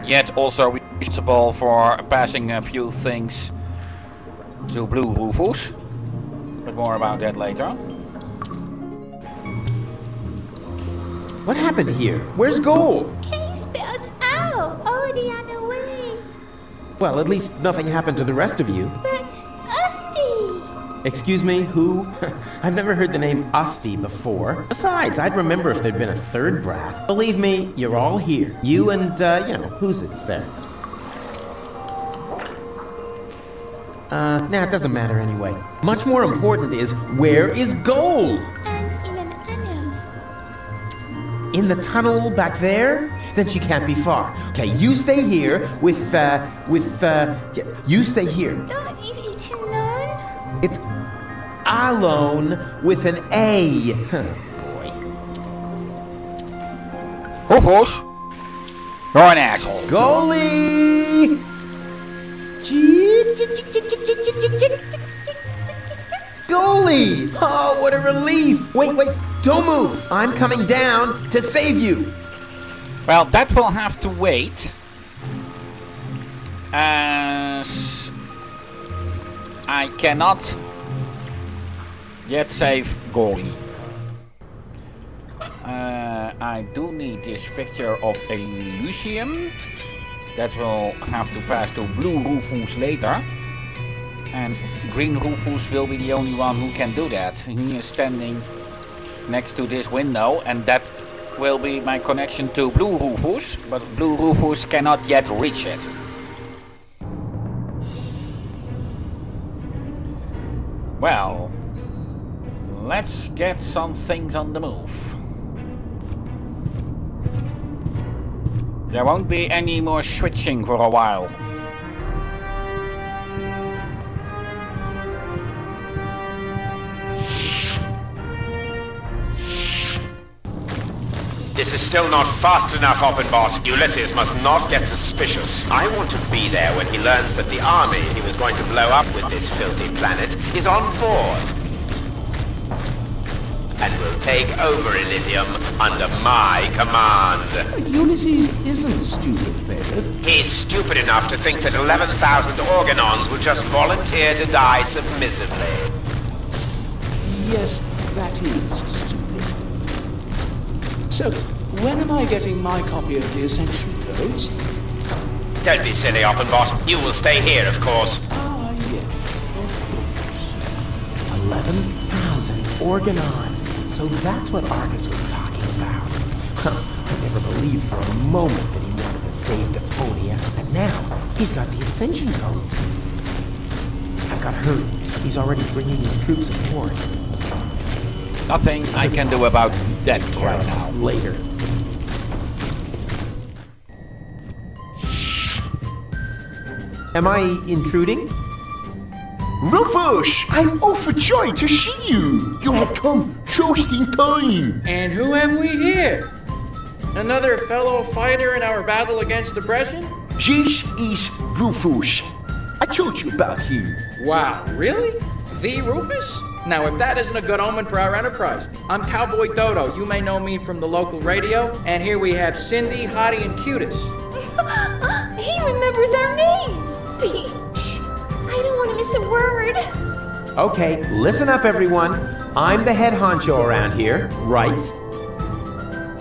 Speaker 5: yet also responsible for passing a few things to Blue Rufus, but more about that later.
Speaker 3: What happened here? Where's Gold?
Speaker 10: Case spells out, already on the way.
Speaker 3: Well, at least nothing happened to the rest of you.
Speaker 10: But Usty!
Speaker 3: Excuse me, who? I've never heard the name Usty before. Besides, I'd remember if there'd been a third brat. Believe me, you're all here. You and, who's it there? It doesn't matter anyway. Much more important is, where is gold? In the tunnel back there? Then she can't be far. Okay, you stay here you stay here. It's alone with an A. Boy.
Speaker 22: Rufus, you're an asshole.
Speaker 3: Goalie! Goalie! Oh, what a relief! Wait, don't move! I'm coming down to save you!
Speaker 22: Well, that will have to wait. As I cannot yet save Goalie. I do need this picture of Elysium. That will have to pass to Blue Rufus later. And Green Rufus will be the only one who can do that. He is standing next to this window, and that will be my connection to Blue Rufus, but Blue Rufus cannot yet reach it. Well, let's get some things on the move. There won't be any more switching for a while.
Speaker 9: This is still not fast enough, Oppenbot. Ulysses must not get suspicious. I want to be there when he learns that the army he was going to blow up with this filthy planet is on board. And will take over Elysium under my command.
Speaker 7: Ulysses isn't stupid, Bailiff.
Speaker 9: He's stupid enough to think that 11,000 Organons would just volunteer to die submissively.
Speaker 7: Yes, that is stupid. So, when am I getting my copy of the Ascension Codes?
Speaker 9: Don't be silly, Oppenbot. You will stay here, of course.
Speaker 7: Ah, yes, of course.
Speaker 1: 11,000 Organons. So that's what Argus was talking about. I never believed for a moment that he wanted to save Deponia, and now he's got the Ascension Codes. I've got to hurry. He's already bringing his troops aboard.
Speaker 22: Nothing I can do about that right now.
Speaker 1: Later. Am I intruding?
Speaker 4: Rufus! I'm overjoyed to see you! You have come just in time!
Speaker 12: And who have we here? Another fellow fighter in our battle against oppression?
Speaker 4: This is Rufus. I told you about him.
Speaker 12: Wow, really? The Rufus? Now, if that isn't a good omen for our enterprise. I'm Cowboy Dodo. You may know me from the local radio. And here we have Cindy, Hottie, and Cutis.
Speaker 8: He remembers our names! Shh! I don't want to miss a word.
Speaker 1: Okay, listen up, everyone. I'm the head honcho around here, right?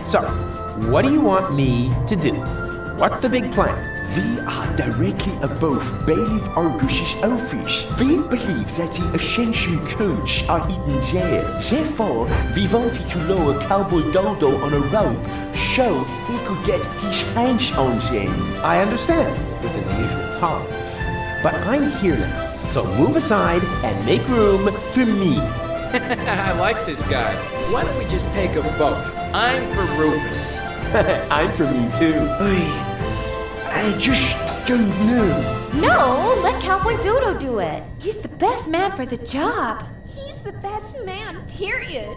Speaker 1: So, what do you want me to do? What's the big plan?
Speaker 4: We are directly above Bailiff Argus's office. We believe that the Ascension Codes are hidden there. Therefore, we wanted to lower Cowboy Dodo on a rope so he could get his hands on them.
Speaker 1: I understand, within the usual tolerance. But I'm here now, so move aside and make room for me.
Speaker 12: I like this guy. Why don't we just take a vote? I'm for Rufus.
Speaker 1: I'm for me too.
Speaker 4: I just don't know.
Speaker 21: No, let Cowboy Dodo do it. He's the best man for the job.
Speaker 8: He's the best man, period.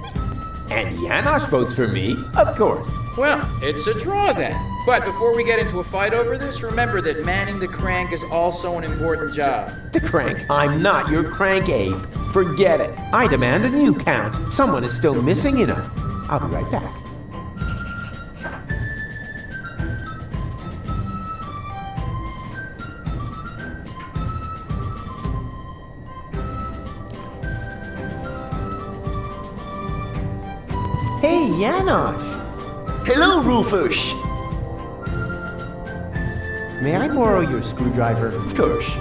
Speaker 1: And Janosch votes for me, of course.
Speaker 12: Well, it's a draw then. But before we get into a fight over this, remember that manning the crank is also an important job.
Speaker 1: The crank? I'm not your crank, Abe. Forget it. I demand a new count. Someone is still missing, you know. I'll be right back. Hey, Janosch!
Speaker 4: Hello, Rufus!
Speaker 1: May I borrow your screwdriver?
Speaker 4: Of course.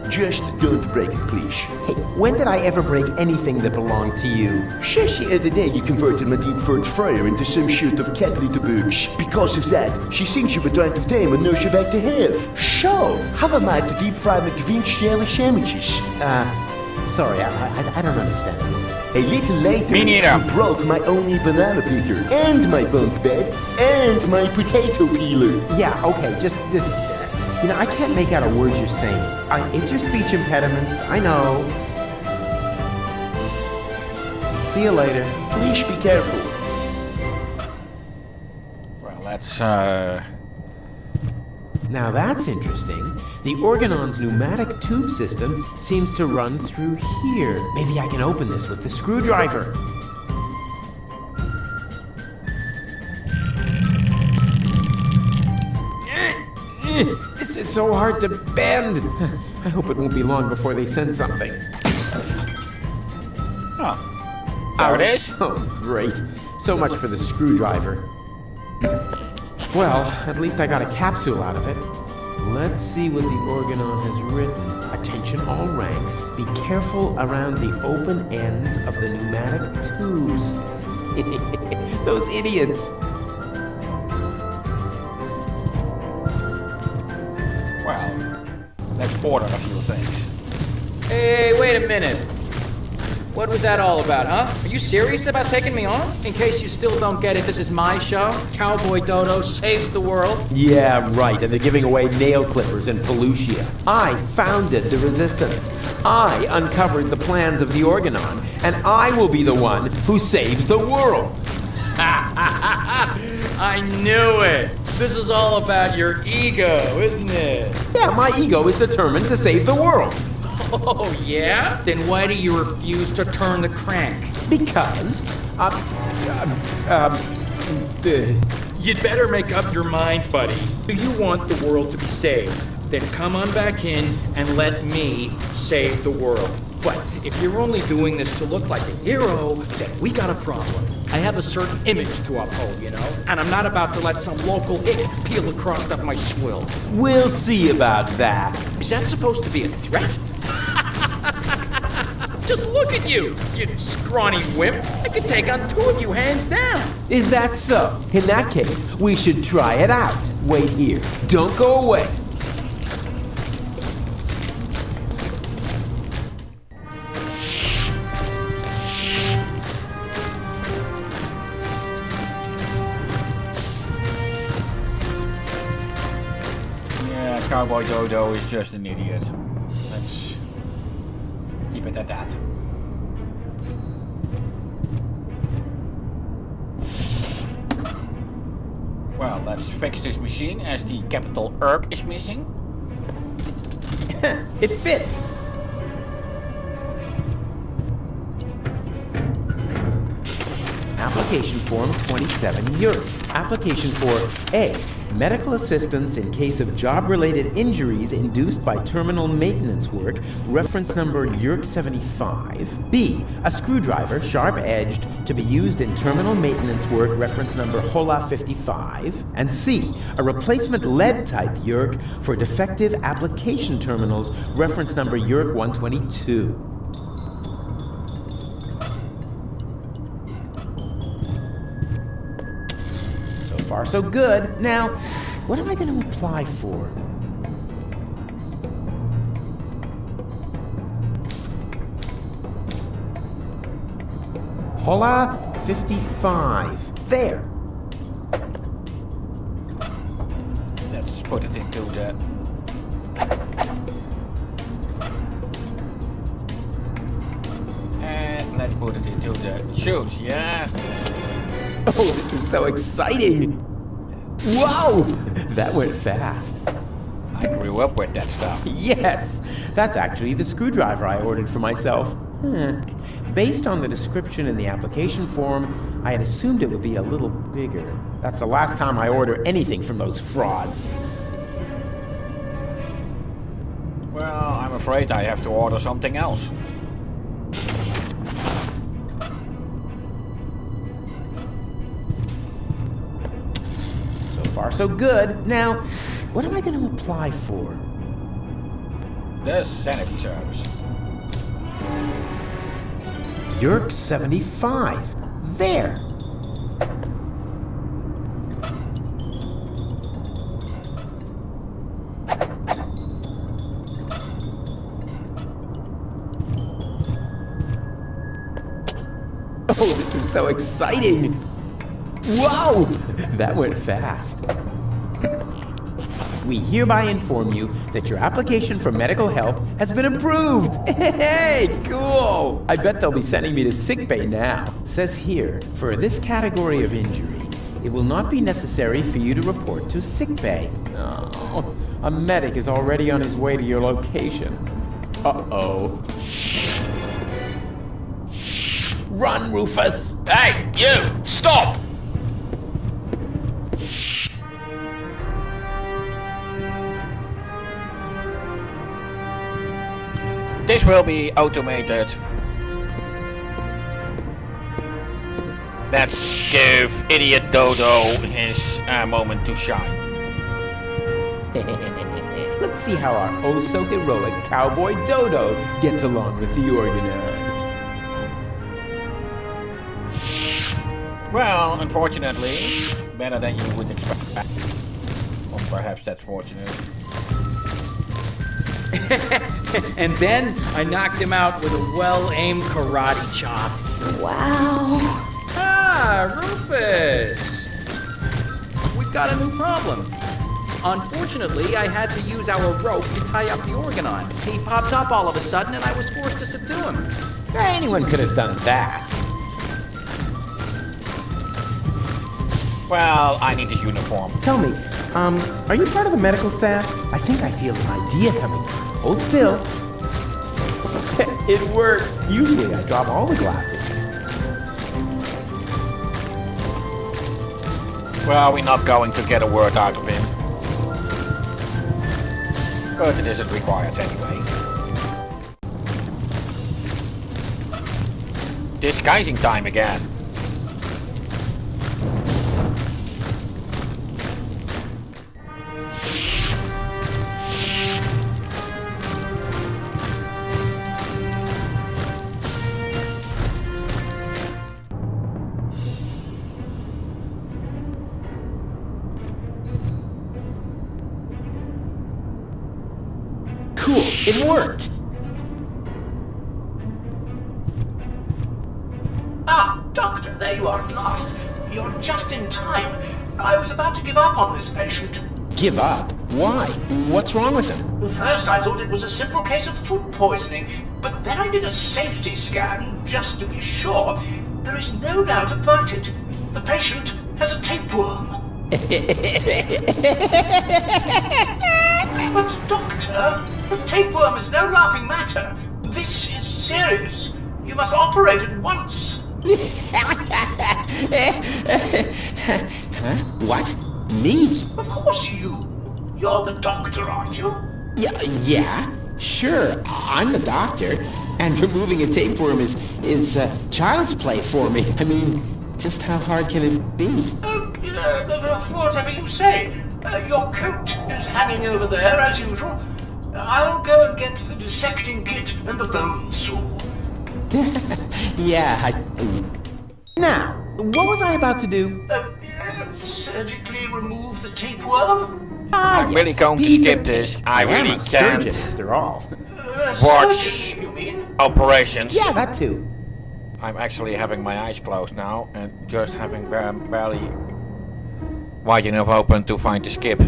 Speaker 14: Just don't break it, please.
Speaker 1: Hey, when did I ever break anything that belonged to you?
Speaker 14: Just the other day you converted my deep fried fryer into some sort of cat litter box. Because of that, she thinks you were trying to tame and nurse her back to health. So, how am I to deep fry McVeigh jelly sandwiches?
Speaker 1: Sorry, I don't understand.
Speaker 14: A little later,
Speaker 22: Me neither.
Speaker 14: you broke my only banana picker, and my bunk bed, and my potato peeler.
Speaker 1: Yeah, okay, just, you know, I can't make out a word you're saying. It's your speech impediment, I know. See you later.
Speaker 14: Please be careful.
Speaker 22: Well, let's,
Speaker 1: Now that's interesting. The Organon's pneumatic tube system seems to run through here. Maybe I can open this with the screwdriver. This is so hard to bend. I hope it won't be long before they send something.
Speaker 22: oh, there it is.
Speaker 1: Oh, great. So much for the screwdriver. Well, at least I got a capsule out of it. Let's see what the Organon has written. Attention all ranks. Be careful around the open ends of the pneumatic tubes. Those idiots.
Speaker 22: Well, let's order a few things.
Speaker 12: Hey, wait a minute. What was that all about, huh? Are you serious about taking me on? In case you still don't get it, this is my show. Cowboy Dodo saves the world.
Speaker 1: Yeah, right, and they're giving away nail clippers in Pelusia. I founded the Resistance. I uncovered the plans of the Organon, and I will be the one who saves the world.
Speaker 12: I knew it. This is all about your ego, isn't it?
Speaker 1: Yeah, my ego is determined to save the world.
Speaker 12: Oh, yeah? Then why do you refuse to turn the crank?
Speaker 1: Because,
Speaker 12: You'd better make up your mind, buddy. Do you want the world to be saved? Then come on back in and let me save the world. But if you're only doing this to look like a hero, then we got a problem. I have a certain image to uphold, you know? And I'm not about to let some local hick peel the crust off my swill.
Speaker 1: We'll see about that.
Speaker 12: Is that supposed to be a threat? Just look at you, you scrawny wimp. I could take on two of you hands down.
Speaker 1: Is that so? In that case, we should try it out. Wait here. Don't go away.
Speaker 22: Yeah, Cowboy Dodo is just an idiot. Let's keep it at that. Well, let's fix this machine as the capital ERC is missing.
Speaker 1: It fits. Application form 27 euros. Application for A. Medical assistance in case of job-related injuries induced by terminal maintenance work, reference number YURK 75. B. A screwdriver, sharp-edged, to be used in terminal maintenance work, reference number HOLA 55. And C. A replacement lead-type YURK for defective application terminals, reference number YURK 122. So far, so good. Now, what am I going to apply for? HOLA 55. There.
Speaker 22: Let's put it into the... And let's put it into the shoes, yeah?
Speaker 1: Oh, this is so exciting! Whoa! That went fast.
Speaker 22: I grew up with that stuff.
Speaker 1: Yes! That's actually the screwdriver I ordered for myself. Based on the description in the application form, I had assumed it would be a little bigger. That's the last time I order anything from those frauds.
Speaker 22: Well, I'm afraid I have to order something else.
Speaker 1: So far, so good. Now, what am I going to apply for?
Speaker 5: the sanity service.
Speaker 3: Yerk 75. There. Oh, this is so exciting! Whoa! That went fast. We hereby inform you that your application for medical help has been approved. Hey, cool! I bet they'll be sending me to sickbay now. Says here, for this category of injury, it will not be necessary for you to report to sickbay. Oh, a medic is already on his way to your location. Uh-oh. Run, Rufus!
Speaker 9: Hey, you! Stop!
Speaker 5: This will be automated. Let's give Idiot Dodo his moment to shine.
Speaker 3: Let's see how our oh-so-heroic cowboy Dodo gets along with the organoid.
Speaker 5: Well, unfortunately, better than you would expect. Or perhaps that's fortunate.
Speaker 12: And then I knocked him out with a well-aimed karate chop.
Speaker 21: Wow.
Speaker 12: Ah, Rufus! We've got a new problem. Unfortunately, I had to use our rope to tie up the organoid. He popped up all of a sudden and I was forced to subdue him.
Speaker 3: Anyone could have done that.
Speaker 5: Well, I need his uniform.
Speaker 3: Tell me, are you part of the medical staff? I think I feel an idea coming. Hold still. It worked. Usually I drop all the glasses.
Speaker 5: Well, we're not going to get a word out of him. But it isn't required anyway. Disguising time again.
Speaker 3: Cool, it worked!
Speaker 6: Ah, Doctor, there you are at last. You're just in time. I was about to give up on this patient.
Speaker 3: Give up? Why? What's wrong with him?
Speaker 6: First I thought it was a simple case of food poisoning, but then I did a safety scan just to be sure. There is no doubt about it. The patient has a tapeworm. But Doctor, the tapeworm is no laughing matter. This is serious. You must operate at once.
Speaker 3: Huh? What? Me?
Speaker 6: Of course you. You're the doctor, aren't you?
Speaker 3: Yeah, sure. I'm the doctor, and removing a tapeworm is child's play for me. I mean, just how hard can it be?
Speaker 6: Whatever you say. Your coat is hanging over there as usual. I'll go and get the dissecting kit and the bone saw.
Speaker 3: Yeah, Now, what was I about to do?
Speaker 6: Surgically remove the tapeworm?
Speaker 5: I'm really going to skip this. I really
Speaker 3: am a surgeon,
Speaker 5: can't
Speaker 3: after all.
Speaker 5: watch
Speaker 6: Surgeon, you mean?
Speaker 5: operations.
Speaker 3: Yeah, that too.
Speaker 5: I'm actually having my eyes closed now and just having barely wide enough open to find the skip.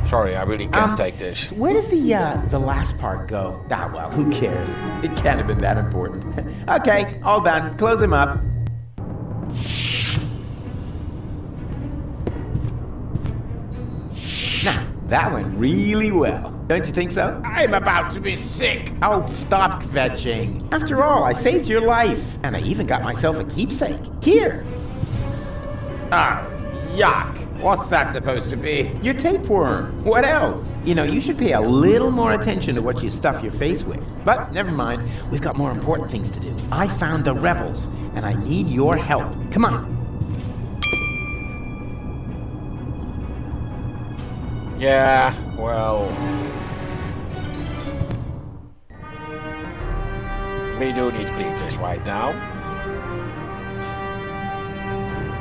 Speaker 5: Sorry, I really can't take this.
Speaker 3: Where does the last part go? Ah, well, who cares? It can't have been that important. Okay, all done. Close him up. Now, that went really well. Don't you think so?
Speaker 9: I'm about to be sick.
Speaker 3: Oh, stop fetching. After all, I saved your life. And I even got myself a keepsake. Here.
Speaker 9: Ah, yuck. What's that supposed to be?
Speaker 3: Your tapeworm. What else? You know, you should pay a little more attention to what you stuff your face with. But never mind. We've got more important things to do. I found the rebels, and I need your help. Come on.
Speaker 5: Yeah, well... we do need cleaners right now.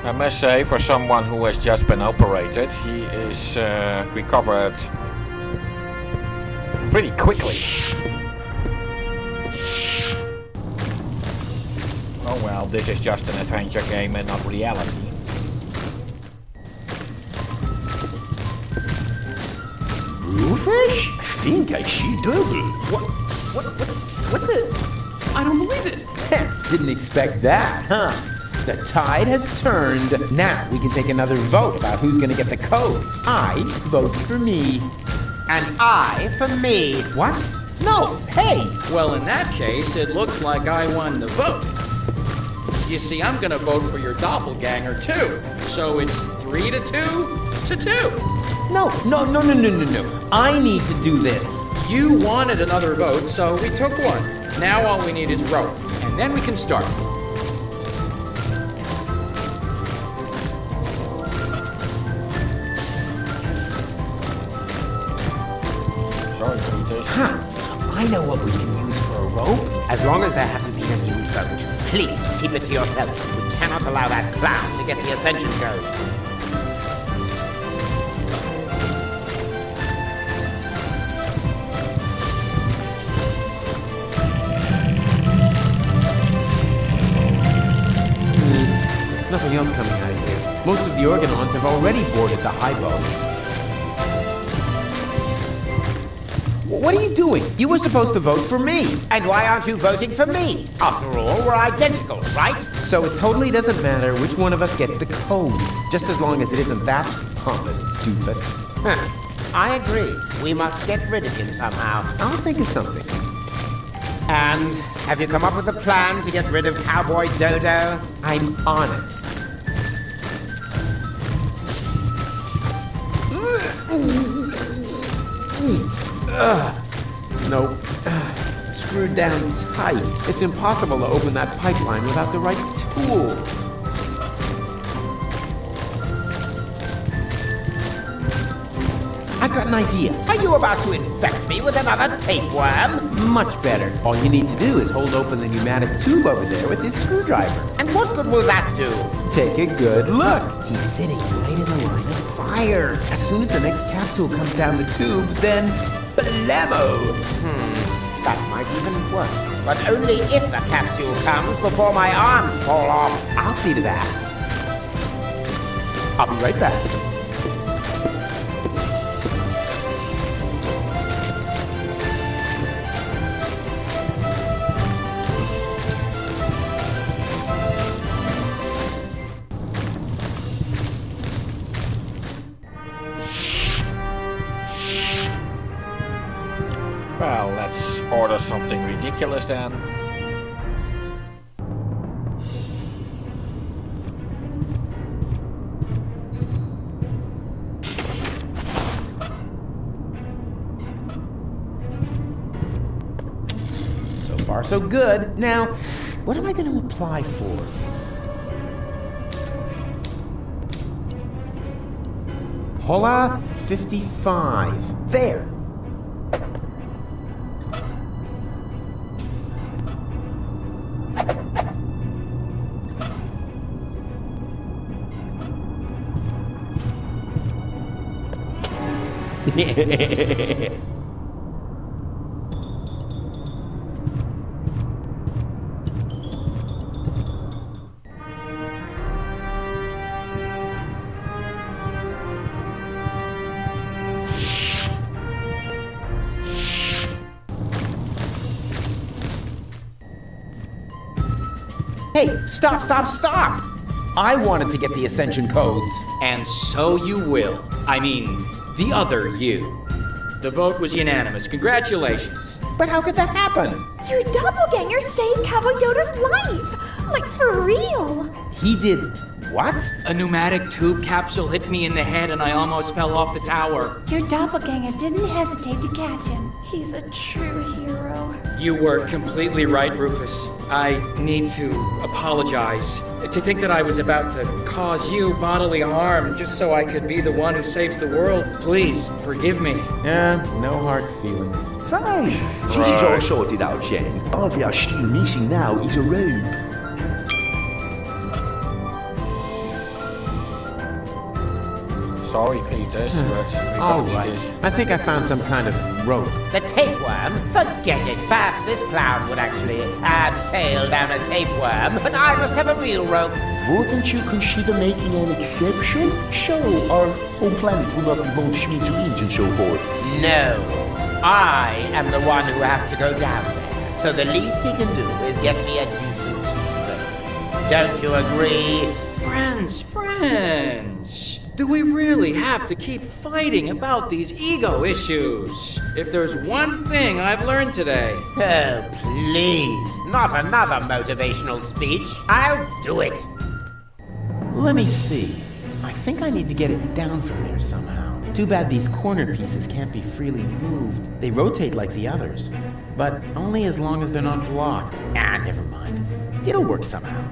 Speaker 5: I must say, for someone who has just been operated, he is recovered pretty quickly. Oh well, this is just an adventure game and not reality.
Speaker 1: Bluefish?
Speaker 14: I think I see double.
Speaker 1: What the? I don't believe it. Didn't expect that, huh? The tide has turned. Now we can take another vote about who's gonna get the codes. I vote for me.
Speaker 3: And I for me.
Speaker 1: What? No, hey!
Speaker 12: Well, in that case, it looks like I won the vote. You see, I'm gonna vote for your doppelganger too. So it's 3 to 2 to 2.
Speaker 1: No. I need to do this.
Speaker 12: You wanted another vote, so we took one. Now all we need is rope, and then we can start.
Speaker 5: Sorry, Peters.
Speaker 3: Huh. I know what we can use for a rope. As long as there hasn't been a new vote. Please keep it to yourself. We cannot allow that clown to get the ascension code.
Speaker 1: Nothing else coming out of here. Most of the Organons have already boarded the high boat. What are you doing? You were supposed to vote for me.
Speaker 3: And why aren't you voting for me? After all, we're identical, right?
Speaker 1: So it totally doesn't matter which one of us gets the codes, just as long as it isn't that pompous doofus.
Speaker 3: Huh. I agree. We must get rid of him somehow.
Speaker 1: I'll think of something.
Speaker 3: And have you come up with a plan to get rid of Cowboy Dodo?
Speaker 1: I'm on it. Nope. Screwed down tight. It's impossible to open that pipeline without the right tool. I've got an idea.
Speaker 3: Are you about to infect me with another tapeworm?
Speaker 1: Much better. All you need to do is hold open the pneumatic tube over there with this screwdriver.
Speaker 3: And what good will that do?
Speaker 1: Take a good look. He's sitting right in the line of fire. As soon as the next capsule comes down the tube, then blammo!
Speaker 3: That might even work. But only if the capsule comes before my arms fall off.
Speaker 1: I'll see to that. I'll be right back.
Speaker 5: Well, let's order something ridiculous then.
Speaker 1: So far, so good. Now, what am I going to apply for? Hola 55. There. Hey, stop! I wanted to get the ascension codes.
Speaker 12: And so you will. I mean, the other you. The vote was unanimous. Congratulations.
Speaker 1: But how could that happen?
Speaker 10: Your doppelganger saved Cowboy Dodo's life! Like, for real!
Speaker 1: He did what?
Speaker 12: A pneumatic tube capsule hit me in the head and I almost fell off the tower.
Speaker 8: Your doppelganger didn't hesitate to catch him. He's a true hero.
Speaker 12: You were completely right, Rufus. I need to apologize. To think that I was about to cause you bodily harm just so I could be the one who saves the world, please forgive me.
Speaker 3: Yeah, no hard feelings.
Speaker 14: Fine. This is all sorted out, Shane. All we are still missing now is a rope.
Speaker 5: Sorry, Cletus, but we
Speaker 3: All
Speaker 5: got
Speaker 3: right.
Speaker 5: this.
Speaker 3: I think I found some kind of rope.
Speaker 11: The tapeworm? Forget it. Perhaps this clown would actually sail down a tapeworm, but I must have a real rope.
Speaker 14: Wouldn't you consider making an exception? So our home planet will not be blown to smithereens and so forth.
Speaker 11: No. I am the one who has to go down there. So the least he can do is get me a decent rope. Don't you agree?
Speaker 12: Friends. Do we really have to keep fighting about these ego issues? If there's one thing I've learned today...
Speaker 11: Oh, please. Not another motivational speech. I'll do it.
Speaker 3: Let me see. I think I need to get it down from there somehow. Too bad these corner pieces can't be freely moved. They rotate like the others, but only as long as they're not blocked. Ah, never mind. It'll work somehow.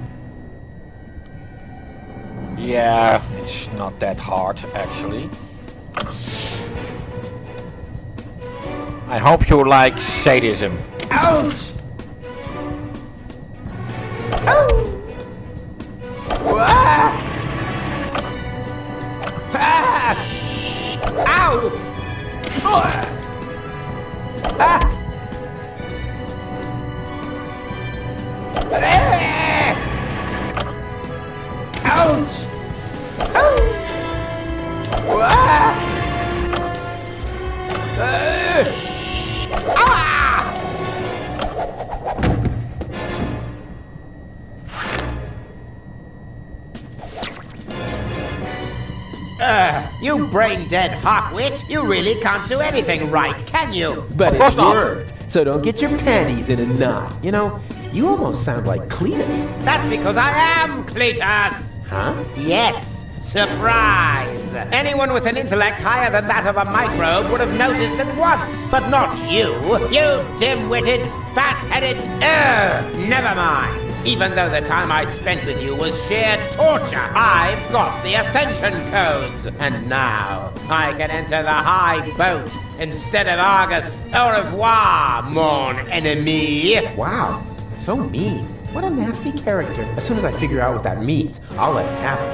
Speaker 5: Yeah, it's not that hard, actually. I hope you like sadism.
Speaker 11: Ouch! Oh! Ah! Ah! Ow! Oh! Ah! Ouch! You brain-dead half-wit! You really can't do anything right, can you?
Speaker 3: But
Speaker 5: Of course
Speaker 3: it
Speaker 5: not.
Speaker 3: worked. So don't get your panties in a knot. You know, you almost sound like Cletus.
Speaker 11: That's because I am Cletus!
Speaker 3: Huh?
Speaker 11: Yes! Surprise! Anyone with an intellect higher than that of a microbe would have noticed at once, but not you! You dim-witted, fat-headed... never mind! Even though the time I spent with you was sheer torture, I've got the Ascension codes! And now, I can enter the high boat instead of Argus. Au revoir, mon ennemi!
Speaker 3: Wow, so mean. What a nasty character. As soon as I figure out what that means, I'll let it happen.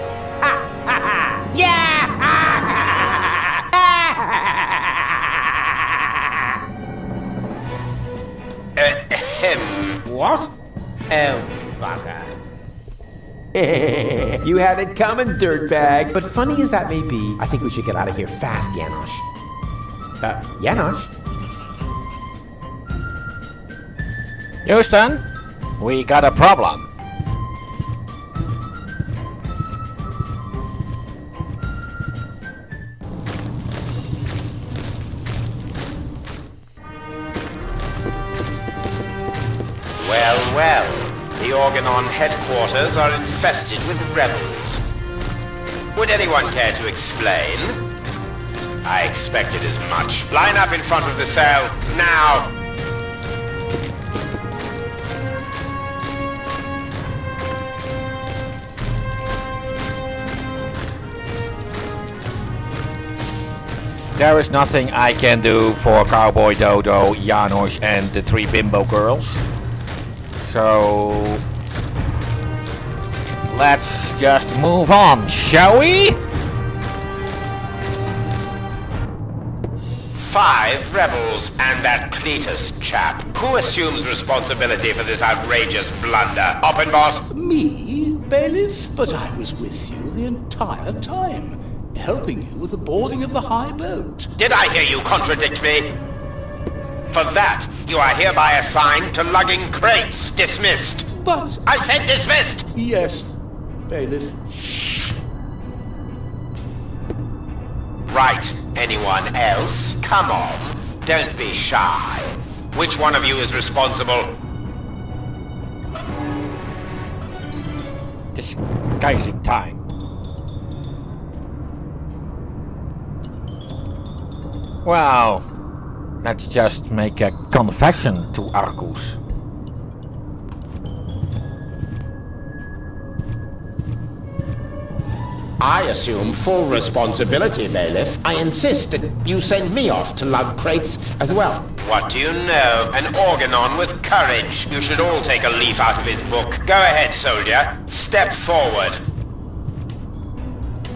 Speaker 11: Ha ha ha! Yeah! Ha ha ha! What? Oh, bugger.
Speaker 3: You had it coming, dirtbag. But funny as that may be, I think we should get out of here fast, Janosch. Janosch?
Speaker 5: Houston, we got a problem.
Speaker 9: Well, the Organon headquarters are infested with rebels. Would anyone care to explain? I expected as much. Line up in front of the cell, now!
Speaker 5: There is nothing I can do for Cowboy Dodo, Janosch and the 3 bimbo girls. So let's just move on, shall we?
Speaker 9: 5 rebels and that Cletus chap. Who assumes responsibility for this outrageous blunder? Oppenboss?
Speaker 7: Me, bailiff? But I was with you the entire time, helping you with the boarding of the high boat.
Speaker 9: Did I hear you contradict me? For that, you are hereby assigned to lugging crates. Dismissed.
Speaker 7: But...
Speaker 9: I said dismissed!
Speaker 7: Yes, bailiff.
Speaker 9: Right. Anyone else? Come on. Don't be shy. Which one of you is responsible?
Speaker 5: Disguising time. Well, Let's just make a confession to Arcus.
Speaker 11: I assume full responsibility, Bailiff. I insist that you send me off to lug crates as well.
Speaker 9: What do you know? An organon with courage. You should all take a leaf out of his book. Go ahead, soldier. Step forward.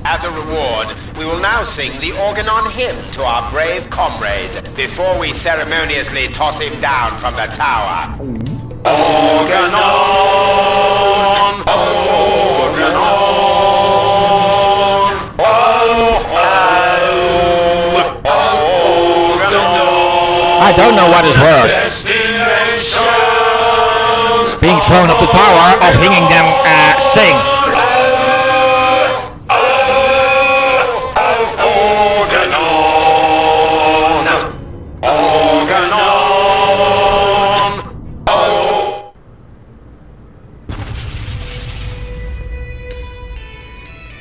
Speaker 9: As a reward, we will now sing the organon hymn to our brave comrade before we ceremoniously toss him down from the tower. Organon! Organon!
Speaker 5: I don't know what is worse. Being thrown up the tower or hearing them sing.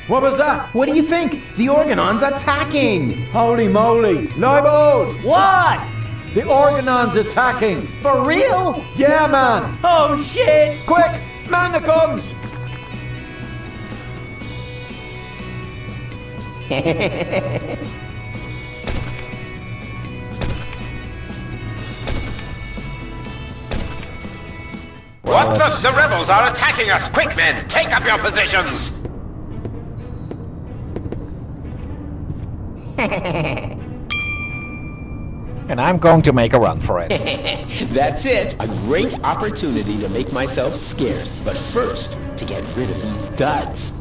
Speaker 3: What was that? What do you think? The Organon's attacking!
Speaker 20: Holy moly! Leibold!
Speaker 3: What?
Speaker 20: The Organon's attacking!
Speaker 3: For real?
Speaker 20: Yeah, man!
Speaker 3: Oh, shit!
Speaker 20: Quick! Man the guns!
Speaker 9: What the rebels are attacking us! Quick, men! Take up your positions!
Speaker 5: And I'm going to make a run for it.
Speaker 1: That's it. A great opportunity to make myself scarce. But first, to get rid of these duds.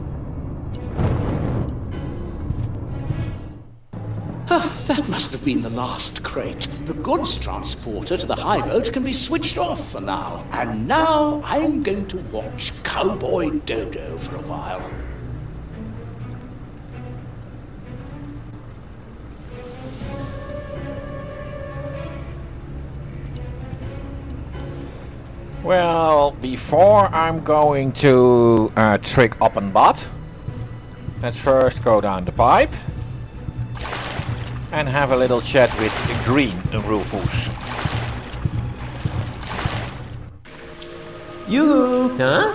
Speaker 7: That must have been the last crate. The goods transporter to the high road can be switched off for now. And now I'm going to watch Cowboy Dodo for a while.
Speaker 5: Well, before I'm going to trick Oppenbot, let's first go down the pipe and have a little chat with the green Rufus.
Speaker 3: Yoo-hoo! Huh?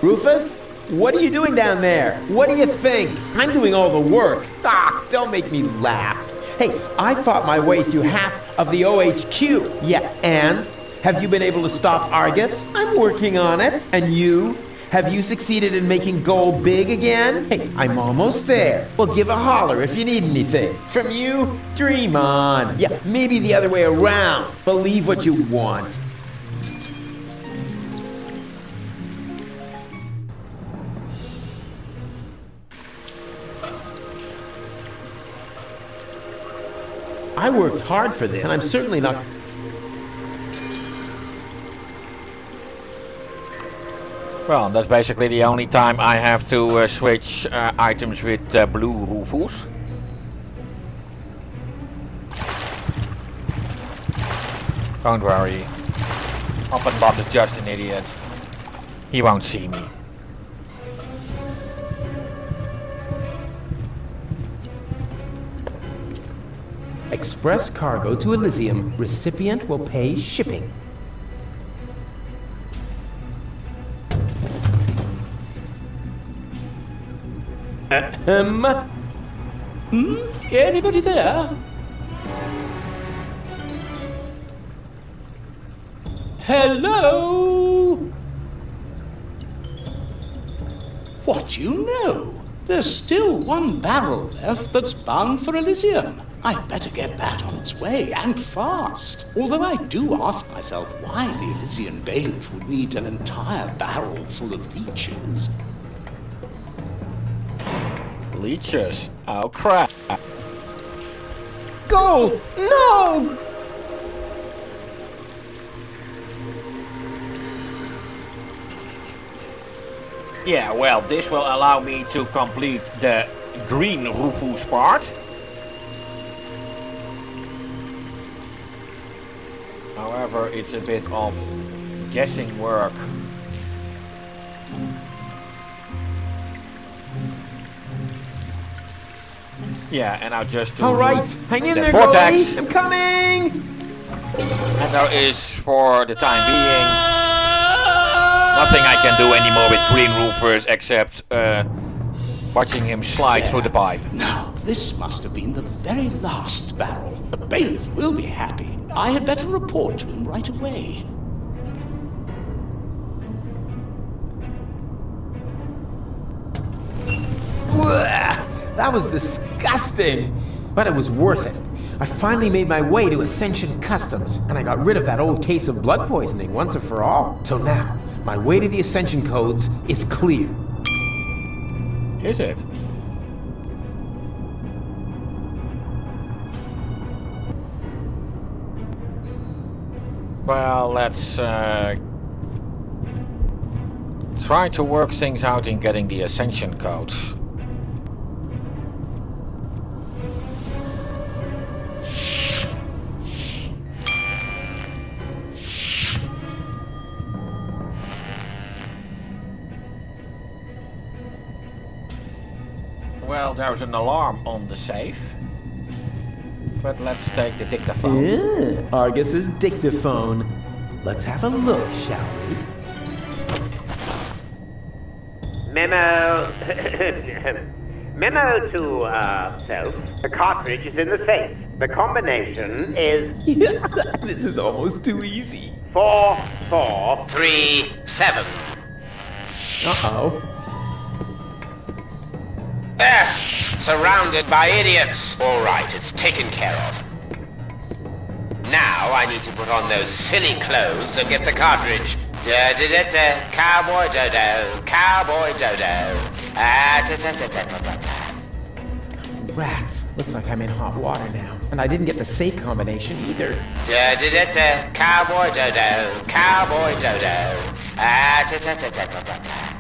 Speaker 3: Rufus? What are you doing down there? What do you think? I'm doing all the work. Ah, don't make me laugh. Hey, I fought my way through half of the OHQ. Yeah, and? Have you been able to stop Argus? I'm working on it. And you? Have you succeeded in making gold big again? Hey, I'm almost there. Well, give a holler if you need anything. From you, dream on. Yeah, maybe the other way around. Believe what you want. I worked hard for this, and I'm certainly not...
Speaker 5: Well, that's basically the only time I have to switch items with blue Rufus. Don't worry. Oppenbot is just an idiot. He won't see me.
Speaker 3: Express cargo to Elysium. Recipient will pay shipping.
Speaker 7: Anybody there? Hello? What do you know? There's still one barrel left that's bound for Elysium. I'd better get that on its way, and fast. Although I do ask myself why the Elysian bailiff would need an entire barrel full of leeches.
Speaker 5: Leeches? Oh crap.
Speaker 3: Gold! No!
Speaker 5: Yeah, well, this will allow me to complete the green Rufus part. However, it's a bit of guessing work. Yeah, and I'll just do...
Speaker 3: All right, hang in
Speaker 5: the
Speaker 3: there,
Speaker 5: vortex.
Speaker 3: Goldie. I'm coming!
Speaker 5: And there is, for the time being, nothing I can do anymore with Green Roofers except watching him slide through the pipe.
Speaker 7: Now, this must have been the very last barrel. The bailiff will be happy. I had better report to him right away.
Speaker 3: That was disgusting, but it was worth it. I finally made my way to Ascension Customs, and I got rid of that old case of blood poisoning once and for all. So now, my way to the Ascension codes is clear.
Speaker 5: Is it? Well, let's try to work things out in getting the Ascension codes. Well, there's an alarm on the safe. But let's take the dictaphone.
Speaker 3: Yeah, Argus's dictaphone. Let's have a look, shall we?
Speaker 11: Memo. Memo to self. The cartridge is in the safe. The combination is.
Speaker 3: This is almost too easy.
Speaker 9: 4-4-3-7.
Speaker 3: Uh-oh.
Speaker 9: There! Surrounded by idiots. All right, it's taken care of. Now I need to put on those silly clothes and get the cartridge. Da-da-da-da, cowboy dodo, cowboy dodo. Ah-ta-ta-ta-ta-ta-ta.
Speaker 3: Rats. Looks like I'm in hot water now. And I didn't get the safe combination either.
Speaker 9: Da-da-da-da, cowboy dodo, cowboy dodo. Ah-ta-ta-ta-ta-ta-ta.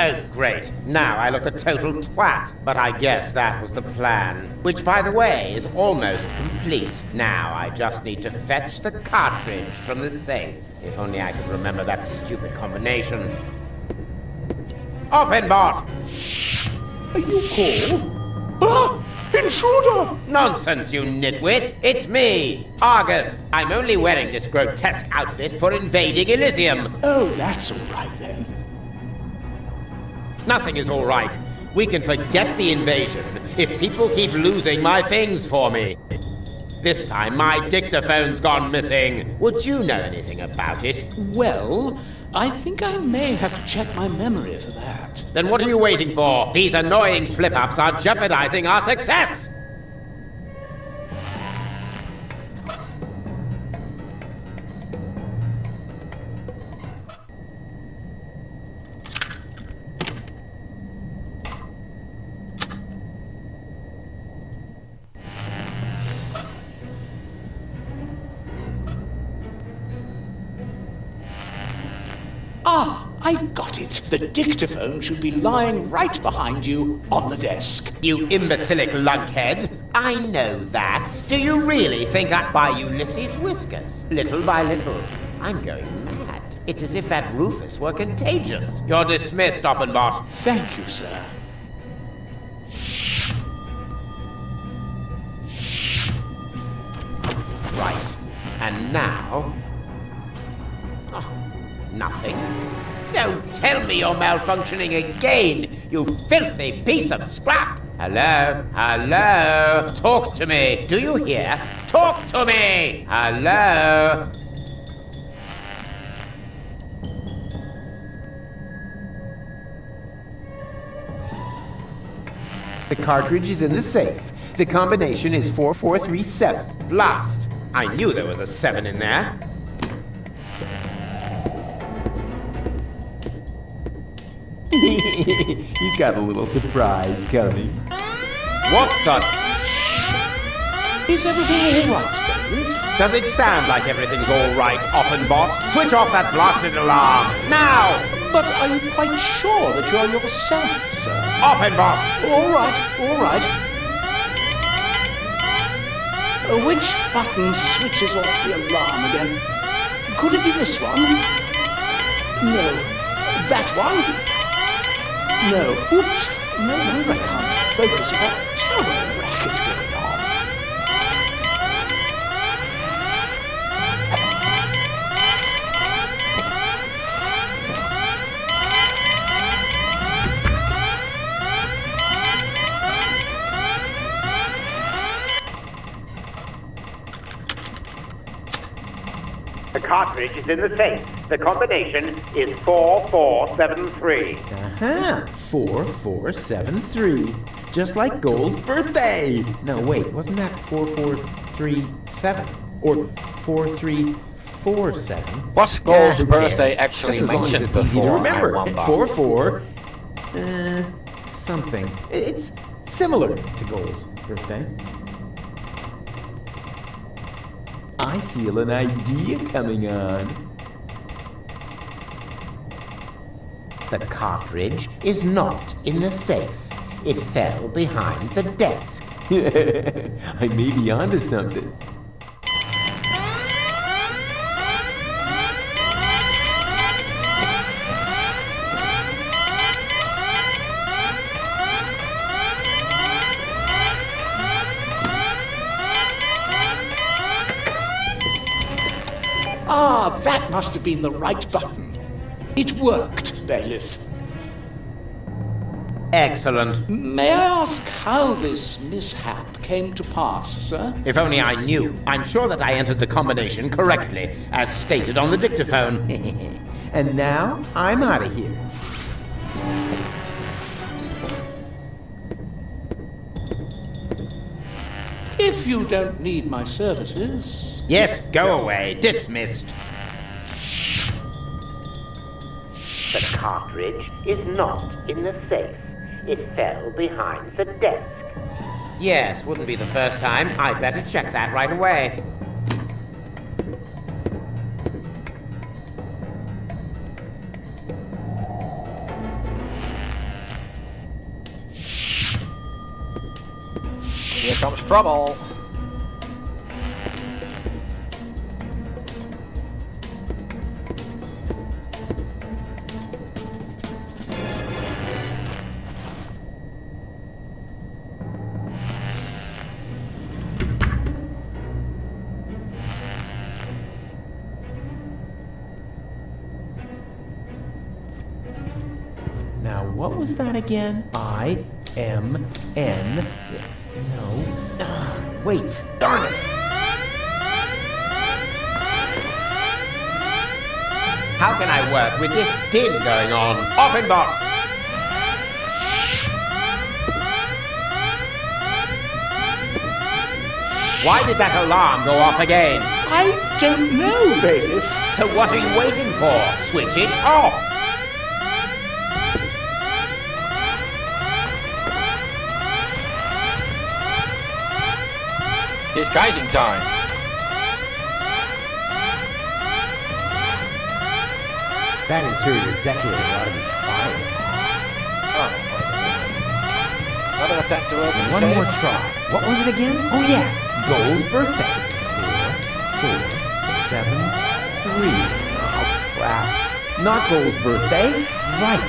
Speaker 11: Oh, great. Now I look a total twat. But I guess that was the plan. Which, by the way, is almost complete. Now I just need to fetch the cartridge from the safe. If only I could remember that stupid combination. Open, bot!
Speaker 7: Are you called? Ah! Intruder!
Speaker 11: Nonsense, you nitwit! It's me, Argus. I'm only wearing this grotesque outfit for invading Elysium.
Speaker 7: Oh, that's all right then.
Speaker 11: Nothing is all right. We can forget the invasion if people keep losing my things for me. This time my dictaphone's gone missing. Would you know anything about it?
Speaker 7: Well, I think I may have to check my memory for that.
Speaker 11: Then what are you waiting for? These annoying slip-ups are jeopardizing our success!
Speaker 7: Ah, I've got it. The dictaphone should be lying right behind you on the desk.
Speaker 11: You imbecilic lunkhead. I know that. Do you really think I'd buy Ulysses whiskers? Little by little, I'm going mad. It's as if that Rufus were contagious. You're dismissed, Oppenbot.
Speaker 7: Thank you, sir.
Speaker 11: Right. And now... Oh, nothing. Don't tell me you're malfunctioning again, you filthy piece of scrap! Hello? Hello? Talk to me! Do you hear? Talk to me! Hello?
Speaker 3: The cartridge is in the safe. The combination is 4437.
Speaker 11: Blast! I knew there was a 7 in there.
Speaker 3: He's got a little surprise coming.
Speaker 11: What the...
Speaker 7: Is everything all right, David?
Speaker 11: Does it sound like everything's all right, Oppenbot? Switch off that blasted alarm, now!
Speaker 7: But are you quite sure that you're yourself, sir?
Speaker 11: Oppenbot!
Speaker 7: All right, all right. Which button switches off the alarm again? Could it be this one? No. That one? No. Oops. No, I can't focus. You've got a terrible racket going on.
Speaker 11: The cartridge is in the safe. The combination is 4473.
Speaker 3: Aha! 4473. Just like Goal's birthday! No, wait, wasn't that 4437? Or 4347?
Speaker 5: Was Goal's birthday actually
Speaker 3: Just as long as
Speaker 5: mentioned
Speaker 3: it's easy to
Speaker 5: before?
Speaker 3: remember.
Speaker 5: I wonder.
Speaker 3: 44... something. It's similar to Goal's birthday. I feel an idea coming on.
Speaker 11: The cartridge is not in the safe. It fell behind the desk.
Speaker 3: I may be onto something.
Speaker 7: Ah, that must have been the right button. It worked, Bailiff.
Speaker 11: Excellent.
Speaker 7: May I ask how this mishap came to pass, sir?
Speaker 11: If only I knew. I'm sure that I entered the combination correctly, as stated on the dictaphone.
Speaker 3: And now, I'm out of here.
Speaker 7: If you don't need my services...
Speaker 11: Yes, go away. Dismissed. The cartridge is not in the safe. It fell behind the desk. Yes, wouldn't be the first time. I'd better check that right away.
Speaker 5: Here comes trouble.
Speaker 3: Now, what was that again? I-M-N... No. Wait. Darn it.
Speaker 11: How can I work with this din going on? Open box! Why did that alarm go off again?
Speaker 7: I don't know, Bailiff.
Speaker 11: So what are you waiting for? Switch it off!
Speaker 5: Disguising time.
Speaker 3: That interior decorator ought to be fired.
Speaker 5: Another attempt to open the
Speaker 3: One
Speaker 5: safe.
Speaker 3: more try. What was it again? Oh yeah, Goal's birthday. 4473. Oh crap. Not Goal's birthday. Right.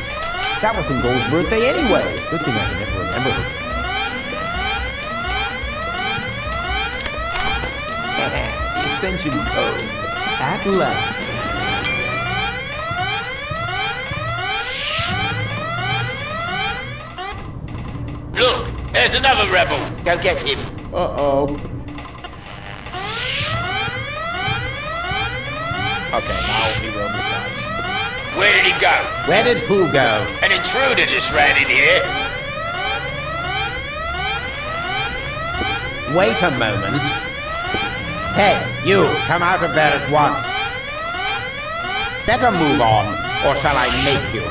Speaker 3: That wasn't Goal's birthday anyway. Good thing I can never remember it. The Ascension Code. At last.
Speaker 9: Look, there's another rebel. Go get him.
Speaker 3: Uh-oh.
Speaker 5: Okay, now he will disguise.
Speaker 9: Where did he go?
Speaker 11: Where did who go?
Speaker 9: An intruder just ran in here.
Speaker 11: Wait a moment. Hey, you, come out of there at once. Better move on, or shall I make you?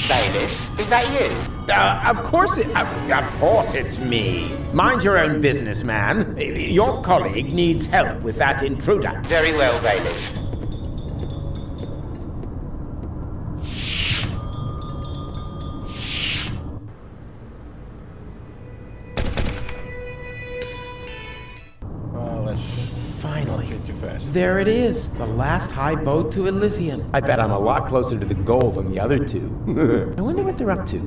Speaker 9: Bailiff, is that you?
Speaker 11: Of course it's me. Mind your own business, man. Your colleague needs help with that intruder.
Speaker 9: Very well, Bailiff.
Speaker 5: Well, let's
Speaker 3: finally
Speaker 5: get too fast.
Speaker 3: There it is, the last high boat to Elysium. I bet I'm a lot closer to the goal than the other two. I wonder what they're up to.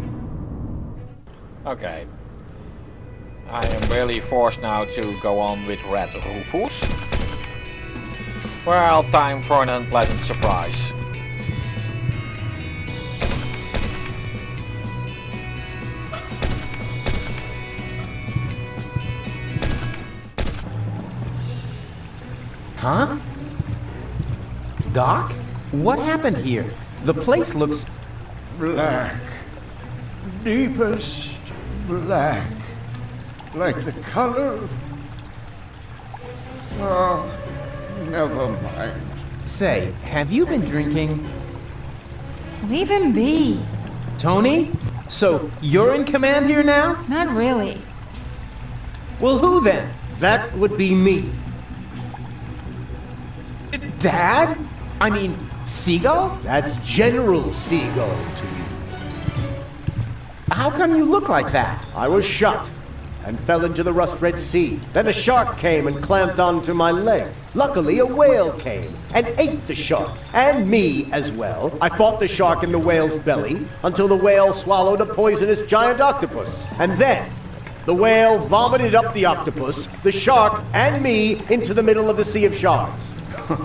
Speaker 5: Okay. I am really forced now to go on with Red Rufus. Well, time for an unpleasant surprise.
Speaker 3: Huh? Doc? What happened here? The place looks...
Speaker 4: Black. Deepest black. Like the color. Oh, never mind.
Speaker 3: Say, have you been drinking?
Speaker 8: Leave him be.
Speaker 3: Tony? So, you're in command here now?
Speaker 8: Not really.
Speaker 3: Well, who then?
Speaker 13: That would be me.
Speaker 3: Dad? I mean, Seagull?
Speaker 13: That's General Seagull to you.
Speaker 3: How come you look like that?
Speaker 13: I was shot and fell into the rust-red sea. Then a shark came and clamped onto my leg. Luckily, a whale came and ate the shark, and me as well. I fought the shark in the whale's belly until the whale swallowed a poisonous giant octopus. And then the whale vomited up the octopus, the shark, and me into the middle of the Sea of Sharks.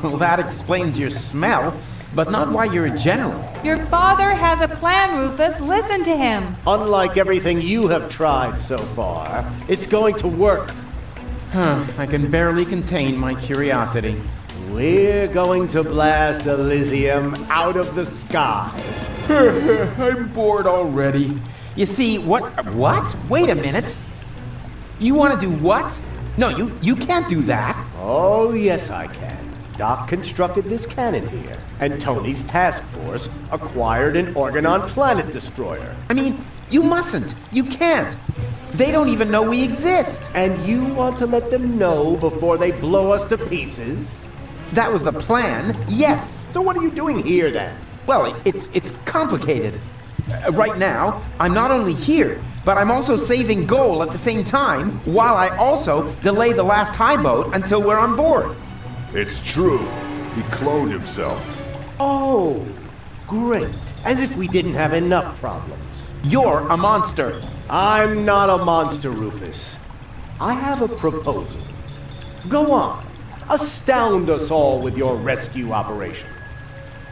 Speaker 3: Well, that explains your smell, but not why you're a general.
Speaker 8: Your father has a plan, Rufus. Listen to him.
Speaker 13: Unlike everything you have tried so far, it's going to work.
Speaker 3: I can barely contain my curiosity.
Speaker 13: We're going to blast Elysium out of the sky.
Speaker 3: I'm bored already. You see, what? Wait a minute. You want to do what? No, you can't do that.
Speaker 13: Oh, yes, I can. Doc constructed this cannon here, and Tony's task force acquired an Organon planet destroyer.
Speaker 3: I mean, you mustn't. You can't. They don't even know we exist.
Speaker 13: And you want to let them know before they blow us to pieces?
Speaker 3: That was the plan, yes.
Speaker 13: So what are you doing here, then?
Speaker 3: Well, it's complicated. Right now, I'm not only here, but I'm also saving Goal at the same time, while I also delay the last high boat until we're on board.
Speaker 15: It's true. He cloned himself.
Speaker 13: Oh, great. As if we didn't have enough problems.
Speaker 3: You're a monster.
Speaker 13: I'm not a monster, Rufus. I have a proposal. Go on. Astound us all with your rescue operation.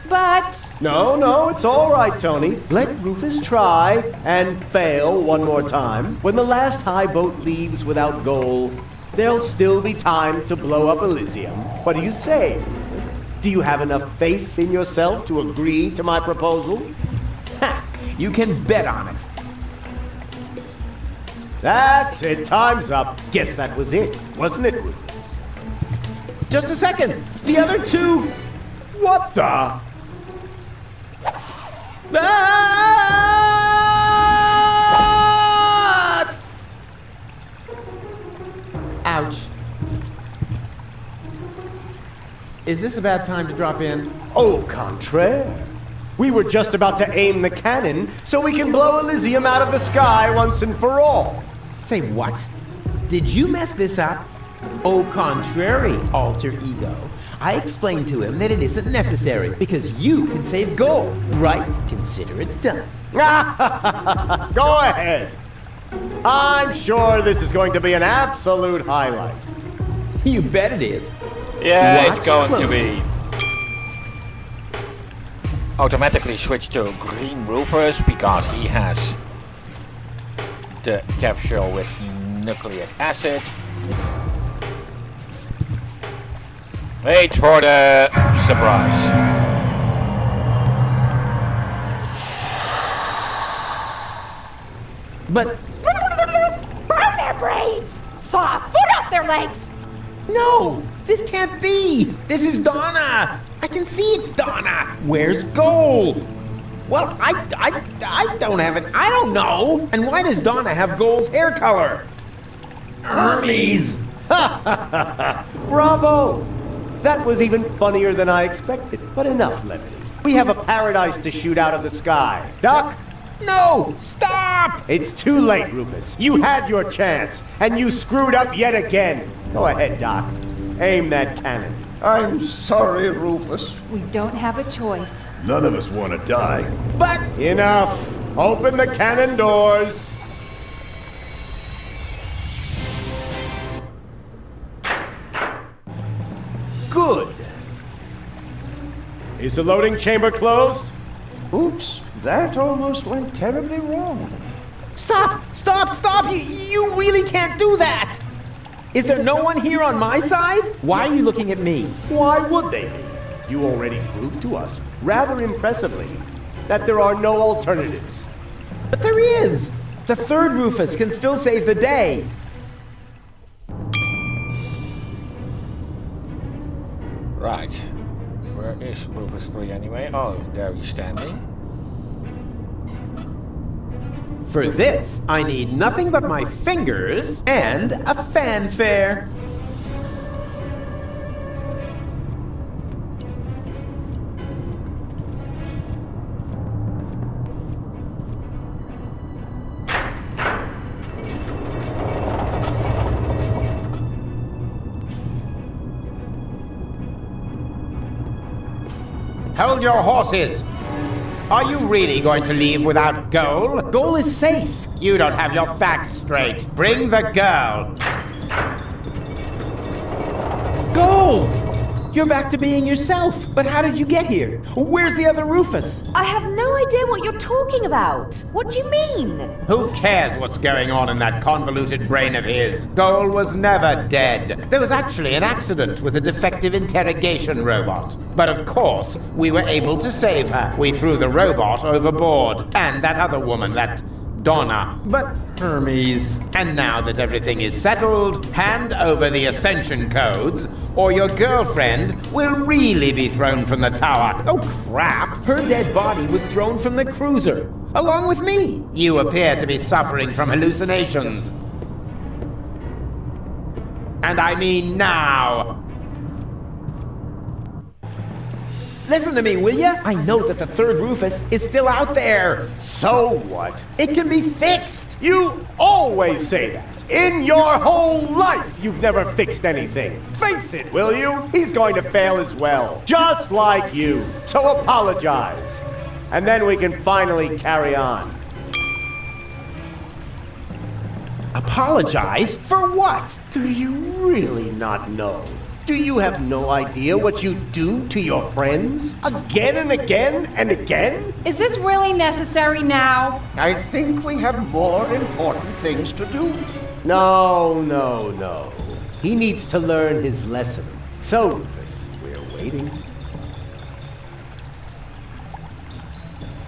Speaker 8: But...
Speaker 13: No, it's all right, Tony. Let Rufus try and fail one more time. When the last high boat leaves without Goal, there'll still be time to blow up Elysium. What do you say, Rufus? Do you have enough faith in yourself to agree to my proposal?
Speaker 3: Ha! You can bet on it.
Speaker 13: That's it. Time's up. Guess that was it, wasn't it, Rufus?
Speaker 3: Just a second. The other two...
Speaker 13: What the...
Speaker 3: Ouch. Is this a bad time to drop in?
Speaker 13: Au contraire. We were just about to aim the cannon so we can blow Elysium out of the sky once and for all.
Speaker 3: Say what? Did you mess this up? Au contrary, alter ego. I explained to him that it isn't necessary because you can save Goal. Right? Consider it done.
Speaker 13: Go ahead. I'm sure this is going to be an absolute highlight.
Speaker 3: You bet it is.
Speaker 5: Yeah,
Speaker 3: Watch
Speaker 5: it's going
Speaker 3: close.
Speaker 5: to be. Automatically switch to Green Rufus because he has the capsule with nucleic acid. Wait for the surprise.
Speaker 3: But...
Speaker 10: Burn their brains! Saw a foot off their legs!
Speaker 3: No! This can't be! This is Donna! I can see it's Donna! Where's Goal? Well, I don't have it. I don't know! And why does Donna have Goal's hair color? Hermes!
Speaker 13: Bravo! That was even funnier than I expected. But enough levity. We have a paradise to shoot out of the sky. Doc?
Speaker 3: No! Stop!
Speaker 13: It's too late, Rufus. You had your chance, and you screwed up yet again. Go ahead, Doc. Aim that cannon.
Speaker 4: I'm sorry, Rufus.
Speaker 8: We don't have a choice.
Speaker 15: None of us want to die.
Speaker 13: But enough! Open the cannon doors! Good. Is the loading chamber closed?
Speaker 14: Oops, that almost went terribly wrong.
Speaker 3: Stop! Stop! Stop! You really can't do that! Is there no one here on my side? Why are you looking at me?
Speaker 13: Why would they be? You already proved to us, rather impressively, that there are no alternatives.
Speaker 3: But there is! The third Rufus can still save the day!
Speaker 5: Right. Where is Rufus 3 anyway? Oh, there he's standing.
Speaker 3: For this, I need nothing but my fingers and a fanfare.
Speaker 11: Hold your horses! Are you really going to leave without Goal?
Speaker 3: Goal is safe.
Speaker 11: You don't have your facts straight. Bring the girl.
Speaker 3: Goal! You're back to being yourself. But how did you get here? Where's the other Rufus?
Speaker 21: I have no idea what you're talking about. What do you mean?
Speaker 11: Who cares what's going on in that convoluted brain of his? Goal was never dead. There was actually an accident with a defective interrogation robot. But of course, we were able to save her. We threw the robot overboard. And that other woman, that Donna.
Speaker 3: But Hermes.
Speaker 11: And now that everything is settled, hand over the ascension codes, or your girlfriend will really be thrown from the tower.
Speaker 3: Oh, crap! Her dead body was thrown from the cruiser, along with me.
Speaker 11: You appear to be suffering from hallucinations. And I mean now.
Speaker 3: Listen to me, will ya? I know that the third Rufus is still out there.
Speaker 13: So what?
Speaker 3: It can be fixed.
Speaker 13: You always say that. In your whole life, you've never fixed anything. Face it, will you? He's going to fail as well. Just like you. So apologize. And then we can finally carry on.
Speaker 3: Apologize? For what?
Speaker 13: Do you really not know? Do you have no idea what you do to your friends? Again and again and again?
Speaker 8: Is this really necessary now?
Speaker 14: I think we have more important things to do.
Speaker 13: No. He needs to learn his lesson. So, Rufus, we're waiting.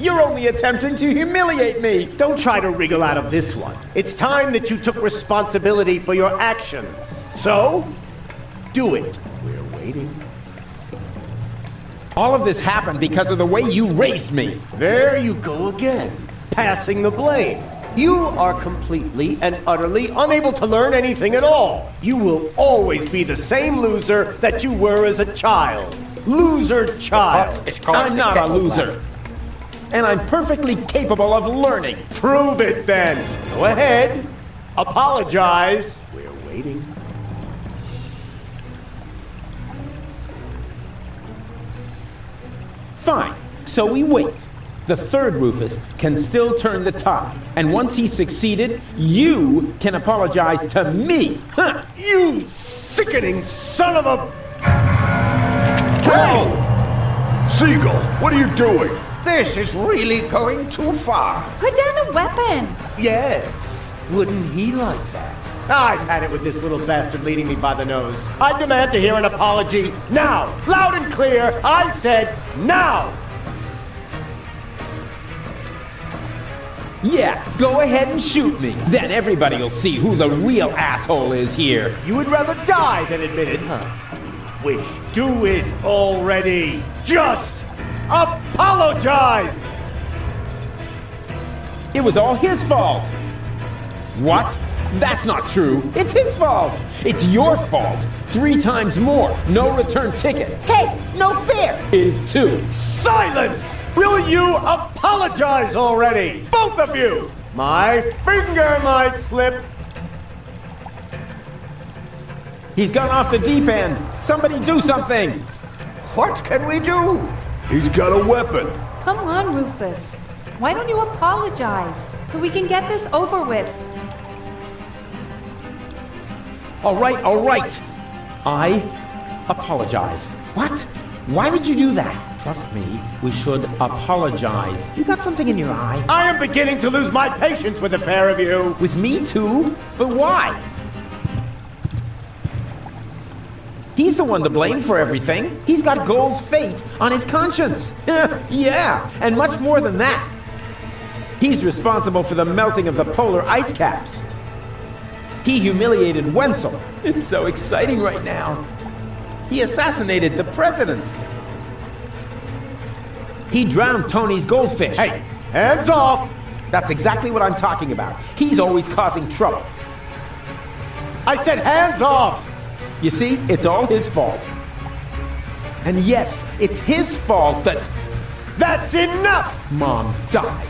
Speaker 3: You're only attempting to humiliate me.
Speaker 13: Don't try to wriggle out of this one. It's time that you took responsibility for your actions. So, do it. We're waiting.
Speaker 3: All of this happened because of the way you raised me.
Speaker 13: There you go again, passing the blame. You are completely and utterly unable to learn anything at all. You will always be the same loser that you were as a child. Loser child.
Speaker 3: I'm not a loser. And I'm perfectly capable of learning.
Speaker 13: Prove it then. Go ahead. Apologize. We're waiting.
Speaker 3: Fine. So we wait. The third Rufus can still turn the tide. And once he's succeeded, you can apologize to me. Huh.
Speaker 13: You sickening son of a...
Speaker 15: Whoa! Seagull, what are you doing?
Speaker 14: This is really going too far.
Speaker 8: Put down the weapon.
Speaker 13: Yes. Wouldn't he like that? I've had it with this little bastard leading me by the nose. I demand to hear an apology now. Loud and clear. I said now.
Speaker 3: Yeah, go ahead and shoot me. Then everybody will see who the real asshole is here.
Speaker 13: You would rather die than admit it, huh? Wish. Do it already. Just apologize.
Speaker 3: It was all his fault. What? That's not true. It's his fault. It's your fault. 3 times more. No return ticket. Hey, no fair. Is 2.
Speaker 13: Silence! Will you apologize already? Both of you! My finger might slip.
Speaker 3: He's gone off the deep end. Somebody do something!
Speaker 4: What can we do? He's got a weapon.
Speaker 8: Come on, Rufus. Why don't you apologize so we can get this over with?
Speaker 3: All right. I apologize. What? Why would you do that? Trust me, we should apologize. You got something in your eye?
Speaker 13: I am beginning to lose my patience with the pair of you.
Speaker 3: With me too? But why? He's the one to blame for everything. He's got Gold's fate on his conscience. Yeah, and much more than that. He's responsible for the melting of the polar ice caps. He humiliated Wenzel. It's so exciting right now. He assassinated the president. He drowned Tony's goldfish.
Speaker 13: Hey, hands off!
Speaker 3: That's exactly what I'm talking about. He's always causing trouble.
Speaker 13: I said hands off!
Speaker 3: You see, it's all his fault. And yes, it's his fault that...
Speaker 13: That's enough!
Speaker 3: Mom died.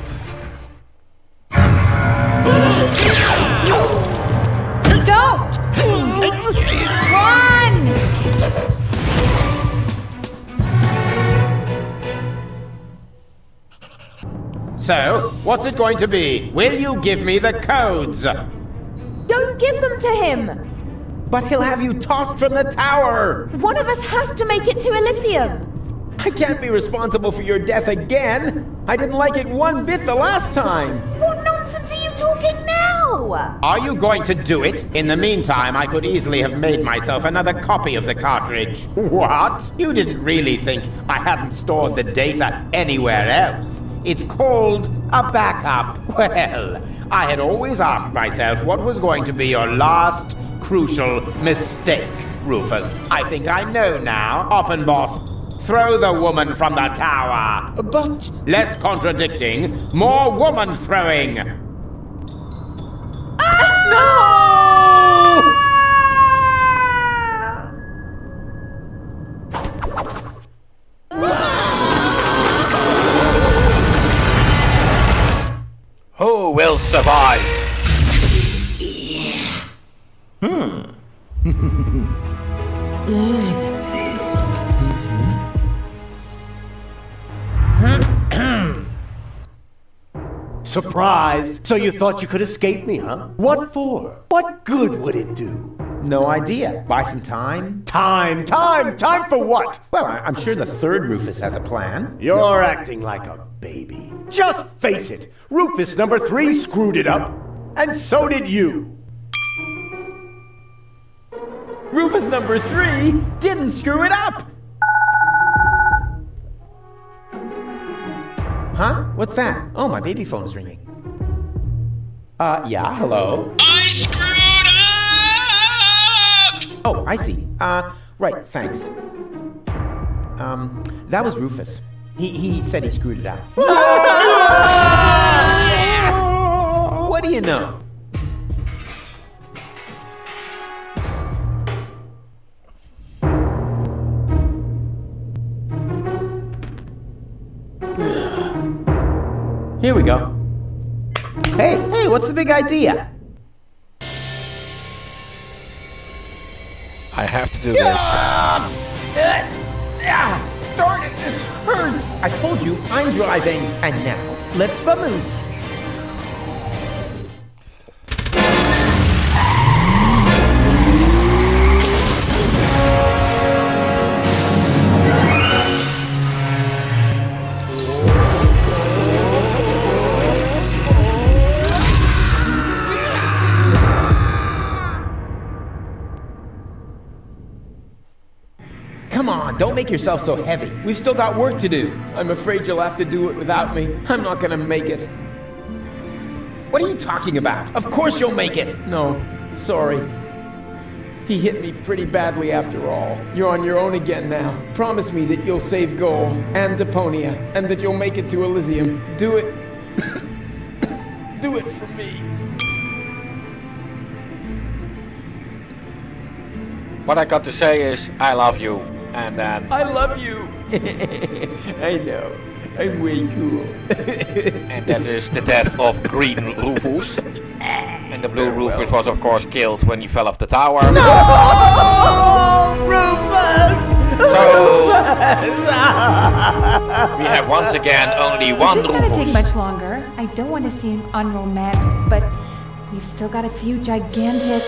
Speaker 8: Don't! Run!
Speaker 11: So, what's it going to be? Will you give me the codes?
Speaker 10: Don't give them to him!
Speaker 3: But he'll have you tossed from the tower!
Speaker 10: One of us has to make it to Elysium!
Speaker 3: I can't be responsible for your death again! I didn't like it one bit the last time!
Speaker 10: What nonsense are you talking now?
Speaker 11: Are you going to do it? In the meantime, I could easily have made myself another copy of the cartridge. What? You didn't really think I hadn't stored the data anywhere else? It's called a backup. Well, I had always asked myself what was going to be your last crucial mistake, Rufus. I think I know now. Oppenbot, throw the woman from the tower.
Speaker 7: But...
Speaker 11: Less contradicting, more woman throwing.
Speaker 9: Who will survive?
Speaker 13: Surprise! So you thought you could escape me, huh? What for? What good would it do?
Speaker 3: No idea. Buy some time?
Speaker 13: Time for what?
Speaker 3: Well, I'm sure the third Rufus has a plan.
Speaker 13: You're acting like a baby. Just face it, Rufus number 3 screwed it up, and so did you.
Speaker 3: Rufus number 3 didn't screw it up! Huh? What's that? Oh, my baby phone's ringing. Yeah, hello?
Speaker 9: I screwed up!
Speaker 3: Oh, I see. Right, thanks. That was Rufus. He said he screwed it up. What do you know? Here we go. Hey, what's the big idea?
Speaker 5: I have to do this.
Speaker 3: Darn it, this hurts! I told you, I'm driving. And now, let's vamoose. Come on, don't make yourself so heavy. We've still got work to do. I'm afraid you'll have to do it without me. I'm not gonna make it. What are you talking about? Of course you'll make it. No, sorry. He hit me pretty badly after all. You're on your own again now. Promise me that you'll save Gold and Deponia, and that you'll make it to Elysium. Do it. Do it for me.
Speaker 5: What I got to say is, I love you. And then...
Speaker 3: I love you. I know. I'm way cool.
Speaker 5: And that is the death of Green Rufus. And the Blue Rufus was of course killed when he fell off the tower.
Speaker 3: No!
Speaker 1: Rufus!
Speaker 5: So, we have once again only one
Speaker 8: This is gonna
Speaker 5: Rufus.
Speaker 8: take much longer. I don't want to seem unromantic, but you've still got a few gigantic.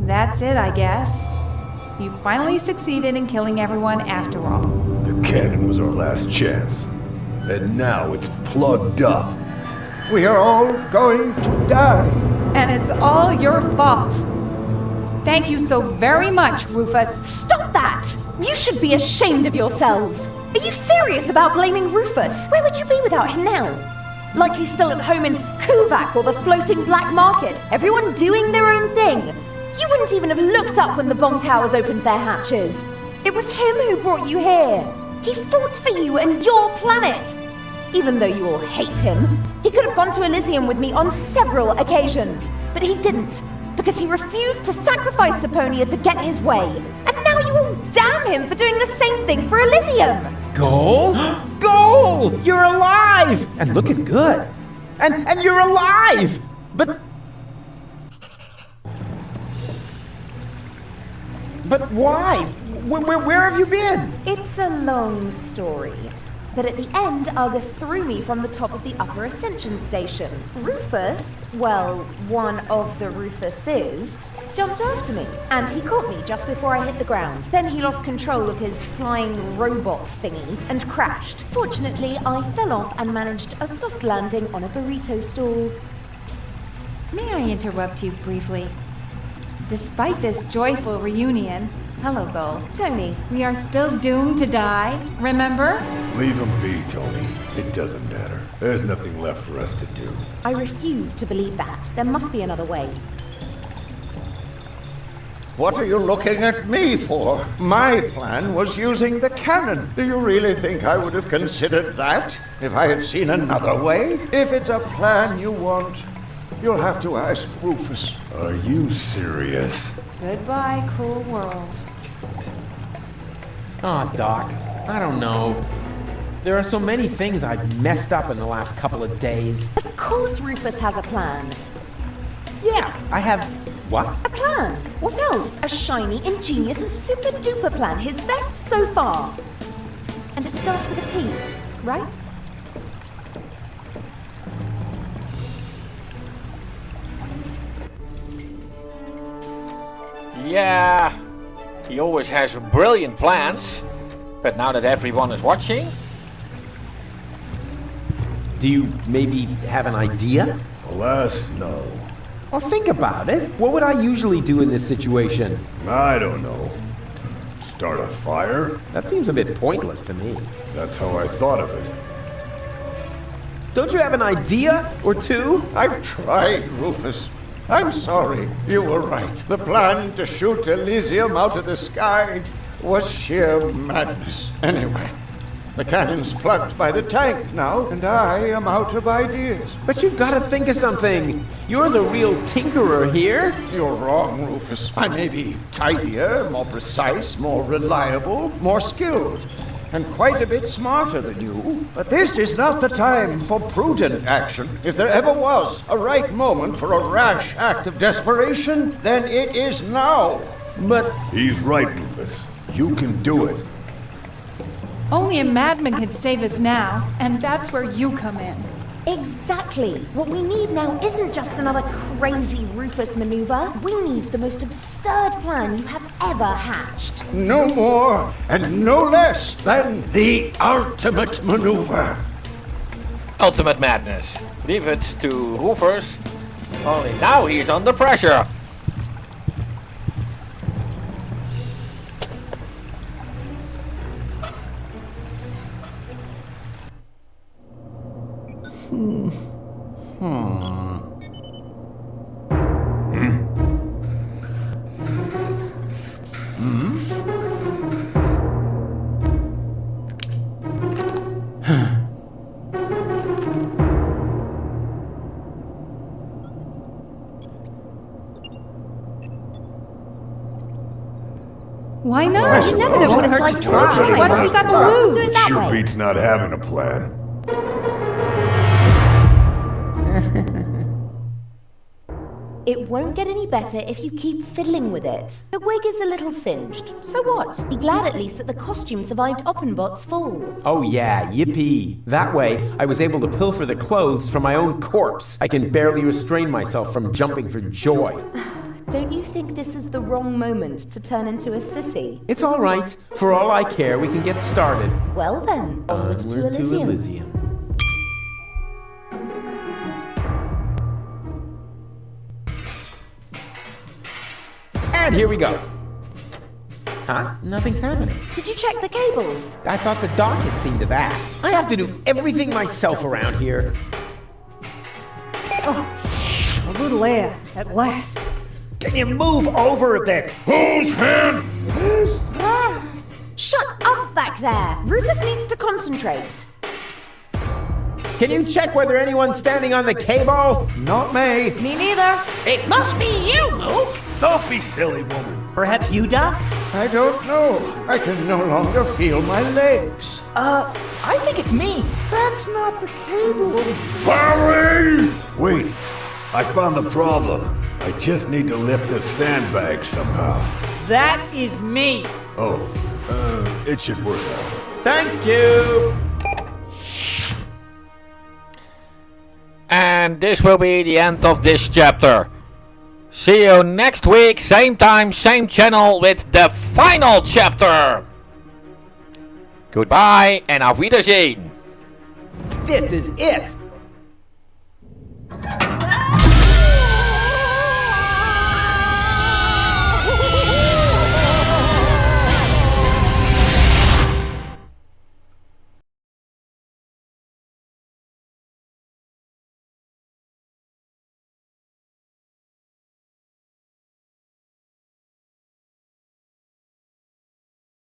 Speaker 8: That's it, I guess. You finally succeeded in killing everyone after all.
Speaker 15: The cannon was our last chance. And now it's plugged up. We are all going to die.
Speaker 8: And it's all your fault. Thank you so very much, Rufus.
Speaker 10: Stop that! You should be ashamed of yourselves. Are you serious about blaming Rufus? Where would you be without him now? Likely still at home in Kuvak or the floating black market, everyone doing their own thing. You wouldn't even have looked up when the bomb towers opened their hatches. It was him who brought you here. He fought for you and your planet. Even though you all hate him, he could have gone to Elysium with me on several occasions, but he didn't, because he refused to sacrifice Deponia to get his way. And now you all damn him for doing the same thing for Elysium.
Speaker 3: Goal? Goal! You're alive! And looking good. And you're alive! But why? Where have you been?
Speaker 10: It's a long story. But at the end, Argus threw me from the top of the upper ascension station. Rufus, well, one of the Rufuses, jumped after me, and he caught me just before I hit the ground. Then he lost control of his flying robot thingy and crashed. Fortunately, I fell off and managed a soft landing on a burrito stall.
Speaker 8: May I interrupt you briefly? Despite this joyful reunion, hello, Gull.
Speaker 10: Tony.
Speaker 8: We are still doomed to die, remember?
Speaker 15: Leave him be, Tony. It doesn't matter. There's nothing left for us to do.
Speaker 10: I refuse to believe that. There must be another way.
Speaker 16: What are you looking at me for? My plan was using the cannon. Do you really think I would have considered that if I had seen another way? If it's a plan you want, you'll have to ask Rufus.
Speaker 15: Are you serious?
Speaker 8: Goodbye, cruel world.
Speaker 3: Aw, Doc, I don't know. There are so many things I've messed up in the last couple of days.
Speaker 10: Of course Rufus has a plan.
Speaker 3: Yeah, I have... what?
Speaker 10: A plan. What else? A shiny, ingenious, and super-duper plan. His best so far. And it starts with a P, right?
Speaker 5: Yeah, he always has brilliant plans. But now that everyone is watching...
Speaker 3: Do you maybe have an idea?
Speaker 15: Alas, no.
Speaker 3: Well, think about it. What would I usually do in this situation?
Speaker 15: I don't know. Start a fire?
Speaker 3: That seems a bit pointless to me.
Speaker 15: That's how I thought of it.
Speaker 3: Don't you have an idea or two?
Speaker 16: I've tried, Rufus. I'm sorry. You were right. The plan to shoot Elysium out of the sky was sheer madness. Anyway, the cannon's plugged by the tank now, and I am out of ideas.
Speaker 3: But you've got to think of something. You're the real tinkerer here.
Speaker 16: You're wrong, Rufus. I may be tidier, more precise, more reliable, more skilled, and quite a bit smarter than you. But this is not the time for prudent action. If there ever was a right moment for a rash act of desperation, then it is now.
Speaker 3: But...
Speaker 15: He's right, Rufus. You can do it.
Speaker 8: Only a madman could save us now, and that's where you come in.
Speaker 10: Exactly. What we need now isn't just another crazy Rufus maneuver. We need the most absurd plan you have ever hatched.
Speaker 16: No more and no less than the ultimate maneuver.
Speaker 5: Ultimate madness. Leave it to Rufus. Only now he's under pressure.
Speaker 8: Why not?
Speaker 10: You never know what it's like to try.
Speaker 8: What have we got to lose?
Speaker 10: Do it that
Speaker 15: Sure
Speaker 10: way.
Speaker 15: beats not having a plan.
Speaker 10: It won't get any better if you keep fiddling with it. The wig is a little singed. So what? Be glad at least that the costume survived Oppenbot's fall.
Speaker 3: Oh yeah, yippee. That way, I was able to pilfer the clothes from my own corpse. I can barely restrain myself from jumping for joy.
Speaker 10: Don't you think this is the wrong moment to turn into a sissy?
Speaker 3: It's all right. For all I care, we can get started.
Speaker 10: Well then, onward to Elysium.
Speaker 3: And here we go. Huh? Nothing's happening.
Speaker 10: Did you check the cables?
Speaker 3: I thought the doc had seen to that. I have to do everything myself around here.
Speaker 17: Oh, a little air, at last.
Speaker 13: Can you move over a bit?
Speaker 15: Whose hand?
Speaker 10: Shut up back there! Rufus needs to concentrate.
Speaker 3: Can you check whether anyone's standing on the cable?
Speaker 13: Not me.
Speaker 21: Me neither.
Speaker 11: It must be you, Luke.
Speaker 4: Don't be silly, woman.
Speaker 13: Perhaps you, Doc?
Speaker 16: I don't know. I can no longer feel my legs.
Speaker 17: I think it's me.
Speaker 16: That's not the cable.
Speaker 15: Barry! Wait, I found the problem. I just need to lift this sandbag somehow.
Speaker 17: That is me.
Speaker 15: Oh, it should work out.
Speaker 3: Thanks, Cube.
Speaker 5: And this will be the end of this chapter. See you next week, same time, same channel, with the final chapter. Goodbye and auf Wiedersehen.
Speaker 3: This is it.